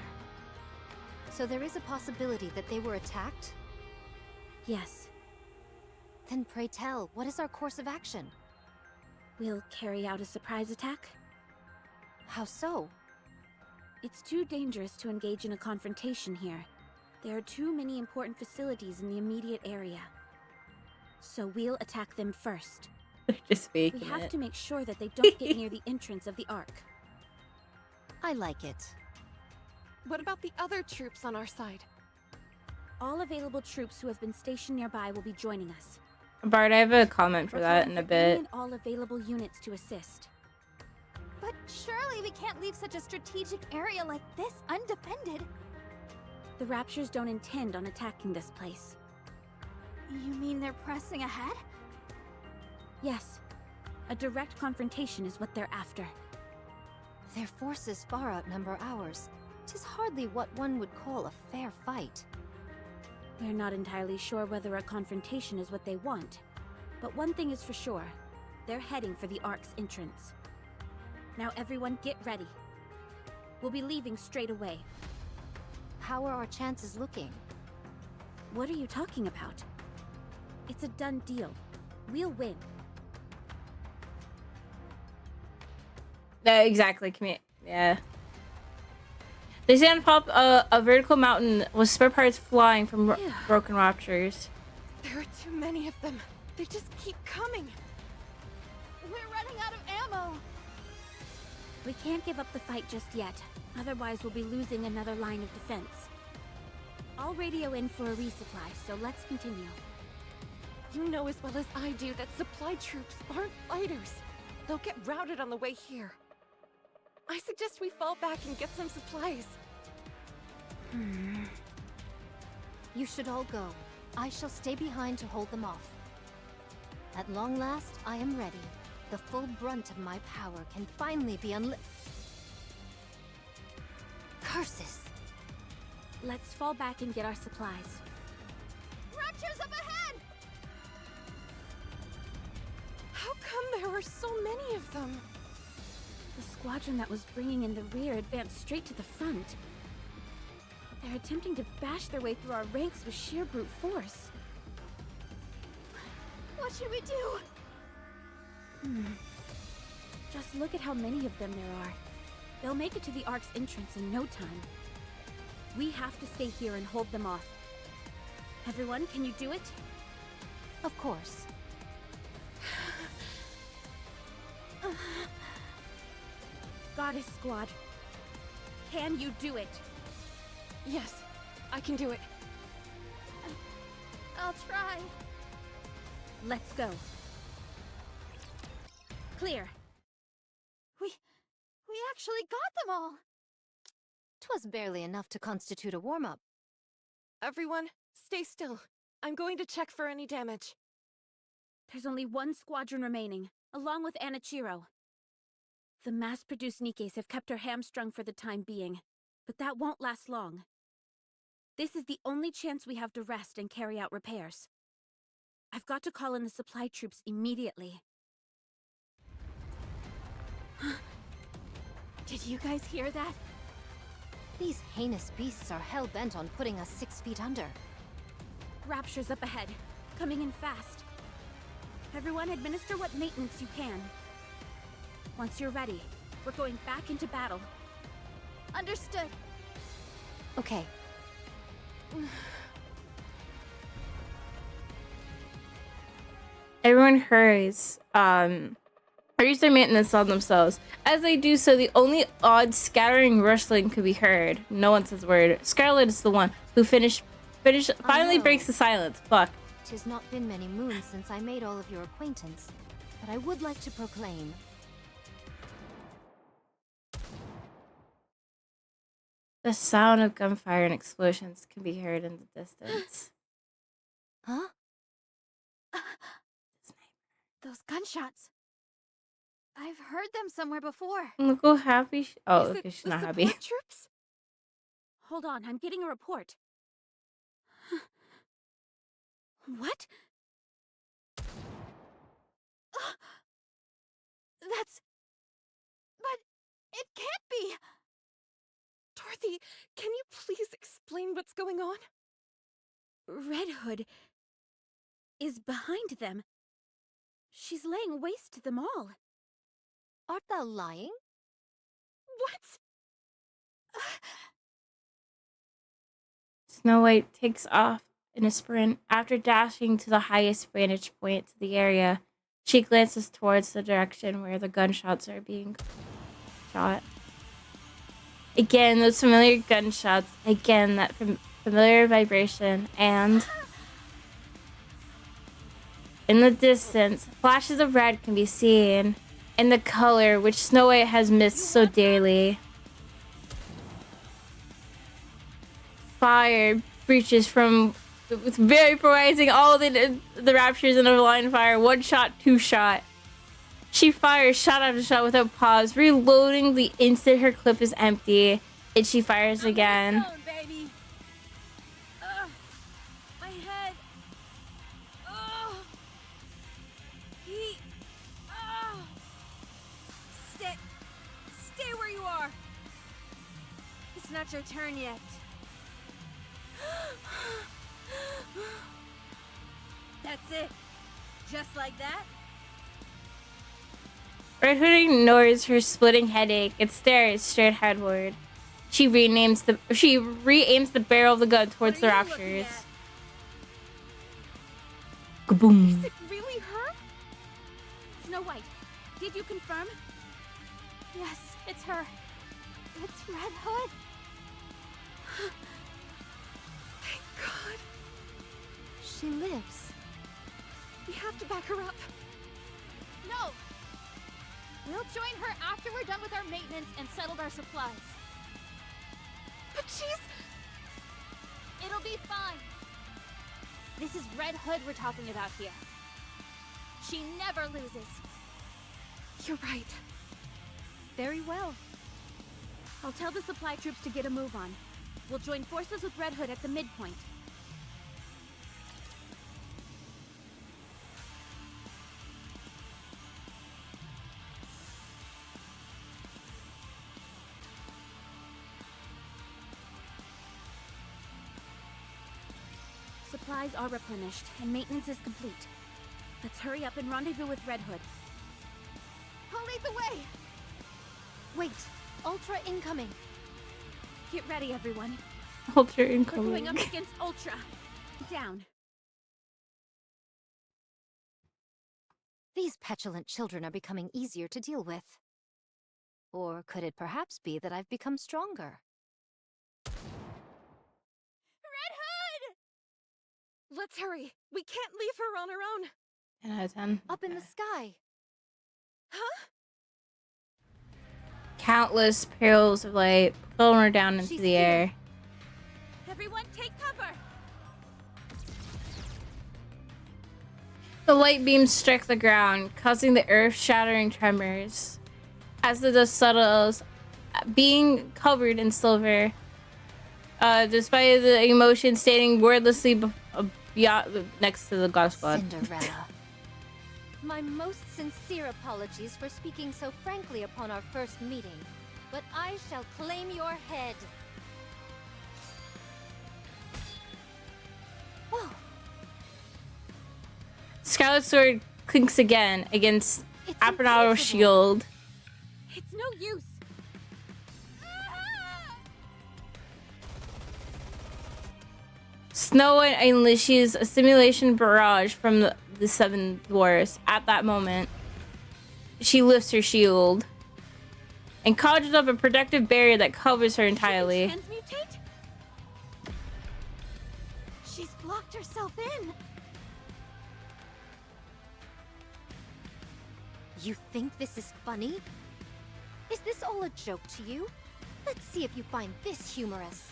So there is a possibility that they were attacked? Yes, Then pray tell, what is our course of action? we'll carry out a surprise attack. How so? It's too dangerous to engage in a confrontation here. There are too many important facilities in the immediate area. So we'll attack them first. They're just faking We have it. to make sure that they don't get near the entrance of the Ark. I like it. What about the other troops on our side? All available troops who have been stationed nearby will be joining us. Bart, I have a comment for We're that calling in a for any bit. and all available units to assist. But surely we can't leave such a strategic area like this undefended. The Raptures don't intend on attacking this place. You mean they're pressing ahead? Yes, a direct confrontation is what they're after. Their forces far outnumber ours. 'Tis hardly what one would call a fair fight. We're not entirely sure whether a confrontation is what they want. But one thing is for sure. They're heading for the Ark's entrance. Now everyone get ready. We'll be leaving straight away. How are our chances looking? What are you talking about? It's a done deal. We'll win. Exactly. Yeah. They say on pop a vertical mountain with spare parts flying from broken Raptures. There are too many of them. They just keep coming. We're running out of ammo. We can't give up the fight just yet. Otherwise, we'll be losing another line of defense. I'll radio in for a resupply, so let's continue. You know as well as I do that supply troops aren't fighters. They'll get routed on the way here. I suggest we fall back and get some supplies. You should all go. I shall stay behind to hold them off. At long last, I am ready. the full brunt of my power can finally be Curses! Let's fall back and get our supplies. Raptures up ahead! How come there were so many of them? The squadron that was bringing in the rear advanced straight to the front. They're attempting to bash their way through our ranks with sheer brute force. What should we do? Just look at how many of them there are. They'll make it to the Ark's entrance in no time. We have to stay here and hold them off. Everyone, can you do it? Of course. Goddess Squad, can you do it? Yes, I can do it. I'll try. Let's go. Clear. We actually got them all! 'Twas barely enough to constitute a warm-up. Everyone, stay still. I'm going to check for any damage. There's only one squadron remaining, along with Anichiro. The mass-produced Nikes have kept her hamstrung for the time being, but that won't last long. This is the only chance we have to rest and carry out repairs. I've got to call in the supply troops immediately. Did you guys hear that? These heinous beasts are hell-bent on putting us 6 feet under. Raptures up ahead, coming in fast. Everyone administer what maintenance you can. Once you're ready, we're going back into battle. Understood. Okay. Everyone hurries. Hurries their maintenance on themselves. As they do so, the only odd scattering rustling could be heard. No one says a word. Scarlet is the one who finally breaks the silence. Fuck. 'Tis not been many moons since I made all of your acquaintance, but I would like to proclaim. The sound of gunfire and explosions can be heard in the distance. Huh? Those gunshots. I've heard them somewhere before. Look how happy she... Oh, Is okay, it she's the not happy. support troops? Hold on, I'm getting a report. What? That's... But it can't be! Dorothy, can you please explain what's going on? Red Hood is behind them. She's laying waste to them all. Art thou lying? What? Snow White takes off in a sprint. After dashing to the highest vantage point to the area, she glances towards the direction where the gunshots are being shot. Again, those familiar gunshots. Again, that familiar vibration. And in the distance, flashes of red can be seen. And the color which Snow White has missed so dearly. Fire breaches from... It's very polarizing. All the raptures in a line fire. 1 shot, 2 shot. She fires shot after shot without pause, reloading the instant her clip is empty. And she fires again. Zone, baby. My head. Heat. Stay where you are. It's not your turn yet. That's it. Just like that. Red Hood ignores her splitting headache and stares straight headward. She re-aims the barrel of the gun towards the What are you looking raptors. at? Kaboom. Is it really her? Snow White, did you confirm? Yes, it's her. It's Red Hood. Thank God. She lives. We have to back her up. No! We'll join her after we're done with our maintenance and settled our supplies. But she's... It'll be fine. This is Red Hood we're talking about here. She never loses. You're right. Very well. I'll tell the supply troops to get a move on. We'll join forces with Red Hood at the midpoint. Supplies are replenished, and maintenance is complete. Let's hurry up and rendezvous with Red Hood. I'll lead the way! Wait, Ultra incoming. Get ready, everyone. Ultra We're going incoming. up against Ultra. Down. These petulant children are becoming easier to deal with. Or could it perhaps be that I've become stronger? Let's hurry. We can't leave her on her own. 10 out of 10. Up in the sky. Huh? Countless pearls of light pulling her down into She's the here. air. Everyone take cover! The light beams strike the ground, causing the earth-shattering tremors. As the dust settles, being covered in silver, despite the emotion standing wordlessly beyond, next to the god squad. Cinderella. My most sincere apologies for speaking so frankly upon our first meeting, but I shall claim your head. Whoa, Scarlet Sword clinks again against it's Apernau's impossible. shield. It's no use. Snow White unleashes a simulation barrage from the seven dwarfs. At that moment, she lifts her shield and conjures up a protective barrier that covers her entirely. Transmutate? She's blocked herself in. You think this is funny? Is this all a joke to you? Let's see if you find this humorous.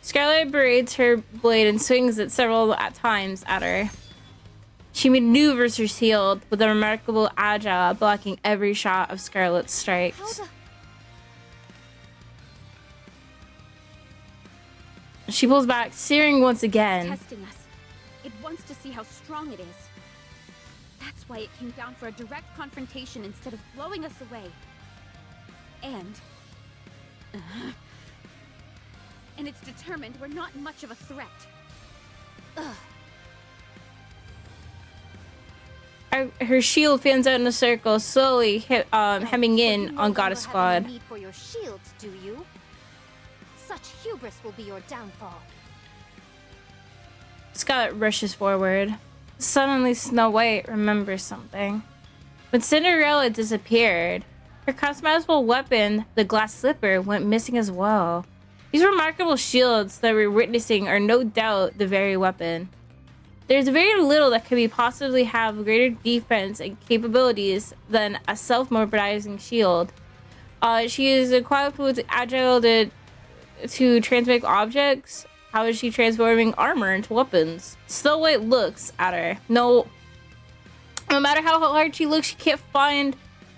Scarlet braids her blade and swings it several times at her. She maneuvers her shield with a remarkable agile, blocking every shot of Scarlet's strikes. How the... She pulls back, searing once again. Testing us. It wants to see how strong it is. That's why it came down for a direct confrontation instead of blowing us away. And it's determined we're not much of a threat. Her shield fans out in a circle, slowly hemming in on Goddess Squad. No need for your shields, do you? Such hubris will be your downfall. Scarlet rushes forward. Suddenly, Snow White remembers something. When Cinderella disappeared, her customizable weapon, the glass slipper, went missing as well. These remarkable shields that we're witnessing are no doubt the very weapon. There's very little that could possibly have greater defense and capabilities than a self-mobilizing shield. She is equipped with agile to transmit objects. How is she transforming armor into weapons? Snow White looks at her. No matter how hard she looks, she can't find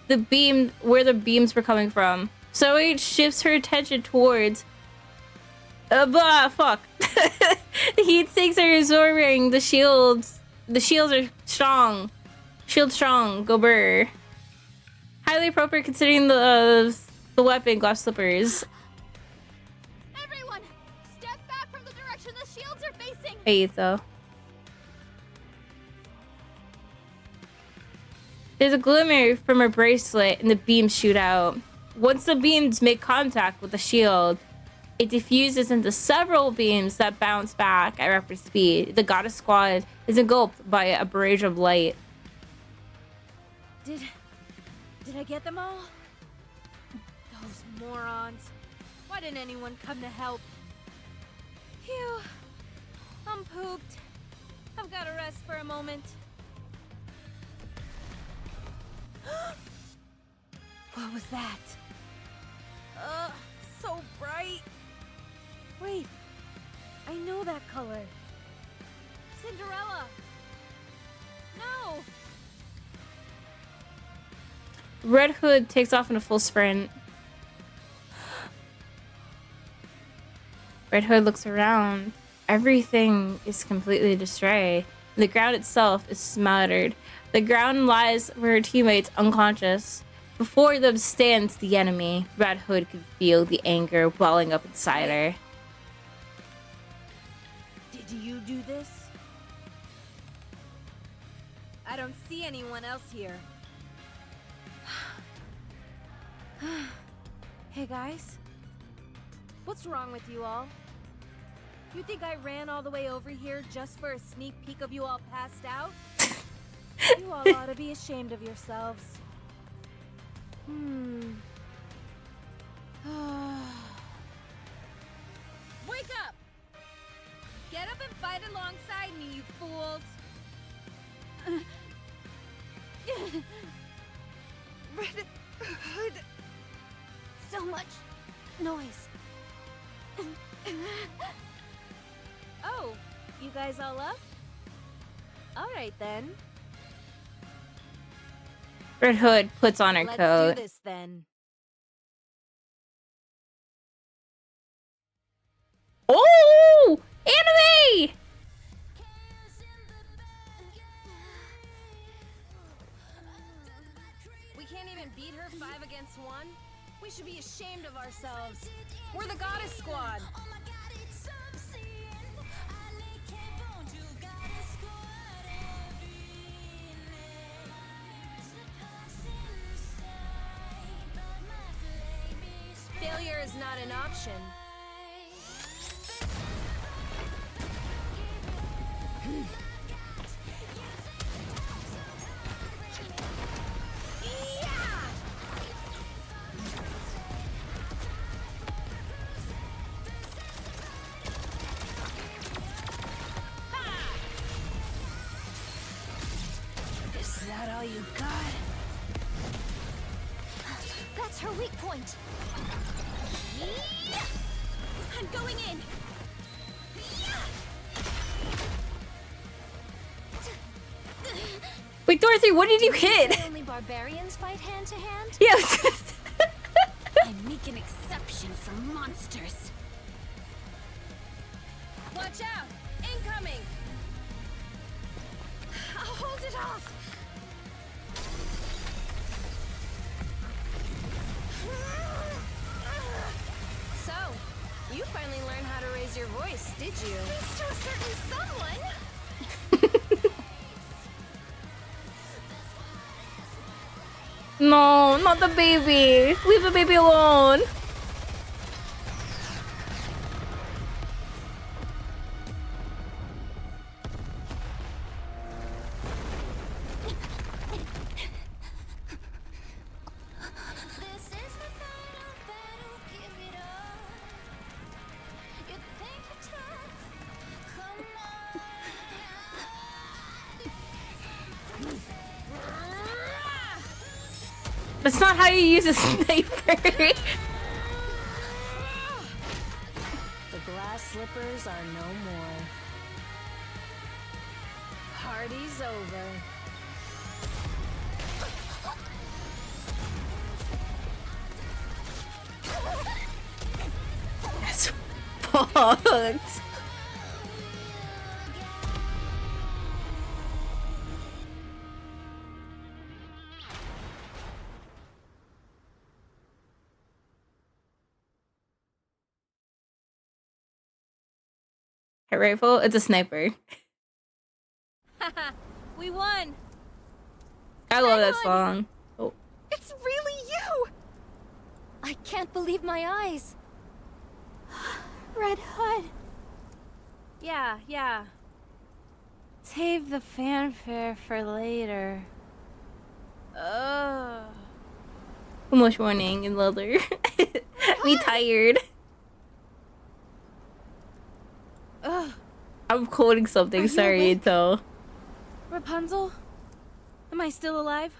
the beam where the beams were coming from. Snow White shifts her attention towards fuck. The heat sinks are absorbing the shields. The shields are strong. Shield strong. Go burr. Highly appropriate considering the weapon, glass slippers. Everyone, step back from the direction the shields are facing. Hey, though. There's a glimmer from her bracelet and the beams shoot out. Once the beams make contact with the shield, it diffuses into several beams that bounce back at rapid speed. The Goddess Squad is engulfed by a barrage of light. Did I get them all? Those morons. Why didn't anyone come to help? Phew. I'm pooped. I've got to rest for a moment. What was that? So bright. Wait, I know that color. Cinderella! No! Red Hood takes off in a full sprint. Red Hood looks around. Everything is completely destroyed. The ground itself is smattered. The ground lies where her teammates unconscious. Before them stands the enemy. Red Hood could feel the anger welling up inside her. Did you do this? I don't see anyone else here. Hey guys, what's wrong with you all? You think I ran all the way over here just for a sneak peek of you all passed out? You all ought to be ashamed of yourselves. Wake up! Get up and fight alongside me, you fools! Red Hood. So much noise. Oh, you guys all up? Alright then. Red Hood puts on her Let's coat. do this then. Oh! Anime! We can't even beat her 5 against 1? We should be ashamed of ourselves. We're the Goddess Squad. Failure is not an option. Is that all you got? That's her weak point. I'm going in. Wait, Dorothy, what did you hit? Only barbarians fight hand to hand? Yes. I make an exception for monsters. Watch out! Incoming! I'll hold it off. So, you finally learned how to raise your voice, did you? Thanks to a certain someone. No, not the baby. Leave the baby alone. That's not how you use a sniper. The glass slippers are no more. Party's over. That's fucked. Her rifle? It's a sniper. Haha, we won! I love that song. Oh. It's really you! I can't believe my eyes. Red Hood. Yeah. Save the fanfare for later. Ugh. Too much warning in leather. Me tired. Ugh. I'm quoting something, Are you sorry, awake? Ito. Rapunzel? Am I still alive?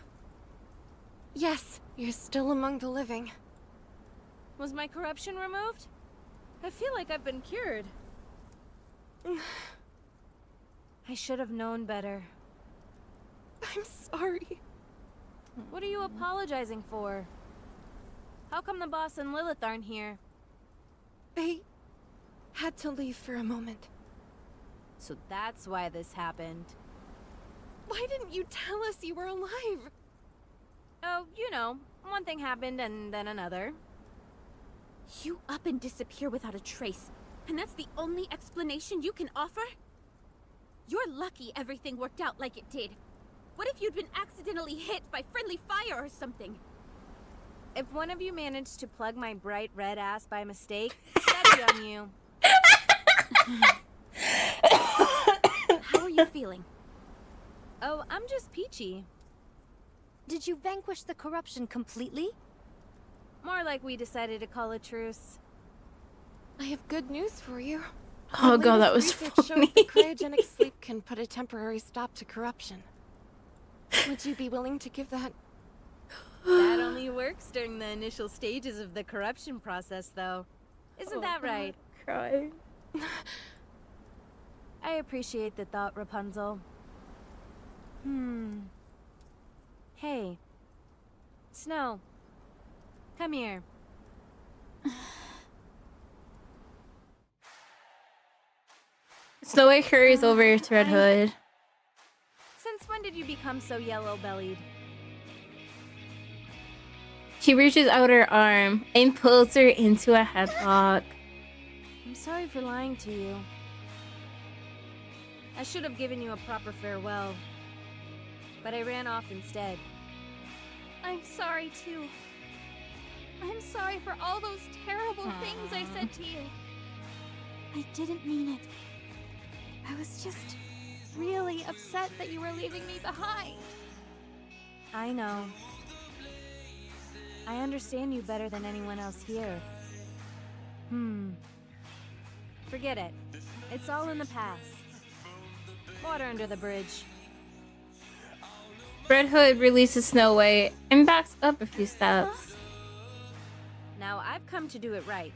Yes, you're still among the living. Was my corruption removed? I feel like I've been cured. I should have known better. I'm sorry. What are you apologizing for? How come the boss and Lilith aren't here? They had to leave for a moment. So that's why this happened. Why didn't you tell us you were alive? Oh, you know, one thing happened and then another. You up and disappear without a trace, and that's the only explanation you can offer? You're lucky everything worked out like it did. What if you'd been accidentally hit by friendly fire or something? If one of you managed to plug my bright red ass by mistake, that'd be on you. How are you feeling? Oh, I'm just peachy. Did you vanquish the corruption completely? More like we decided to call a truce. I have good news for you. Oh god, that was Research funny. shows that cryogenic sleep can put a temporary stop to corruption. Would you be willing to give that? That only works during the initial stages of the corruption process, though. Isn't that right? Cry. I appreciate the thought, Rapunzel. Hey. Snow. Come here. Snow White hurries over to Red Hood. Since when did you become so yellow-bellied? She reaches out her arm and pulls her into a headlock. I'm sorry for lying to you. I should have given you a proper farewell, but I ran off instead. I'm sorry too. I'm sorry for all those terrible things I said to you. I didn't mean it. I was just really upset that you were leaving me behind. I know. I understand you better than anyone else here. Forget it. It's all in the past. Water under the bridge. Red Hood releases Snow White and backs up a few steps. Now I've come to do it right.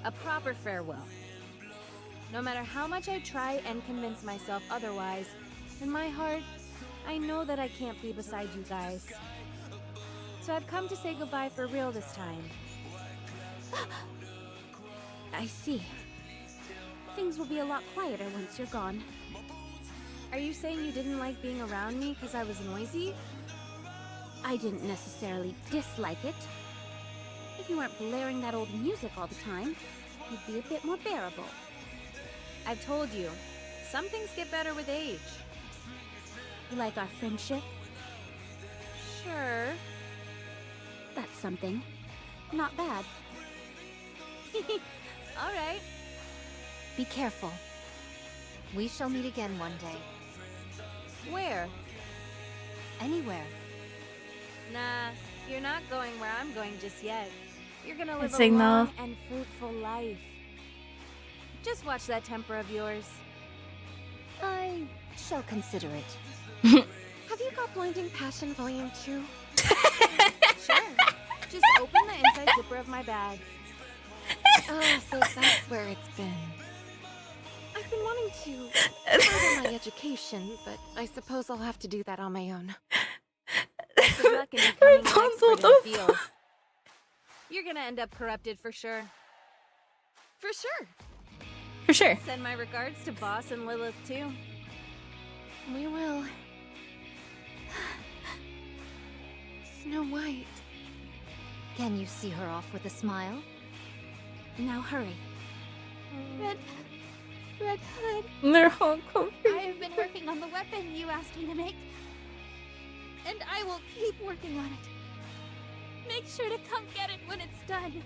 A proper farewell. No matter how much I try and convince myself otherwise, in my heart, I know that I can't be beside you guys. So I've come to say goodbye for real this time. I see. Things will be a lot quieter once you're gone. Are you saying you didn't like being around me because I was noisy? I didn't necessarily dislike it. If you weren't blaring that old music all the time, you'd be a bit more bearable. I've told you, some things get better with age. Like our friendship? Sure. That's something. Not bad. All right. Be careful. We shall meet again one day. Where? Anywhere. Nah, you're not going where I'm going just yet. You're gonna live a Signal. long and fruitful life. Just watch that temper of yours. I shall consider it. Have you got Blinding Passion Volume 2? Sure. Just open the inside zipper of my bag. Oh, so that's where it's been. I've been wanting to further my education, but I suppose I'll have to do that on my own. Best of luck in becoming an Rapunzel, expert in the the field. You're gonna end up corrupted for sure. For sure. For sure. Send my regards to Boss and Lilith too. We will. Snow White. Can you see her off with a smile? Now hurry. Red Hood, They're all comfy. I have been working on the weapon you asked me to make. And I will keep working on it. Make sure to come get it when it's done.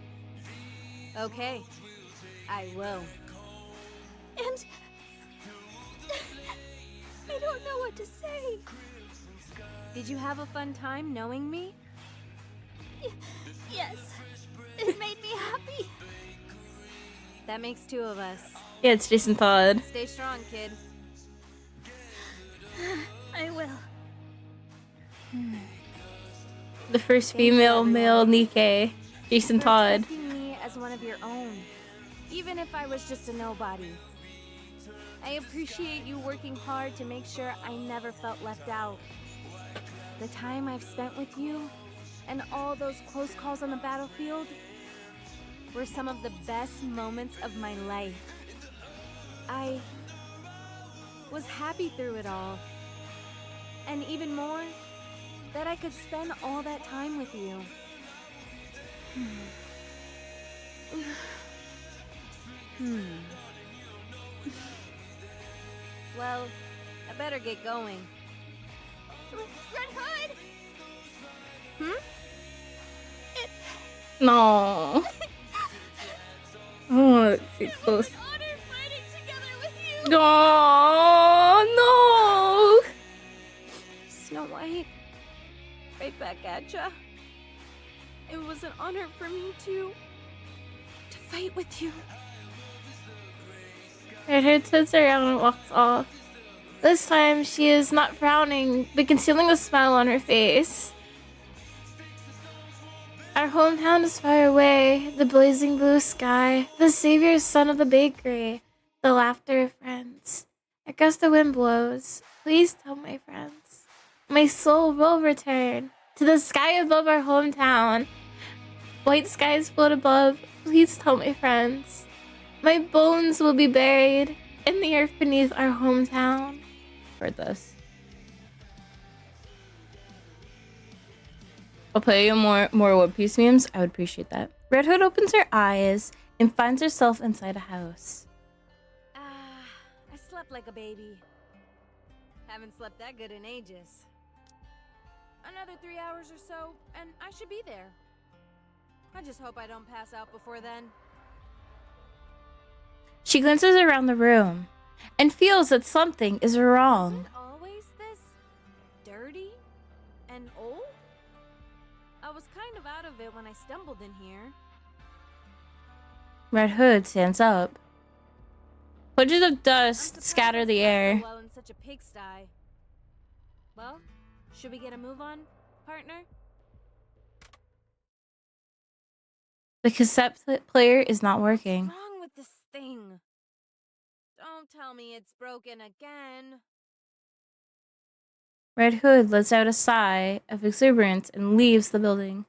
Okay. I will. And I don't know what to say. Did you have a fun time knowing me? Yes, it made me happy. That makes two of us. Yeah, it's Jason Todd. Stay strong, kid. I will. The first female male Nikkei. Jason For Todd. accepting me as one of your own, even if I was just a nobody. I appreciate you working hard to make sure I never felt left out. The time I've spent with you, and all those close calls on the battlefield, were some of the best moments of my life. I was happy through it all. And even more, that I could spend all that time with you. Well, I better get going. Red Hood! No. Oh, it's close. An honor fighting together with you! No, no. Snow White, right back at ya. It was an honor for me to fight with you. Red Hood turns around and walks off. This time, she is not frowning, but concealing a smile on her face. Our hometown is far away, the blazing blue sky, the savior son of the bakery, the laughter of friends. A gust of wind blows. Please tell my friends. My soul will return to the sky above our hometown. White skies float above. Please tell my friends. My bones will be buried in the earth beneath our hometown. Heard this. I'll play you more One Piece memes. I would appreciate that. Red Hood opens her eyes and finds herself inside a house. I slept like a baby. Haven't slept that good in ages. Another 3 hours or so, and I should be there. I just hope I don't pass out before then. She glances around the room and feels that something is Is wrong. it always this dirty and old? I was kind of out of it when I stumbled in here. Red Hood stands up. Punches of I'm dust surprised scatter I the slept so air. well in such a pigsty. Well, should we get a move on, partner? The cassette player is not working. What's wrong with this thing? Don't tell me it's broken again. Red Hood lets out a sigh of exuberance and leaves the building.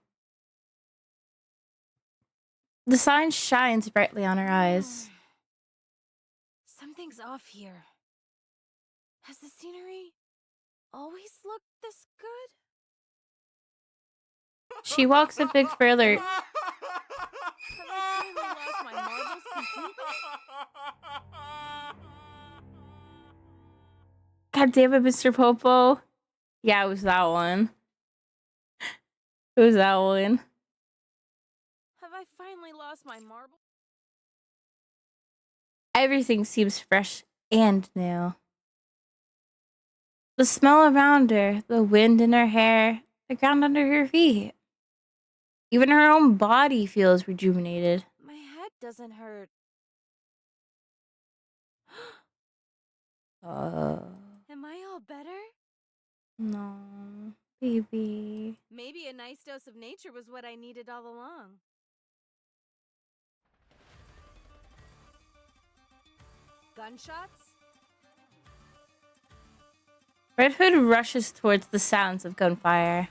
The sign shines brightly on her eyes. Something's off here. Has the scenery always looked this good? She walks a bit further. Have I finally lost my marbles completely? God damn it, Mr. Popo. Yeah, it was that one. It was that one. Have I finally lost my marble? Everything seems fresh and new. The smell around her, the wind in her hair, the ground under her feet. Even her own body feels rejuvenated. My head doesn't hurt. Am I all better? No, baby. Maybe a nice dose of nature was what I needed all along. Gunshots? Red Hood rushes towards the sounds of gunfire.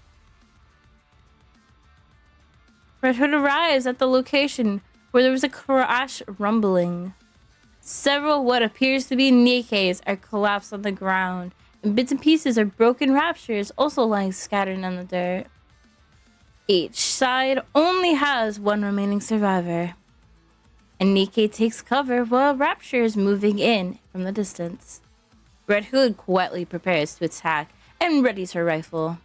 Red Hood arrives at the location where there was a crash rumbling. Several what appears to be Nikes are collapsed on the ground, and bits and pieces of broken raptures also lying scattered on the dirt. Each side only has one remaining survivor. And Nikke takes cover while Rapture is moving in from the distance. Red Hood quietly prepares to attack and readies her rifle.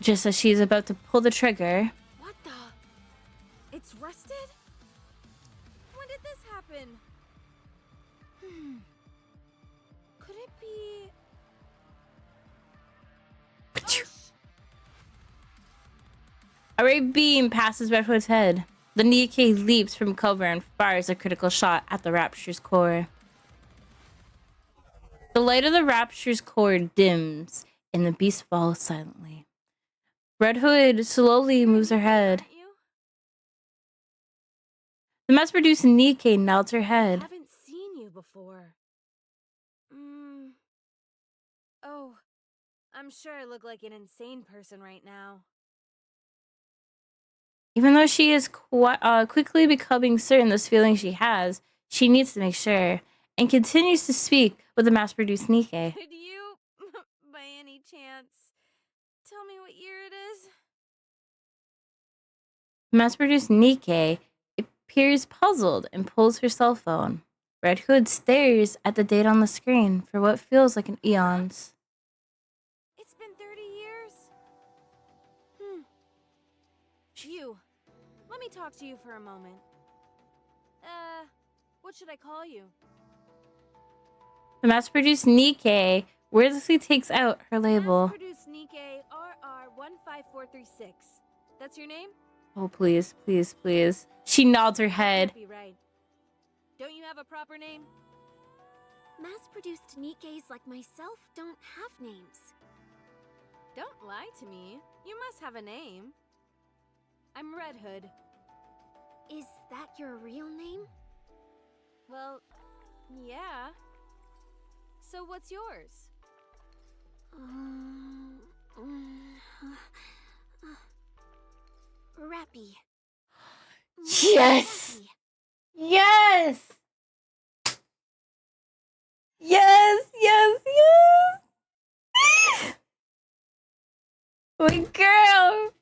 Just as she is about to pull the trigger, What the? It's rusted? When did this happen? Could it be... a ray beam passes Red Hood's head. The Nikke leaps from cover and fires a critical shot at the Rapture's core. The light of the Rapture's core dims, and the beast falls silently. Red Hood slowly moves her head. Aren't you? The mass-produced Nikke nods her head. Haven't seen you before. Oh, I'm sure I look like an insane person right now. Even though she is quickly becoming certain this feeling she has, she needs to make sure, and continues to speak with the mass-produced Nikke. Could you, by any chance, tell me what year it is? Mass-produced Nikke appears puzzled and pulls her cell phone. Red Hood stares at the date on the screen for what feels like an eons. It's been 30 years? You. Let me talk to you for a moment. What should I call you? The mass-produced Nikke wordlessly takes out her label. Mass-produced Nikke RR15436. That's your name? Oh, please, please, please. She nods her head. That can't be right. Don't you have a proper name? Mass-produced Nikkes like myself don't have names. Don't lie to me. You must have a name. I'm Red Hood. Is that your real name? Well, yeah. So what's yours? Rappy. Yes! Rappy. Yes! Yes, yes, yes! My girl!